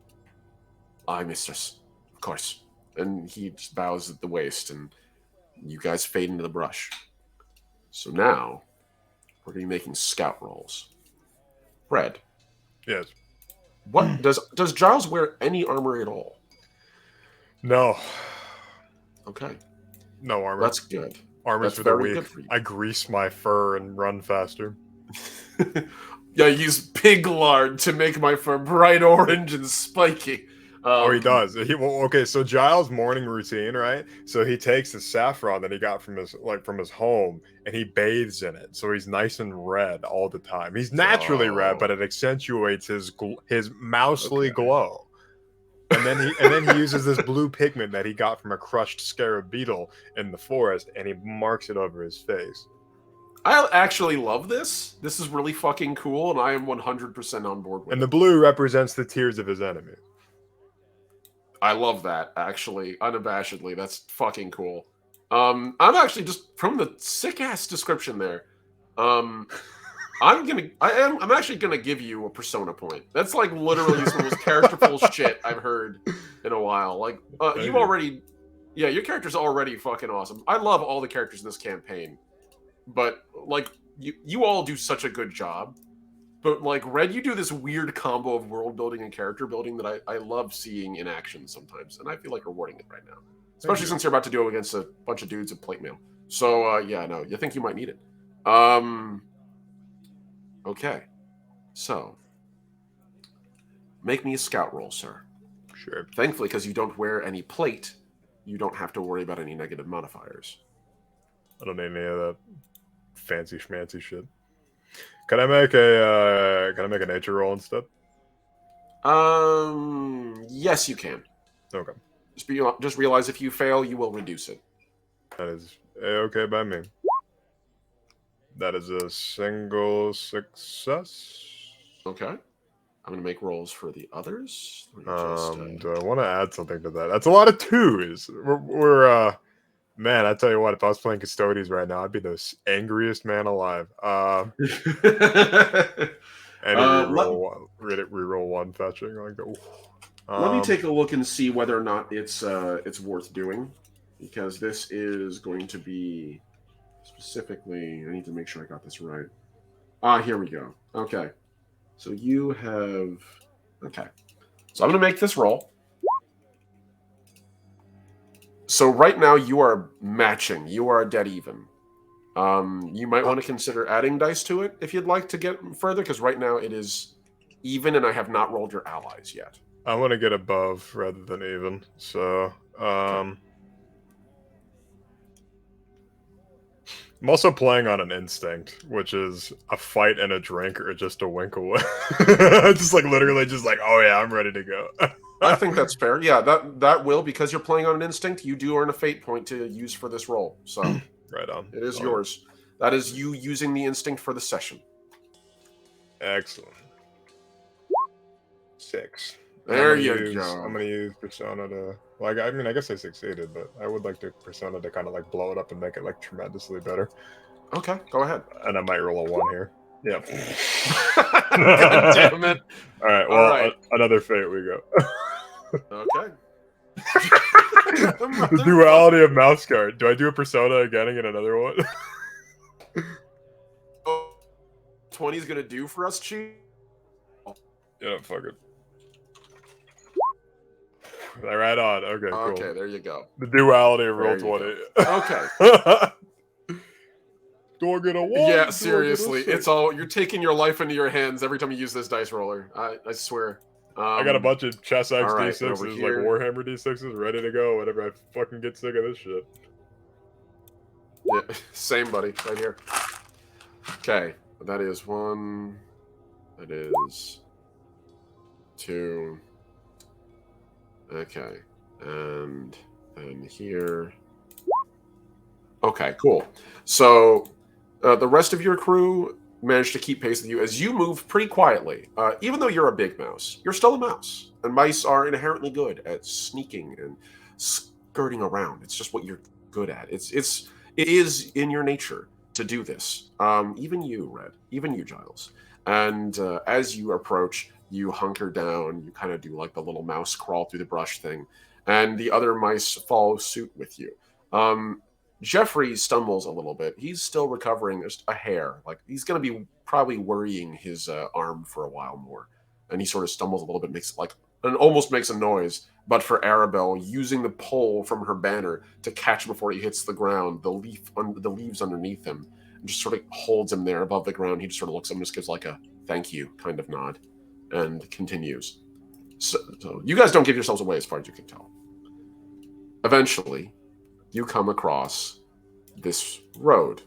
Aye, mistress. Of course. And he just bows at the waist, and you guys fade into the brush. So now, we're going to be making scout rolls. Fred. Yes. What does Giles wear any armor at all? No. Okay. No armor. That's good. Armor's for the weak. I grease my fur and run faster. Yeah, I use pig lard to make my fur bright orange and spiky. He does. Okay, so Giles' morning routine, right? So he takes the saffron that he got from his home, and he bathes in it. So he's nice and red all the time. He's naturally red, but it accentuates his mousely glow. And then he uses this blue pigment that he got from a crushed scarab beetle in the forest, and he marks it over his face. I actually love this. This is really fucking cool, and I am 100% on board with it. And the blue represents the tears of his enemies. I love that, actually, unabashedly. That's fucking cool. I'm actually just from the sick ass description there. I'm actually gonna give you a persona point. That's like literally some of the most characterful shit I've heard in a while. Like your character's already fucking awesome. I love all the characters in this campaign, but like you all do such a good job. But like Red, you do this weird combo of world building and character building that I love seeing in action sometimes, and I feel like rewarding it right now, especially since you're about to do it against a bunch of dudes at plate mail. So you think you might need it. Okay, so make me a scout roll, sir. Sure. Thankfully, because you don't wear any plate, you don't have to worry about any negative modifiers. I don't need any of that fancy schmancy shit. Can I make a nature roll instead? Yes, you can. Okay. Just realize if you fail, you will reduce it. That is okay by me. That is a single success. Okay. I'm going to make rolls for the others. Let me just, Do I want to add something to that? That's a lot of twos. Man, I tell you what, if I was playing Custodies right now, I'd be the angriest man alive. And reroll one fetching. Like, let me take a look and see whether or not it's worth doing, because this is going to be specifically. I need to make sure I got this right. Here we go. Okay, so you have. Okay, so I'm going to make this roll. So right now you are matching. You are dead even. You might want to consider adding dice to it if you'd like to get further, because right now it is even, and I have not rolled your allies yet. I want to get above rather than even. So, I'm also playing on an instinct, which is a fight and a drink or just a wink away. Just like literally just like, oh yeah, I'm ready to go. I think that's fair. Yeah, that will, because you're playing on an instinct, you do earn a fate point to use for this roll. So right on. It is yours. That is you using the instinct for the session. Excellent. 6. There you go. I'm gonna use Persona to like. I mean, I guess I succeeded, but I would like to Persona to kind of like blow it up and make it like tremendously better. Okay, go ahead. And I might roll a 1 here. Yep. God damn it! All right. Well, another fate we go. Okay. The duality of mouse guard. Do I do a Persona again and get another one? 20 is gonna do for us, Chief. Yeah, fuck it. Right on. Okay, cool. Okay, there you go. The duality of roll 20. Okay. Do I get a 1? Yeah, seriously. It's all, you're taking your life into your hands every time you use this dice roller. I swear. I got a bunch of Chess X right, D6s, like Warhammer D6s, ready to go whenever I fucking get sick of this shit. Yeah, same, buddy. Right here. Okay. That is 1. That is 2. Okay. And then here. Okay, cool. So the rest of your crew managed to keep pace with you as you move pretty quietly. Even though you're a big mouse, you're still a mouse. And mice are inherently good at sneaking and skirting around. It's just what you're good at. It is in your nature to do this. Even you, Red. Even you, Giles. And as you approach, you hunker down. You kind of do like the little mouse crawl through the brush thing. And the other mice follow suit with you. Jeffrey stumbles a little bit. He's still recovering just a hair. Like, he's going to be probably worrying his arm for a while more. And he sort of stumbles a little bit, and almost makes a noise. But for Arabelle, using the pole from her banner to catch him before he hits the ground, the leaves underneath him, and just sort of holds him there above the ground. He just sort of looks up and just gives like a thank you kind of nod and continues. So you guys don't give yourselves away as far as you can tell. Eventually, you come across this road.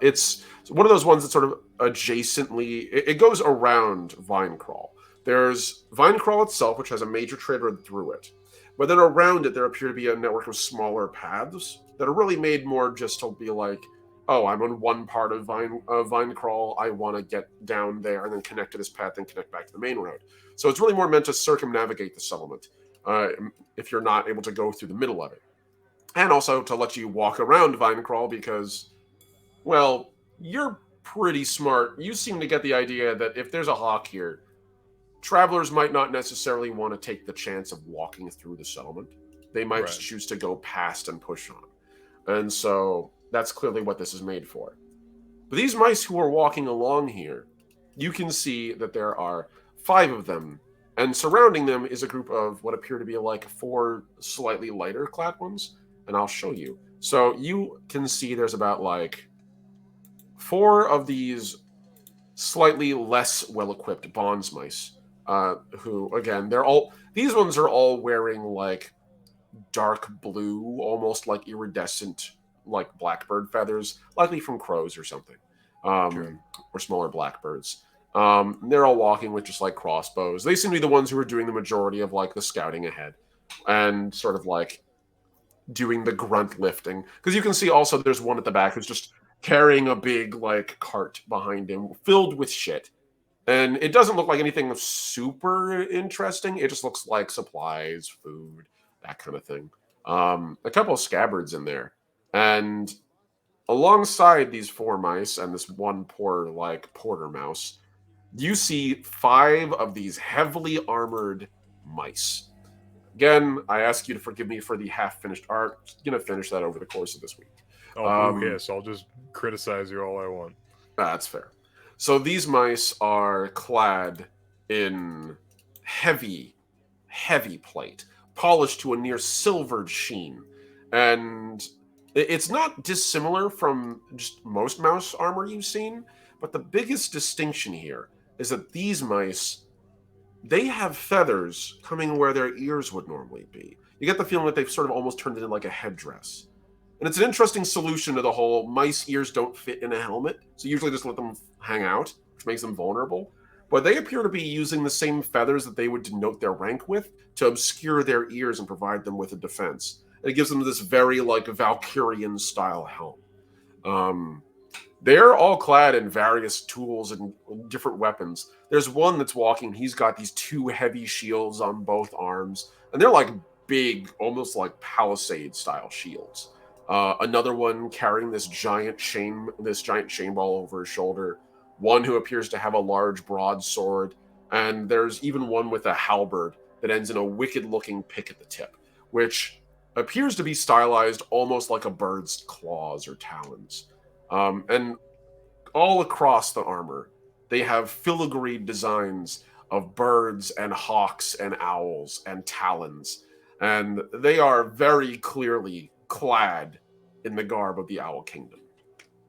It's one of those ones that sort of adjacently, it goes around Vinecrawl. There's Vinecrawl itself, which has a major trade road through it. But then around it, there appear to be a network of smaller paths that are really made more just to be like, oh, I'm on one part of Vinecrawl, I want to get down there and then connect to this path and connect back to the main road. So it's really more meant to circumnavigate the settlement if you're not able to go through the middle of it. And also to let you walk around Vinecrawl because, well, you're pretty smart. You seem to get the idea that if there's a hawk here, travelers might not necessarily want to take the chance of walking through the settlement. They might just choose to go past and push on. And so that's clearly what this is made for. But these mice who are walking along here, you can see that there are 5 of them. And surrounding them is a group of what appear to be like 4 slightly lighter clad ones. And I'll show you. So you can see there's about like 4 of these slightly less well-equipped bonds mice. Who, again, these ones are all wearing like dark blue, almost like iridescent, like blackbird feathers, likely from crows or something, or smaller blackbirds. They're all walking with just like crossbows. They seem to be the ones who are doing the majority of like the scouting ahead and sort of like doing the grunt lifting. Because you can see also there's one at the back who's just carrying a big like cart behind him filled with shit. And it doesn't look like anything super interesting. It just looks like supplies, food, that kind of thing. A couple of scabbards in there. And alongside these 4 mice and this one poor like porter mouse, you see 5 of these heavily armored mice. Again, I ask you to forgive me for the half-finished art. I'm going to finish that over the course of this week. Oh, yes, I'll just criticize you all I want. That's fair. So these mice are clad in heavy, heavy plate, polished to a near silvered sheen. And it's not dissimilar from just most mouse armor you've seen, but the biggest distinction here is that these mice, they have feathers coming where their ears would normally be. You get the feeling that they've sort of almost turned it into like a headdress. And it's an interesting solution to the whole mice ears don't fit in a helmet, so usually just let them hang out, which makes them vulnerable. But they appear to be using the same feathers that they would denote their rank with to obscure their ears and provide them with a defense. And it gives them this very like Valkyrian-style helm. They're all clad in various tools and different weapons. There's one that's walking. He's got these 2 heavy shields on both arms, and they're like big, almost like palisade-style shields. Another one carrying this giant shame ball over his shoulder. One who appears to have a large broadsword, and there's even one with a halberd that ends in a wicked-looking pick at the tip, which appears to be stylized almost like a bird's claws or talons. And all across the armor, they have filigreed designs of birds and hawks and owls and talons, and they are very clearly clad in the garb of the Owl Kingdom.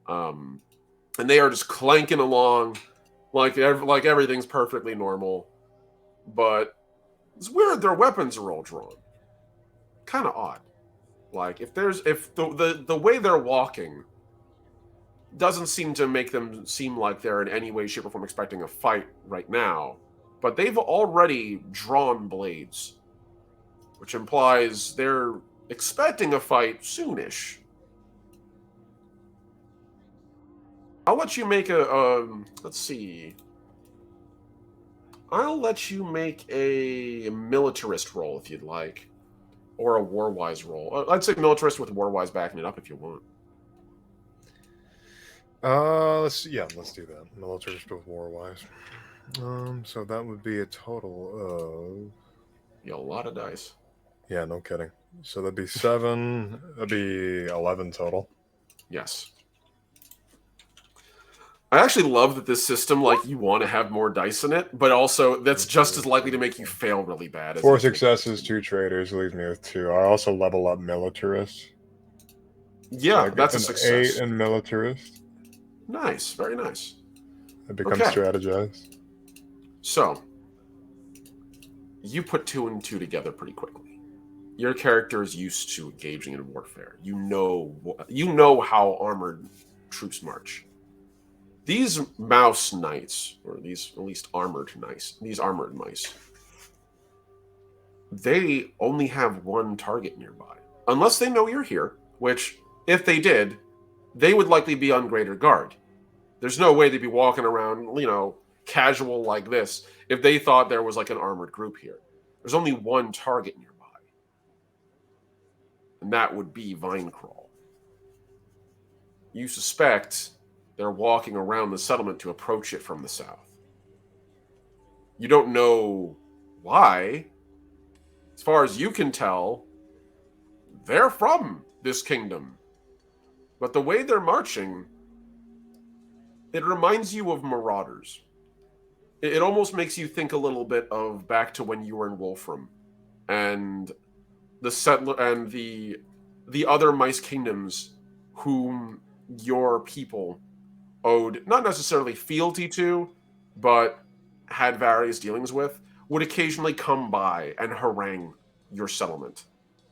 And they are just clanking along like everything's perfectly normal, but it's weird their weapons are all drawn. Kind of odd. Like if the way they're walking doesn't seem to make them seem like they're in any way, shape, or form expecting a fight right now, but they've already drawn blades, which implies they're expecting a fight soonish. I'll let you make let's see. I'll let you make a militarist roll if you'd like, or a warwise roll. I'd say militarist with warwise backing it up if you want. Let's do that. Militarist with warwise. So that would be a total of... Yeah, a lot of dice. Yeah, no kidding. So that'd be 7. That'd be 11 total. Yes. I actually love that this system, like, you want to have more dice in it, but also that's just as likely to make you fail really bad. 4 successes, 2 traitors, leaves me with 2. I also level up militarist. Yeah, So that's a success. 8 in militarist. Nice, very nice. It becomes strategized. So, you put 2 and 2 together pretty quickly. Your character is used to engaging in warfare. You know how armored troops march. These mouse knights, or these at least armored mice, they only have one target nearby. Unless they know you're here, which, if they did, they would likely be on greater guard. There's no way they'd be walking around, casual like this if they thought there was like an armored group here. There's only one target nearby. And that would be Vinecrawl. You suspect they're walking around the settlement to approach it from the south. You don't know why. As far as you can tell, they're from this kingdom. But the way they're marching, it reminds you of marauders. It almost makes you think a little bit of back to when you were in Wolfram and the settler and the other mice kingdoms whom your people owed not necessarily fealty to, but had various dealings with, would occasionally come by and harangue your settlement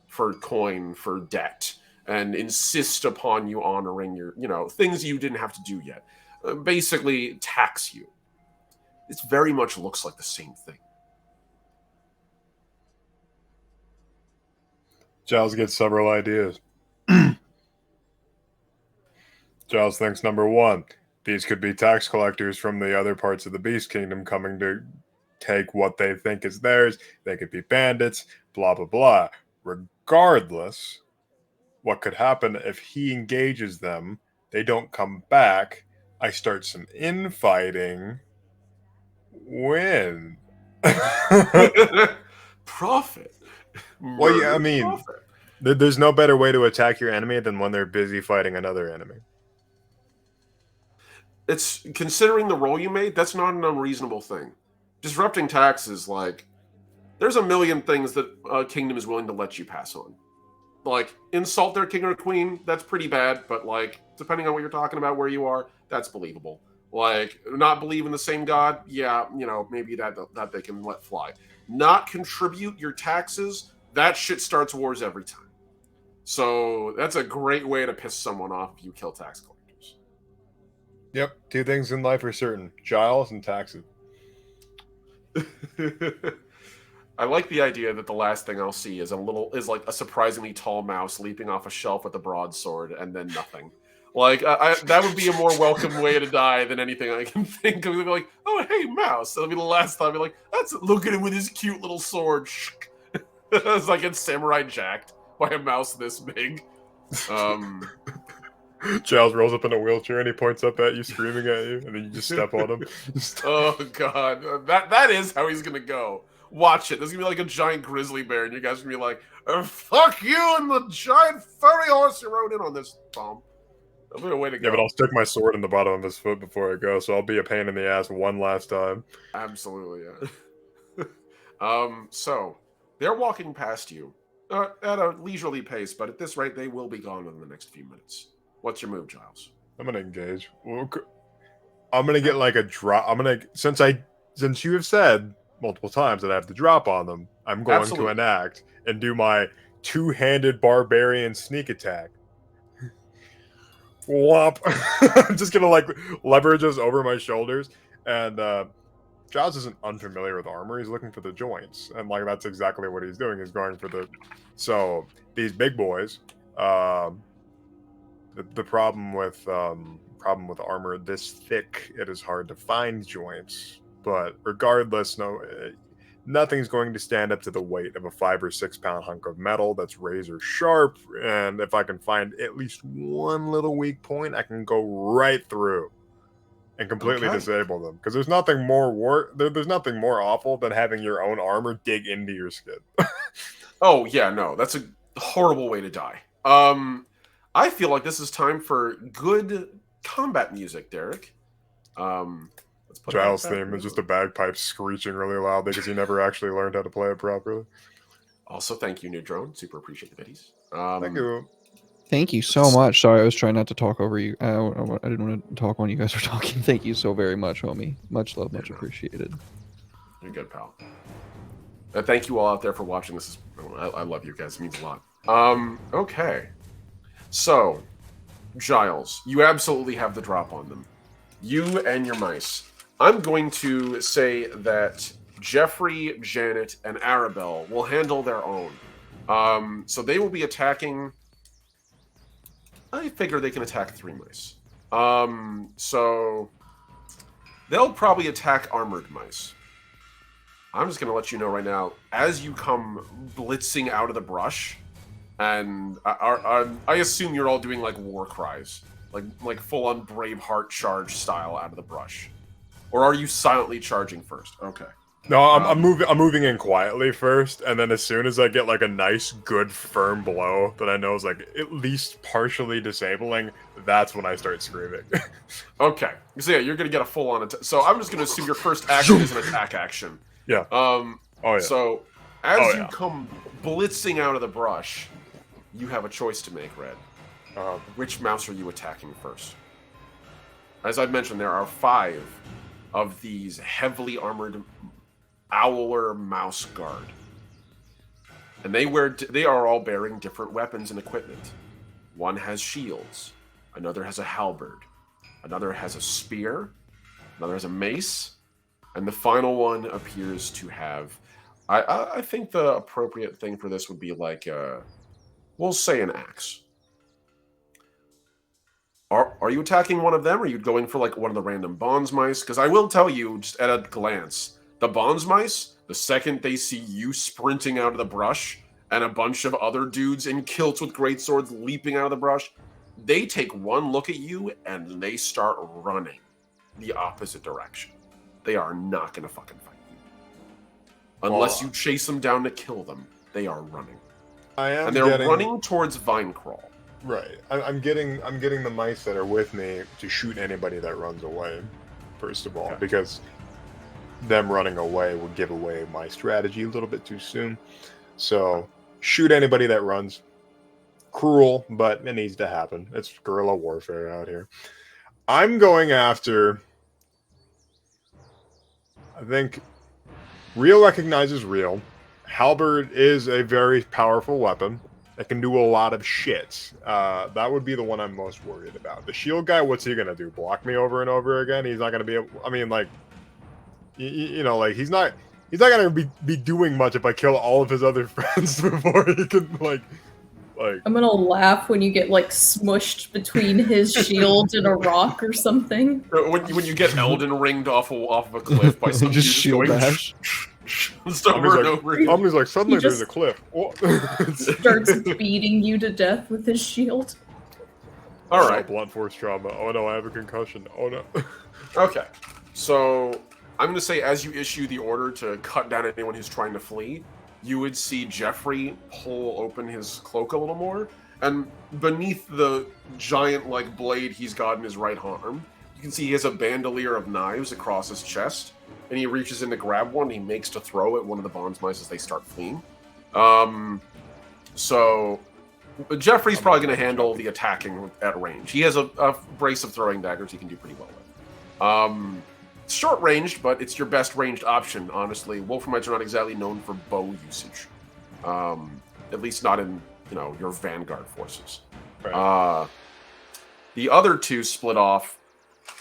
for coin, for debt, and insist upon you honoring your, things you didn't have to do yet. Basically tax you. It very much looks like the same thing. Giles gets several ideas. Giles thinks number one, these could be tax collectors from the other parts of the Beast Kingdom coming to take what they think is theirs. They could be bandits, blah, blah, blah. Regardless, what could happen if he engages them, they don't come back, I start some infighting, win. Profit. Well, yeah, I Murder mean, profit. there's no better way to attack your enemy than when they're busy fighting another enemy. It's considering the role you made, that's not an unreasonable thing. Disrupting taxes, like, there's a million things that a kingdom is willing to let you pass on. Like, insult their king or queen, that's pretty bad, but, like, depending on what you're talking about, where you are, that's believable. Like, not believe in the same God, yeah, you know, maybe that they can let fly. Not contribute your taxes, that shit starts wars every time. So that's a great way to piss someone off if you kill tax collectors. Yep, two things in life are certain: Giles and taxes. I like the idea that the last thing I'll see is like a surprisingly tall mouse leaping off a shelf with a broadsword and then nothing. Like that would be a more welcome way to die than anything I can think of. They'd be like, "Oh, hey, mouse." That'll be the last time. I'd be like, look at him with his cute little sword. It's like it's samurai jacked by a mouse this big. Giles rolls up in a wheelchair and he points up at you, screaming at you, and then you just step on him. Oh god, that is how he's gonna go. Watch it. There's gonna be like a giant grizzly bear, and you guys are gonna be like, "Fuck you and the giant furry horse you rode in on this bump." That'll be a way to go. Yeah, but I'll stick my sword in the bottom of his foot before I go, so I'll be a pain in the ass one last time. Absolutely, yeah. So they're walking past you at a leisurely pace, but at this rate, they will be gone in the next few minutes. What's your move, Giles? I'm gonna engage. I'm gonna get like a drop. Since you have said multiple times that I have to drop on them, I'm going to enact and do my two-handed barbarian sneak attack. Whomp. I'm just gonna like leverage us over my shoulders, and Giles isn't unfamiliar with armor. He's looking for the joints, and like that's exactly what he's doing. He's going for the. So these big boys. The problem with armor this thick, it is hard to find joints. But regardless, nothing's going to stand up to the weight of a 5 or 6 pound hunk of metal that's razor sharp. And if I can find at least one little weak point, I can go right through and completely disable them. Because there's nothing more there's nothing more awful than having your own armor dig into your skin. Oh yeah, no, that's a horrible way to die. I feel like this is time for good combat music, Derek. Giles' theme is just a bagpipe screeching really loud because he never actually learned how to play it properly. Also, thank you, New Drone. Super appreciate the biddies. Thank you. Thank you so much. Sorry, I was trying not to talk over you. I didn't want to talk when you guys were talking. Thank you so very much, homie. Much love, much appreciated. You're good, pal. Thank you all out there for watching. I love you guys. It means a lot. Okay. So, Giles, you absolutely have the drop on them. You and your mice. I'm going to say that Jeffrey, Janet, and Arabelle will handle their own. So they will be attacking. I figure they can attack 3 mice. So they'll probably attack armored mice. I'm just going to let you know right now, as you come blitzing out of the brush, and I assume you're all doing like war cries, like full-on Braveheart charge style out of the brush. Or are you silently charging first? Okay. No, I'm moving in quietly first, and then as soon as I get like a nice, good, firm blow that I know is like at least partially disabling, that's when I start screaming. Okay. So yeah, you're gonna get a full-on attack. So I'm just gonna assume your first action is an attack action. Yeah. Oh yeah. So as you come blitzing out of the brush, you have a choice to make, Red. Which mouse are you attacking first? As I've mentioned, there are 5 of these heavily armored Owler mouse guard. And they are all bearing different weapons and equipment. One has shields, another has a halberd, another has a spear, another has a mace, and the final one appears to have I think the appropriate thing for this would be like we'll say an axe. Are you attacking one of them, or are you going for like one of the random bonds mice? Because I will tell you, just at a glance, the bonds mice, the second they see you sprinting out of the brush and a bunch of other dudes in kilts with great swords leaping out of the brush, they take one look at you and they start running the opposite direction. They are not going to fucking fight you. Unless you chase them down to kill them, they are running. And they're running towards Vine Crawl. Right. I'm getting the mice that are with me to shoot anybody that runs away, first of all, because them running away would give away my strategy a little bit too soon. So shoot anybody that runs. Cruel, but it needs to happen. It's guerrilla warfare out here. I'm going after... I think real recognizes real. Halberd is a very powerful weapon. It can do a lot of shit. That would be the one I'm most worried about. The shield guy, what's he gonna do? Block me over and over again? He's not gonna be able... I mean, like... You know, like, he's not gonna be doing much if I kill all of his other friends before he can, like... I'm gonna laugh when you get, like, smushed between his shield and a rock or something. When you get Elden Ringed off of a cliff by some just dude shield going... bash. Omni's like, suddenly there's a cliff. Starts beating you to death with his shield. All right. Blunt force trauma. Oh no, I have a concussion. Oh no. Okay. So I'm going to say, as you issue the order to cut down anyone who's trying to flee, you would see Jeffrey pull open his cloak a little more, and beneath the giant like blade he's got in his right arm, you can see he has a bandolier of knives across his chest. And he reaches in to grab one, and he makes to throw at one of the bonds mice as they start fleeing. So Jeffrey's probably going to handle the attacking at range. He has a brace of throwing daggers he can do pretty well with. It's short ranged, but it's your best ranged option, honestly. Wolframites are not exactly known for bow usage. At least not in, your vanguard forces. Right. The other two split off.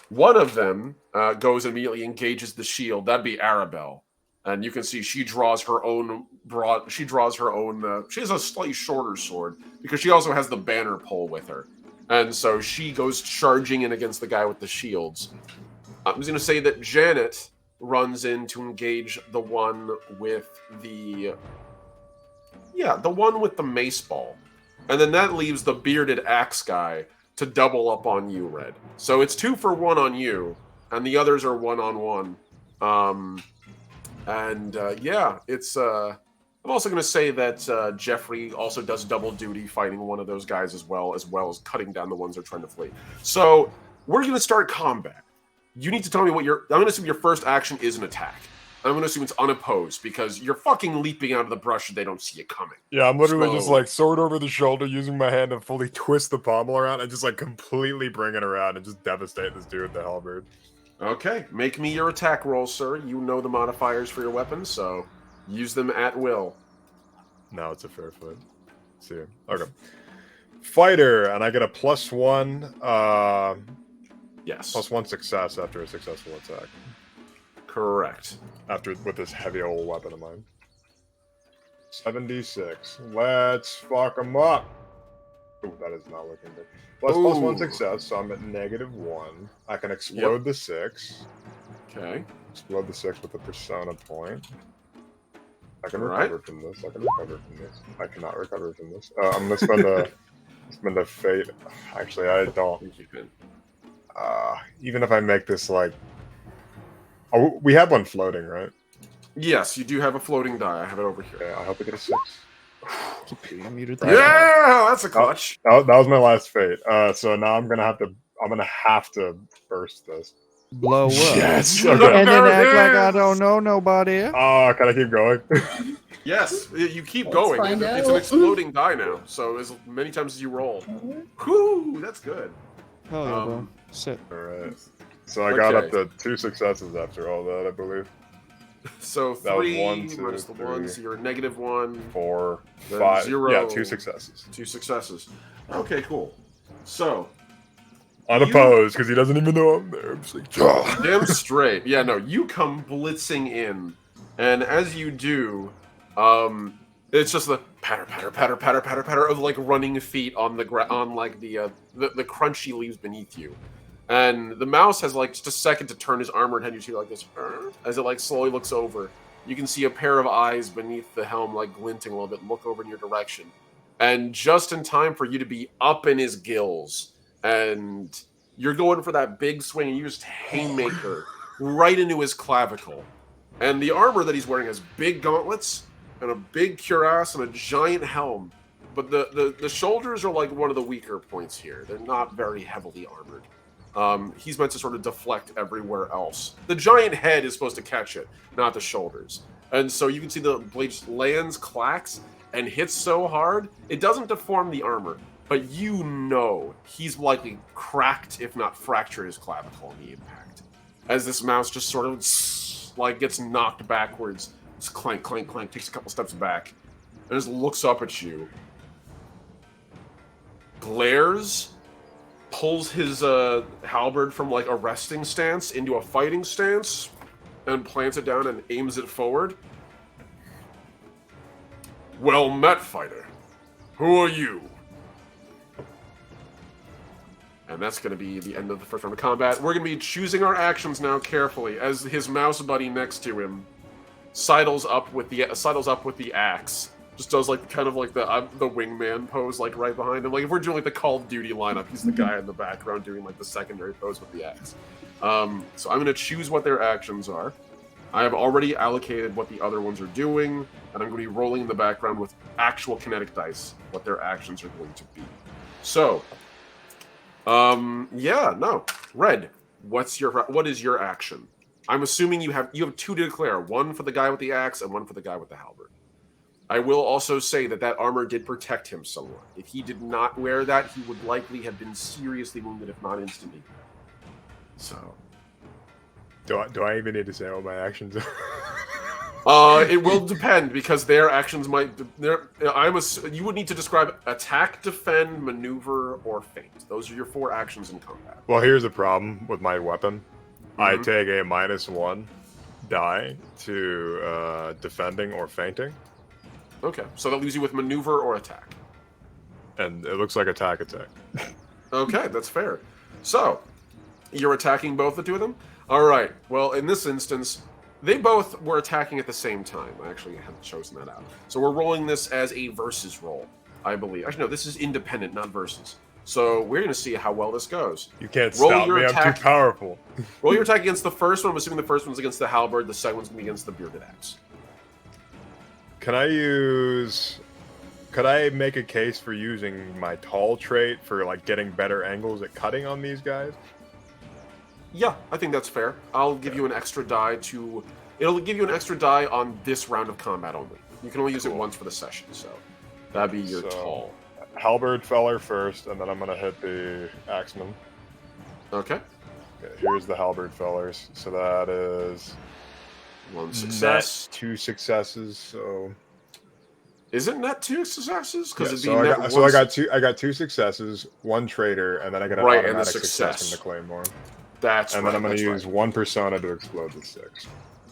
One of them goes and immediately engages the shield. That'd be Arabelle, and you can see she draws her own broad. She draws her own. She has a slightly shorter sword because she also has the banner pole with her, and so she goes charging in against the guy with the shields. I'm just going to say that Janet runs in to engage the one with the one with the mace ball, and then that leaves the bearded axe guy to double up on you, Red. So it's 2 for 1 on you, and the others are 1-on-1. It's... I'm also going to say that Jeffrey also does double duty fighting one of those guys as well as cutting down the ones that are trying to flee. So we're going to start combat. You need to tell me what I'm going to assume your first action is an attack. I'm going to assume it's unopposed because you're fucking leaping out of the brush and they don't see you coming. Yeah, I'm literally just like sword over the shoulder, using my hand to fully twist the pommel around and just like completely bring it around and just devastate this dude with the halberd. Okay, make me your attack roll, sir. You know the modifiers for your weapons, so use them at will. No, it's a fair fight. Let's see. Okay. Fighter, and I get a +1. Yes. +1 success after a successful attack. Correct. With this heavy old weapon of mine. 76. Let's fuck them up. Ooh, that is not looking good. +1 success, so I'm at -1. I can explode the 6. Okay. Explode the 6 with a persona point. I can recover from this. I cannot recover from this. I'm gonna spend a fate. Actually, I don't. Even if I make this like... Oh, we have one floating, right? Yes, you do have a floating die. I have it over here. Yeah, I hope I get a 6. I muted that. Yeah, that's a clutch. That was my last fate. So now I'm gonna have to burst this. Blow up. Yes. And Okay. then act like I don't know nobody. Oh, can I keep going? Yes, you keep Let's going. find It's out. an exploding die now, so as many times as you roll. Whew, that's good. Hell yeah, bro. Sit. All right. So I got up to 2 successes after all that, I believe. So That was 3 1, 2, minus the 1, 3. so you're -1. 4, Then 5. 0. Yeah, 2 successes. 2 successes. Okay, cool. So, Unopposed, because he doesn't even know I'm there. I'm just like, damn straight. Yeah, no, you come blitzing in, and as you do, it's just the patter, patter, patter, patter, patter, patter of like running feet on the on like the crunchy leaves beneath you. And the mouse has like just a second to turn his armored head. You see like this as it like slowly looks over. You can see a pair of eyes beneath the helm like glinting a little bit, look over in your direction. And just in time for you to be up in his gills. And you're going for that big swing and you just haymaker right into his clavicle. And the armor that he's wearing has big gauntlets and a big cuirass and a giant helm. But the shoulders are like one of the weaker points here. They're not very heavily armored. He's meant to sort of deflect everywhere else. The giant head is supposed to catch it, not the shoulders. And so you can see the blade just lands, clacks, and hits so hard, it doesn't deform the armor. But you know he's likely cracked, if not fractured, his clavicle in the impact. As this mouse just sort of like gets knocked backwards, just clank, clank, clank, takes a couple steps back, and just looks up at you. Glares, pulls his halberd from like a resting stance into a fighting stance, and plants it down and aims it forward. Well met, fighter. Who are you? And that's going to be the end of the first round of combat. We're going to be choosing our actions now carefully as his mouse buddy next to him sidles up with the axe. Just does like kind of like the wingman pose like right behind him. Like if we're doing like the Call of Duty lineup, he's the guy in the background doing like the secondary pose with the axe. So I'm going to choose what their actions are. I have already allocated what the other ones are doing, and I'm going to be rolling in the background with actual kinetic dice what their actions are going to be. So, Red, what is your action? I'm assuming you have two to declare, one for the guy with the axe and one for the guy with the halberd. I will also say that armor did protect him somewhat. If he did not wear that, he would likely have been seriously wounded, if not instantly. So, do I even need to say what my actions are? It will depend because their actions might. You would need to describe attack, defend, maneuver, or feint. Those are your 4 actions in combat. Well, here's the problem with my weapon. Mm-hmm. I take a -1 die to defending or feinting. Okay, so that leaves you with maneuver or attack. And it looks like attack. Okay, that's fair. So, you're attacking both the two of them? All right, well, in this instance, they both were attacking at the same time. I actually haven't chosen that out. So we're rolling this as a versus roll, I believe. Actually, no, this is independent, not versus. So we're going to see how well this goes. You can't stop me, I'm too powerful. Roll your attack against the first one. I'm assuming the first one's against the halberd, the second one's going to be against the bearded axe. Could I make a case for using my tall trait for like getting better angles at cutting on these guys? Yeah, I think that's fair. I'll give you an extra die it'll give you an extra die on this round of combat only. You can only use it once for the session, so that'd be your tall. Halberd feller first, and then I'm gonna hit the axeman. Okay. Here's the halberd fellers. So that is 1 success, net 2 successes. So is it net 2 successes? Because I got 2 successes, 1 traitor, and then I got an automatic success from the claymore. That's and then I'm going to use 1 persona to explode the 6.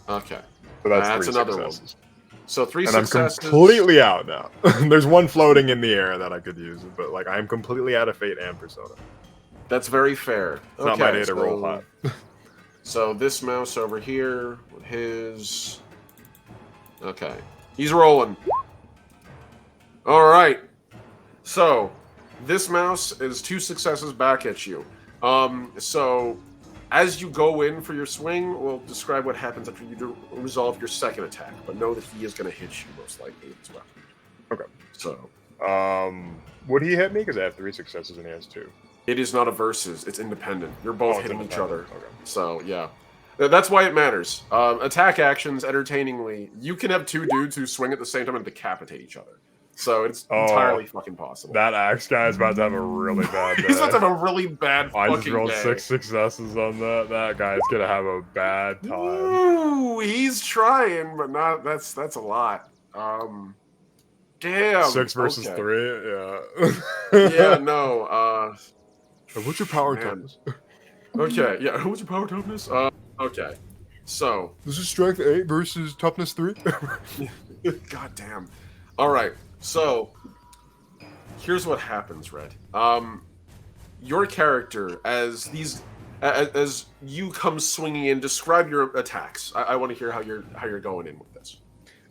Okay. So that's 3 another successes. One. So 3 and successes. I'm completely out now. There's 1 floating in the air that I could use, but like I'm completely out of fate and persona. That's very fair. It's not my day to roll hot. So this mouse over here with his. Okay, he's rolling. All right. So this mouse is 2 successes back at you. So as you go in for your swing, we'll describe what happens after you resolve your second attack, but know that he is going to hit you most likely as well. Okay. So, would he hit me? Because I have 3 successes and he has 2. It is not a versus. It's independent. You're both hitting each other. Okay. So, yeah. That's why it matters. Attack actions, entertainingly, you can have 2 dudes who swing at the same time and decapitate each other. So it's entirely fucking possible. That axe guy is about to have a really bad day. He's about to have a really bad fucking day. I just rolled 6 successes on that. That guy's gonna have a bad time. Ooh, he's trying, but not. That's a lot. Damn. 6 versus 3. Yeah. Yeah. No. What's your power toughness? Okay. Yeah. What's your power toughness? Okay. So this is strength 8 versus toughness 3. God damn. All right. So, here's what happens, Red. Your character, as you come swinging in, describe your attacks. I want to hear how you're going in with this.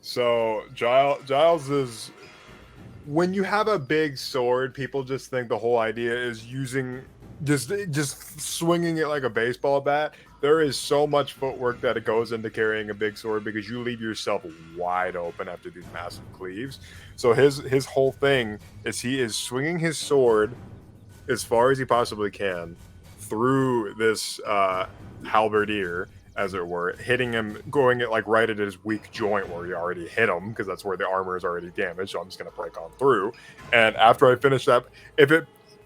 So Giles is, when you have a big sword, people just think the whole idea is using just swinging it like a baseball bat. There is so much footwork that it goes into carrying a big sword because you leave yourself wide open after these massive cleaves. So his whole thing is he is swinging his sword as far as he possibly can through this halberdier, as it were, hitting him, going it like right at his weak joint where he already hit him, because that's where the armor is already damaged. So I'm just gonna break on through. And after I finish that, if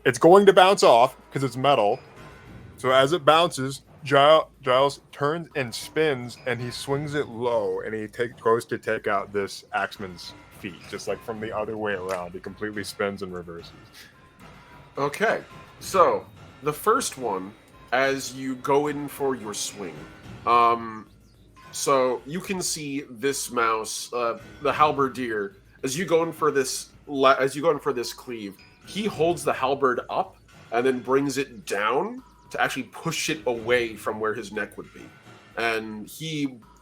it's going to bounce off because it's metal. So as it bounces, Giles turns and spins, and he swings it low, and he goes to take out this axeman's feet, just like from the other way around. He completely spins and reverses. Okay, so the first one, as you go in for your swing, so you can see this mouse, the halberdier, as you go in for this cleave, he holds the halberd up and then brings it down to actually push it away from where his neck would be. And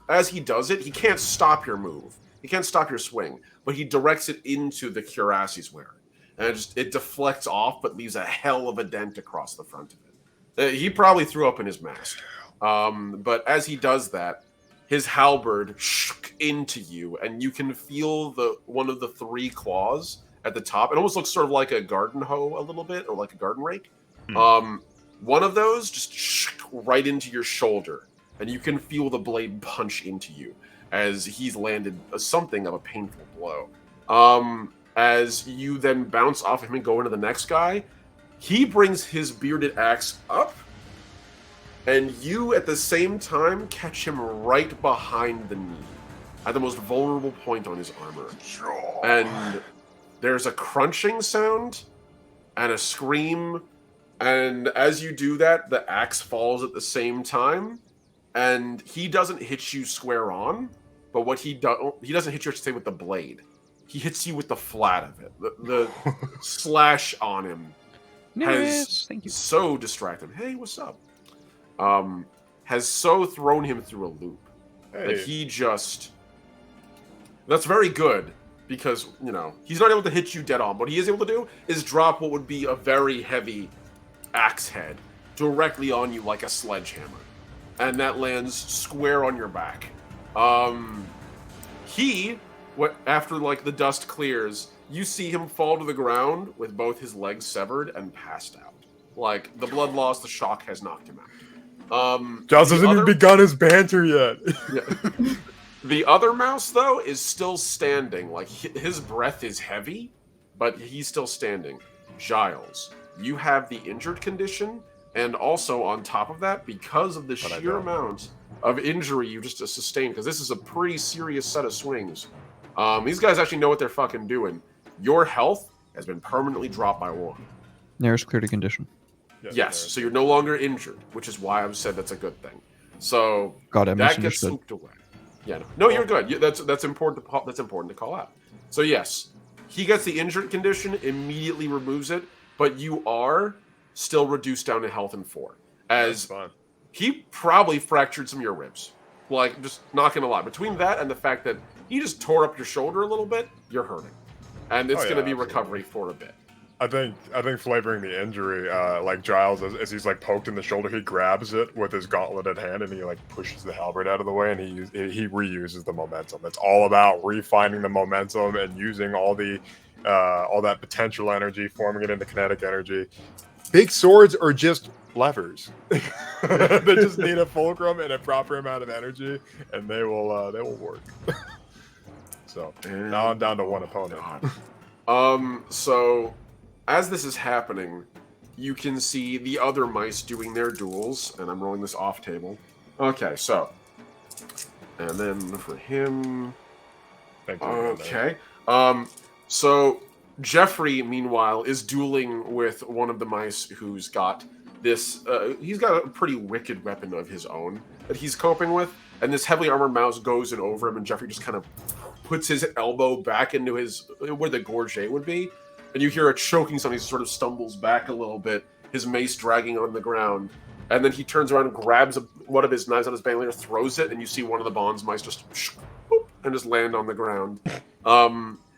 as he does it, he can't stop your move. He can't stop your swing, but he directs it into the cuirass he's wearing. And it deflects off, but leaves a hell of a dent across the front of it. He probably threw up in his mask. But as he does that, his halberd shook into you, and you can feel one of the three claws at the top. It almost looks sort of like a garden hoe a little bit, or like a garden rake. One of those just shook right into your shoulder, and you can feel the blade punch into you as he's landed something of a painful blow. As you then bounce off him and go into the next guy, he brings his bearded axe up, and you at the same time catch him right behind the knee, at the most vulnerable point on his armor. And there's a crunching sound and a scream, and as you do that, the axe falls at the same time, and he doesn't hit you square on, but he doesn't hit you, I should say, with the blade. He hits you with the flat of it. The slash on him has so distracted him. Hey, what's up? Has so thrown him through a loop that he just... That's very good, because, he's not able to hit you dead on. What he is able to do is drop what would be a very heavy axe head directly on you like a sledgehammer. And that lands square on your back. After the dust clears, you see him fall to the ground with both his legs severed and passed out. Like, the blood loss, the shock has knocked him out. Giles hasn't even begun his banter yet. Yeah. The other mouse, though, is still standing. Like, his breath is heavy, but he's still standing. Giles, you have the injured condition, and also on top of that, because of the sheer amount of injury you just sustained, because this is a pretty serious set of swings. These guys actually know what they're fucking doing. Your health has been permanently dropped by 1. There's clear to condition. Yes, so you're no longer injured, which is why I've said that's a good thing. So God, I that gets swooped away. Yeah, no, you're good. That's important. That's important to call out. So yes, he gets the injured condition, immediately removes it, but you are still reduced down to health in 4. As he probably fractured some of your ribs. Like, just not gonna lie. Between that and the fact that he just tore up your shoulder a little bit, you're hurting, and it's gonna be recovery for a bit. I think flavoring the injury, like Giles, as he's like poked in the shoulder, he grabs it with his gauntleted hand and he like pushes the halberd out of the way, and he reuses the momentum. It's all about refining the momentum and using all that potential energy, forming it into kinetic energy. Big swords are just levers. They just need a fulcrum and a proper amount of energy, and they will work. So now I'm down to one opponent. So as this is happening, you can see the other mice doing their duels, and I'm rolling this off table. Okay, so, and then for him, Thank you. okay. So Jeffrey, meanwhile, is dueling with one of the mice who's got this. He's got a pretty wicked weapon of his own that he's coping with. and this heavily armored mouse goes in over him, and Jeffrey just kind of puts his elbow back into where the gorget would be, and you hear a choking sound. He sort of stumbles back a little bit, his mace dragging on the ground, and then he turns around and grabs one of his knives out of his bandolier, throws it, and you see one of the bonds mice just and just land on the ground.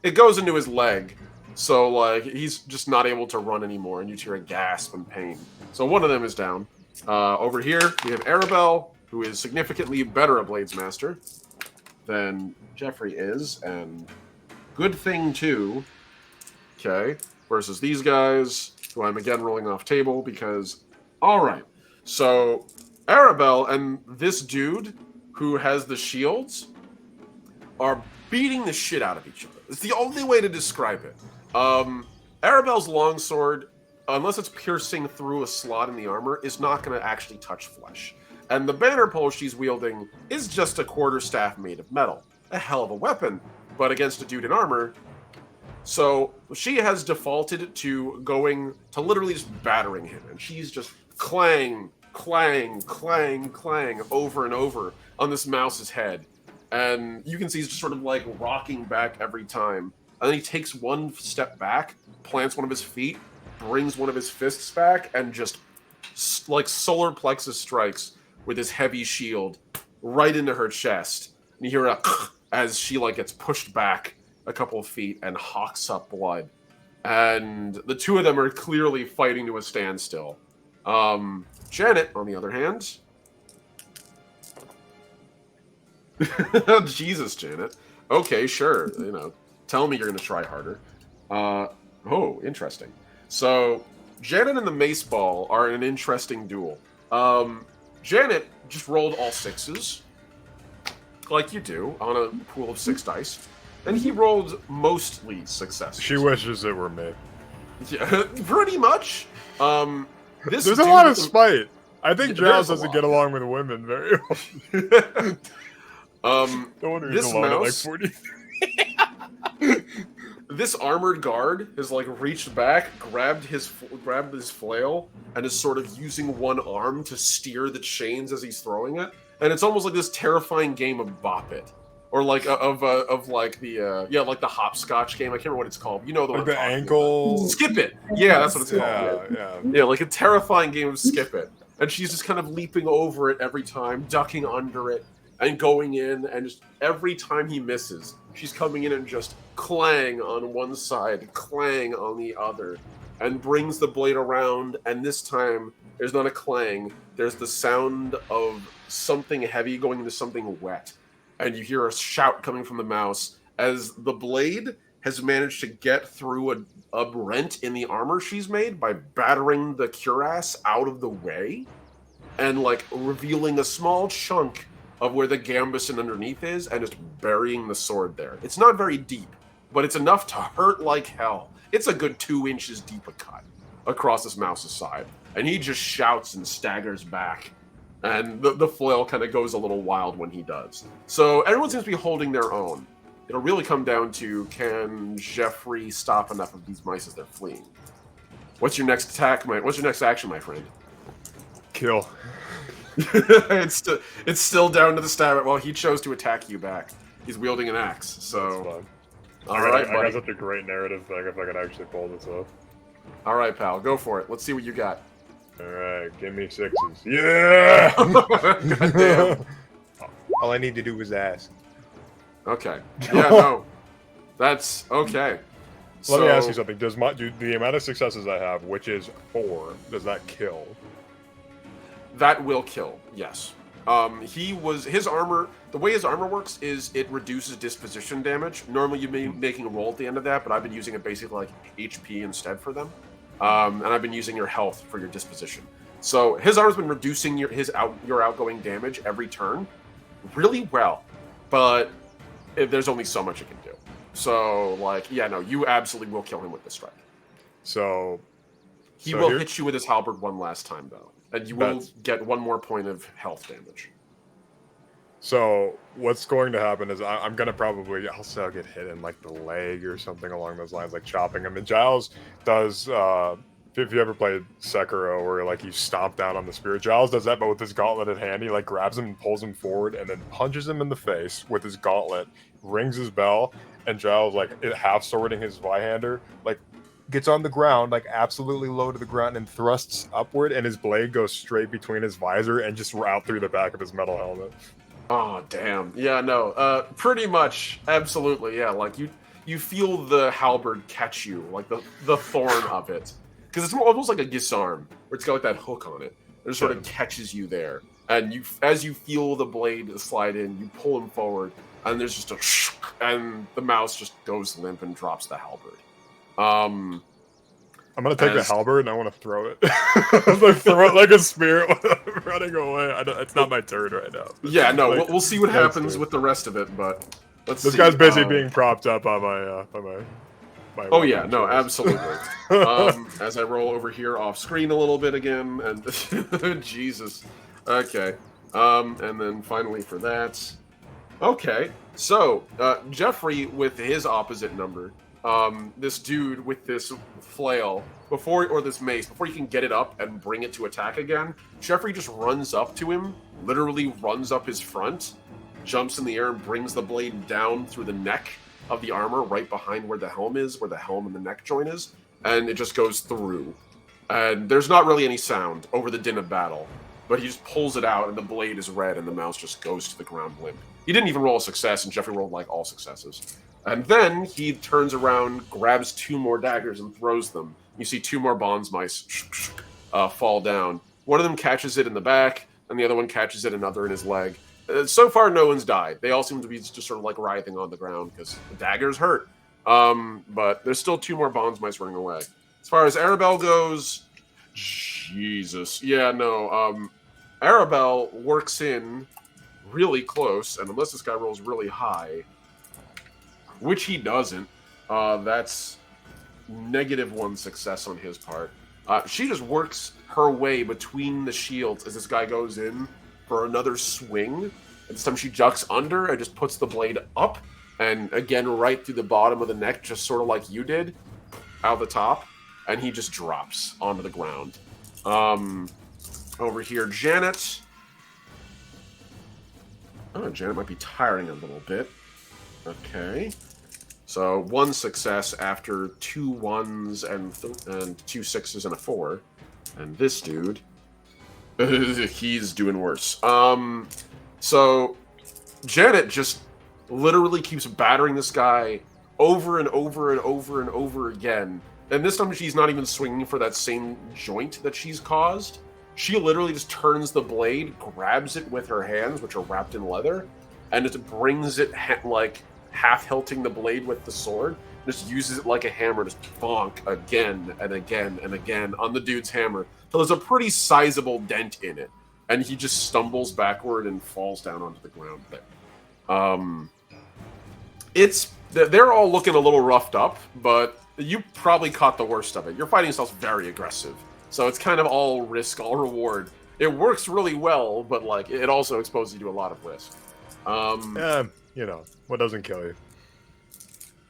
It goes into his leg, so like he's just not able to run anymore, and you hear a gasp in pain. So one of them is down. Over here we have Arabelle, who is significantly better a Blades Master than Jeffrey is, and good thing too. Okay, versus these guys, who I'm again rolling off table because, all right. So Arabelle and this dude who has the shields are beating the shit out of each other. It's the only way to describe it. Arabelle's longsword, unless it's piercing through a slot in the armor, is not going to actually touch flesh. And the banner pole she's wielding is just a quarterstaff made of metal. A hell of a weapon, but against a dude in armor. So she has defaulted to going to literally just battering him, and she's just clang, clang, clang, clang over and over on this mouse's head. And you can see he's just sort of like rocking back every time. And then he takes one step back, plants one of his feet, brings one of his fists back, and just like solar plexus strikes with his heavy shield right into her chest. And you hear a as she like gets pushed back a couple of feet and hawks up blood. And the two of them are clearly fighting to a standstill. Janet, on the other hand... Jesus, Janet. Okay, sure. You know, tell me you're going to try harder. Oh, interesting. So, Janet and the mace ball are an interesting duel. Janet just rolled all sixes, like you do, on a pool of 6 dice. And he rolled mostly successes. She wishes it were me. Yeah, pretty much. There's a lot of spite. I think Giles doesn't get along with women very well. No wonder he's alone at like 40. This armored guard has like reached back, grabbed his flail, and is sort of using one arm to steer the chains as he's throwing it. And it's almost like this terrifying game of Bop It. Or like of like the like the hopscotch game. I can't remember what it's called. You know the like one the ankle about. Skip It. Yeah, that's what it's called. Yeah, like a terrifying game of Skip It. And she's just kind of leaping over it every time, ducking under it, and going in. And just every time he misses, she's coming in and just clang on one side, clang on the other, and brings the blade around. And this time, there's not a clang. There's the sound of something heavy going into something wet. And you hear a shout coming from the mouse as the blade has managed to get through a rent in the armor she's made by battering the cuirass out of the way and like revealing a small chunk of where the gambeson underneath is and just burying the sword there. It's not very deep, but it's enough to hurt like hell. It's a good 2 inches deep a cut across this mouse's side. And he just shouts and staggers back. And the flail kind of goes a little wild when he does. So everyone seems to be holding their own. It'll really come down to, can Jeffrey stop enough of these mice as they're fleeing? What's your next attack? What's your next action, my friend? Kill. It's still down to the stab. Well, he chose to attack you back. He's wielding an axe, so... All right, buddy. I got such a great narrative thing if I could actually pull this off. All right, pal. Go for it. Let's see what you got. Alright, give me 6s. Yeah! Goddamn. All I need to do was ask. Okay. Yeah, no. That's okay. Let me ask you something. Does the amount of successes I have, which is 4, does that kill? That will kill, yes. His armor, the way his armor works is it reduces disposition damage. Normally you'd be making a roll at the end of that, but I've been using it basically like HP instead for them. And I've been using your health for your disposition. So his armor's been reducing your outgoing damage every turn really well, but there's only so much it can do. So, like, yeah, no, you absolutely will kill him with this strike. So he will hit you with his halberd one last time, though, and you will get 1 more point of health damage. So what's going to happen is I'm going to probably, I'll get hit in like the leg or something along those lines, like chopping him. And Giles does if you ever played Sekiro, where like you stomp down on the spirit, Giles does that, but with his gauntlet in hand, he like grabs him and pulls him forward, and then punches him in the face with his gauntlet, rings his bell, and Giles, like half swording his Zweihander, like gets on the ground, like absolutely low to the ground, and thrusts upward, and his blade goes straight between his visor and just out through the back of his metal helmet. Oh damn! Yeah, no. Pretty much, absolutely. Yeah, like you feel the halberd catch you, like the thorn of it. Because it's almost like a gisarm, where it's got like that hook on it. It sort of catches you there, and as you feel the blade slide in, you pull him forward, and there's just a and the mouse just goes limp and drops the halberd. I'm gonna take the halberd and I want to throw it. Like throw it like a spear, running away. It's not my turn right now. Yeah, no, like, we'll see what happens with the rest of it, but let's see. This guy's busy being propped up on my oh yeah, no, absolutely. As I roll over here off screen a little bit again, and Jesus, okay, and then finally for that, okay. So Jeffrey with his opposite number, this dude with this flail this mace, before you can get it up and bring it to attack again, Jeffrey just runs up to him, literally runs up his front, jumps in the air and brings the blade down through the neck of the armor right behind where the helm is, where the helm and the neck joint is, and it just goes through. And there's not really any sound over the din of battle, but he just pulls it out and the blade is red and the mouse just goes to the ground limp. He didn't even roll a success, and Jeffrey rolled like all successes. And then he turns around, grabs 2 more daggers and throws them. You see 2 more bonds mice fall down. One of them catches it in the back, and the other one catches it another in his leg. So far, no one's died. They all seem to be just sort of like writhing on the ground because the daggers hurt. But there's still 2 more bonds mice running away. As far as Arabelle goes, Jesus. Yeah, no. Arabelle works in really close, and unless this guy rolls really high, which he doesn't, that's -1 success on his part. She just works her way between the shields as this guy goes in for another swing. And this time she ducks under and just puts the blade up, and again right through the bottom of the neck, just sort of like you did, out the top, and he just drops onto the ground. Over here, Janet. Oh, Janet might be tiring a little bit. Okay. So 1 success after 2 1s and 2 6s and a 4. And this dude, he's doing worse. So Janet just literally keeps battering this guy over and over and over and over again. And this time she's not even swinging for that same joint that she's caused. She literally just turns the blade, grabs it with her hands, which are wrapped in leather, and just brings it like half-hilting the blade with the sword, just uses it like a hammer, just bonk again and again and again on the dude's hammer. So there's a pretty sizable dent in it, and he just stumbles backward and falls down onto the ground there. They're all looking a little roughed up, but you probably caught the worst of it. Your fighting style's very aggressive, so it's kind of all risk, all reward. It works really well, but like it also exposes you to a lot of risk. You know, what doesn't kill you?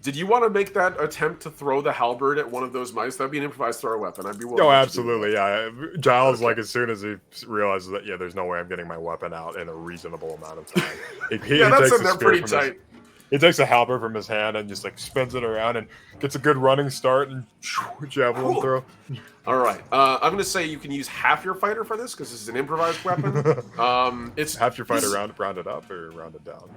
Did you want to make that attempt to throw the halberd at one of those mice? That'd be an improvised throw weapon. I'd be willing. Oh, absolutely, yeah. Giles, okay. Like, as soon as he realizes that, yeah, there's no way I'm getting my weapon out in a reasonable amount of time. Yeah, that's in there pretty tight. He takes a halberd from his hand and just like spins it around and gets a good running start and javelin throw. All right, I'm going to say you can use half your fighter for this because this is an improvised weapon. It's half your fighter rounded up or rounded down.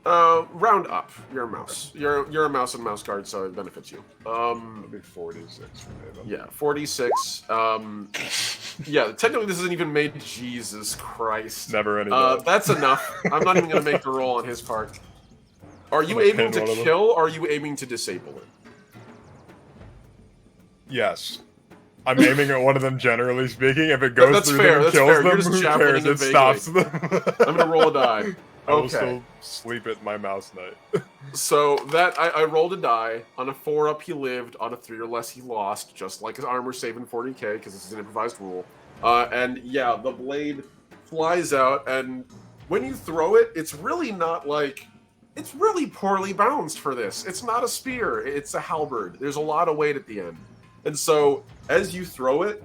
Round up. You're a mouse. You're a mouse and mouse guard, so it benefits you. It'll be 46 for me, then. Yeah, 46. Yeah, technically this isn't even made. Jesus Christ. Never any. That's enough. I'm not even going to make the roll on his part. Are you aiming to kill, or are you aiming to disable it? Yes. I'm aiming at one of them, generally speaking. If it goes through them and kills them, who cares? It stops them. I'm going to roll a die. I will still sleep at my mouse night. So that I rolled a die. On a 4 up, he lived. On a 3 or less, he lost. Just like his armor save in 40k, because this is an improvised rule. And yeah, the blade flies out, and when you throw it, it's really not like... It's really poorly balanced for this. It's not a spear. It's a halberd. There's a lot of weight at the end. And so as you throw it,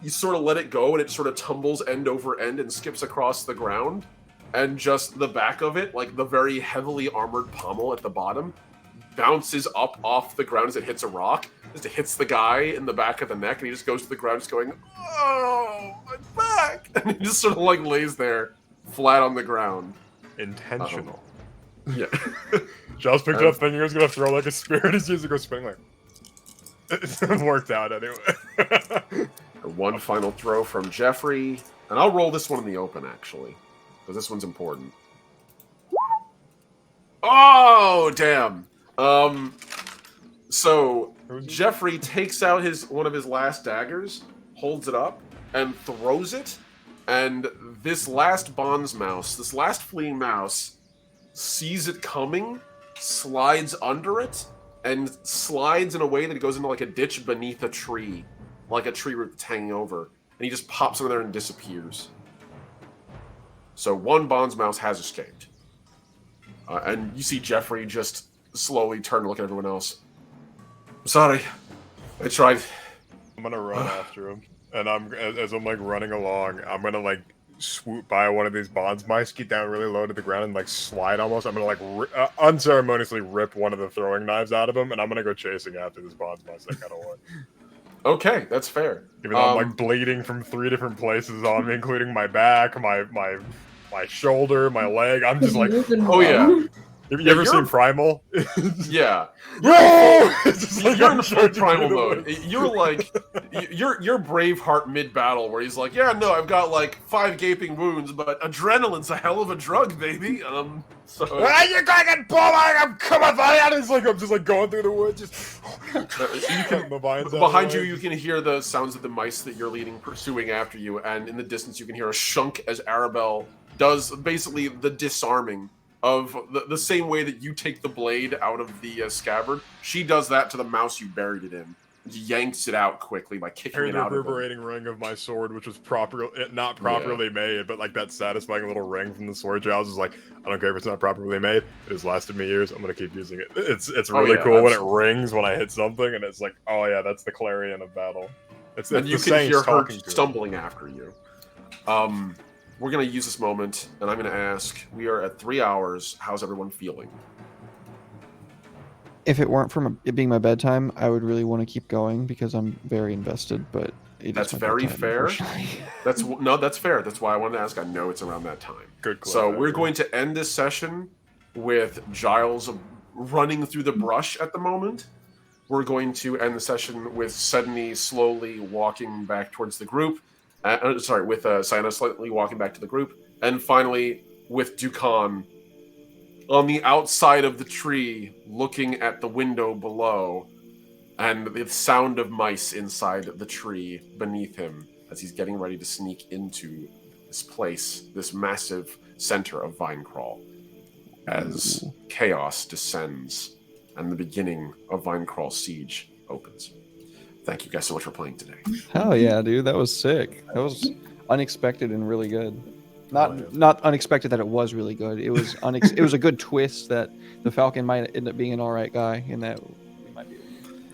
you sort of let it go, and it sort of tumbles end over end and skips across the ground. And just the back of it, like the very heavily armored pommel at the bottom, bounces up off the ground as it hits a rock. Just it hits the guy in the back of the neck, and he just goes to the ground, just going, "Oh, my back!" And he just sort of like lays there, flat on the ground. Intentional. Yeah. Giles picked it up thinking he was gonna throw like a spear, and he sees it go spinning like. It worked out anyway. One final throw from Jeffrey, and I'll roll this one in the open actually, because this one's important. Oh damn! So Jeffrey takes out one of his last daggers, holds it up, and throws it, and this last bonds mouse, this last fleeing mouse, sees it coming, slides under it, and slides in a way that it goes into like a ditch beneath a tree, like a tree root that's hanging over, and he just pops under there and disappears. So one bonds mouse has escaped. And you see Jeffrey just slowly turn to look at everyone else. I'm sorry. I tried. I'm gonna run after him, and as I'm like running along, I'm gonna like swoop by one of these bonds mice, get down really low to the ground, and like slide almost. I'm gonna like unceremoniously rip one of the throwing knives out of him, and I'm gonna go chasing after this bonds mice that got away. Okay, that's fair. Even though I'm like bleeding from 3 different places on me, including my back, my shoulder, my leg. I'm just like, oh yeah. You ever seen Primal? Yeah. Like You're in full primal mode. You're like, you're Braveheart mid-battle, where he's like, yeah, no, I've got like 5 gaping wounds, but adrenaline's a hell of a drug, baby. So you're going to pull I'm coming out. It's like I'm just like going through the woods. Just behind you, you can hear the sounds of the mice that you're leading, pursuing after you, and in the distance, you can hear a shunk as Arabelle does basically the disarming of the same way that you take the blade out of the scabbard. She does that to the mouse you buried it in. Yanks it out quickly by kicking it out. The reverberating ring of my sword, which was not properly made, but like that satisfying little ring from the sword. Giles is like, I don't care if it's not properly made. It has lasted me years. I'm gonna keep using it. It's really cool when it rings when I hit something, and it's like, oh yeah, that's the clarion of battle. And you can hear her stumbling after you. We're going to use this moment, and I'm going to ask, we are at 3 hours. How's everyone feeling? If it weren't for it being my bedtime, I would really want to keep going because I'm very invested, but that's very fair. That's fair. That's why I wanted to ask. I know it's around that time. Good. So we're going to end this session with Giles running through the brush at the moment. We're going to end the session with Suddenly slowly walking back towards the group. With Sienna slightly walking back to the group. And finally, with Dukan on the outside of the tree, looking at the window below, and the sound of mice inside the tree beneath him as he's getting ready to sneak into this place, this massive center of Vinecrawl, as chaos descends and the beginning of Vinecrawl's siege opens. Thank you guys so much for playing today. Hell yeah, dude. That was sick. That was unexpected and really good. Not unexpected that it was really good. It was it was a good twist that the Falcon might end up being an alright guy and that we might be.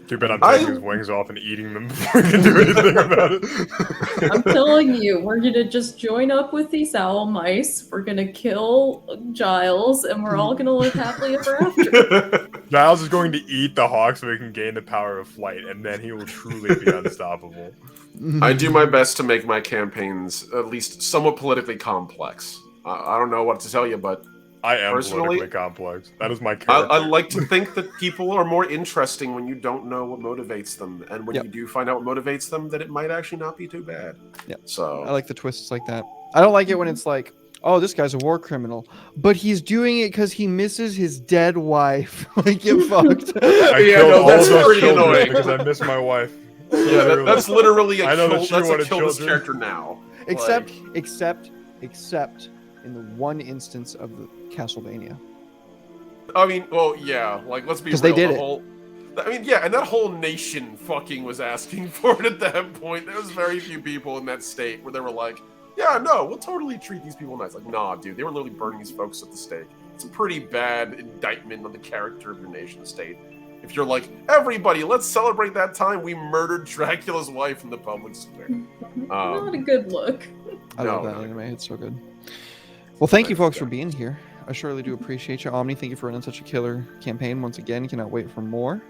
Too bad I'm taking his wings off and eating them before we can do anything about it. I'm telling you, we're gonna just join up with these owl mice. We're gonna kill Giles, and we're all gonna live happily ever after. Giles is going to eat the hawk so he can gain the power of flight, and then he will truly be unstoppable. I do my best to make my campaigns at least somewhat politically complex. I don't know what to tell you, but I am politically complex. That is my character. I like to think that people are more interesting when you don't know what motivates them, and when you do find out what motivates them, that it might actually not be too bad. Yeah. So I like the twists like that. I don't like it when it's like, oh, this guy's a war criminal, but he's doing it because he misses his dead wife. Like, get fucked. That's pretty annoying because I miss my wife. Yeah, that's literally a kill children. This character now. Except in the one instance of the Castlevania. I mean, well, yeah, like let's be real. Because they did it. And that whole nation fucking was asking for it at that point. There was very few people in that state where they were like, yeah, no, we'll totally treat these people nice. Like, nah, dude, they were literally burning these folks at the stake. It's a pretty bad indictment on the character of your nation state. if you're like, everybody, let's celebrate that time we murdered Dracula's wife in the public square. Not a good look. I No, love that no. anime. It's so good. Well, thank you, Nice, folks, yeah. for being here. I surely do appreciate you. Omni, thank you for running such a killer campaign once again. Cannot wait for more.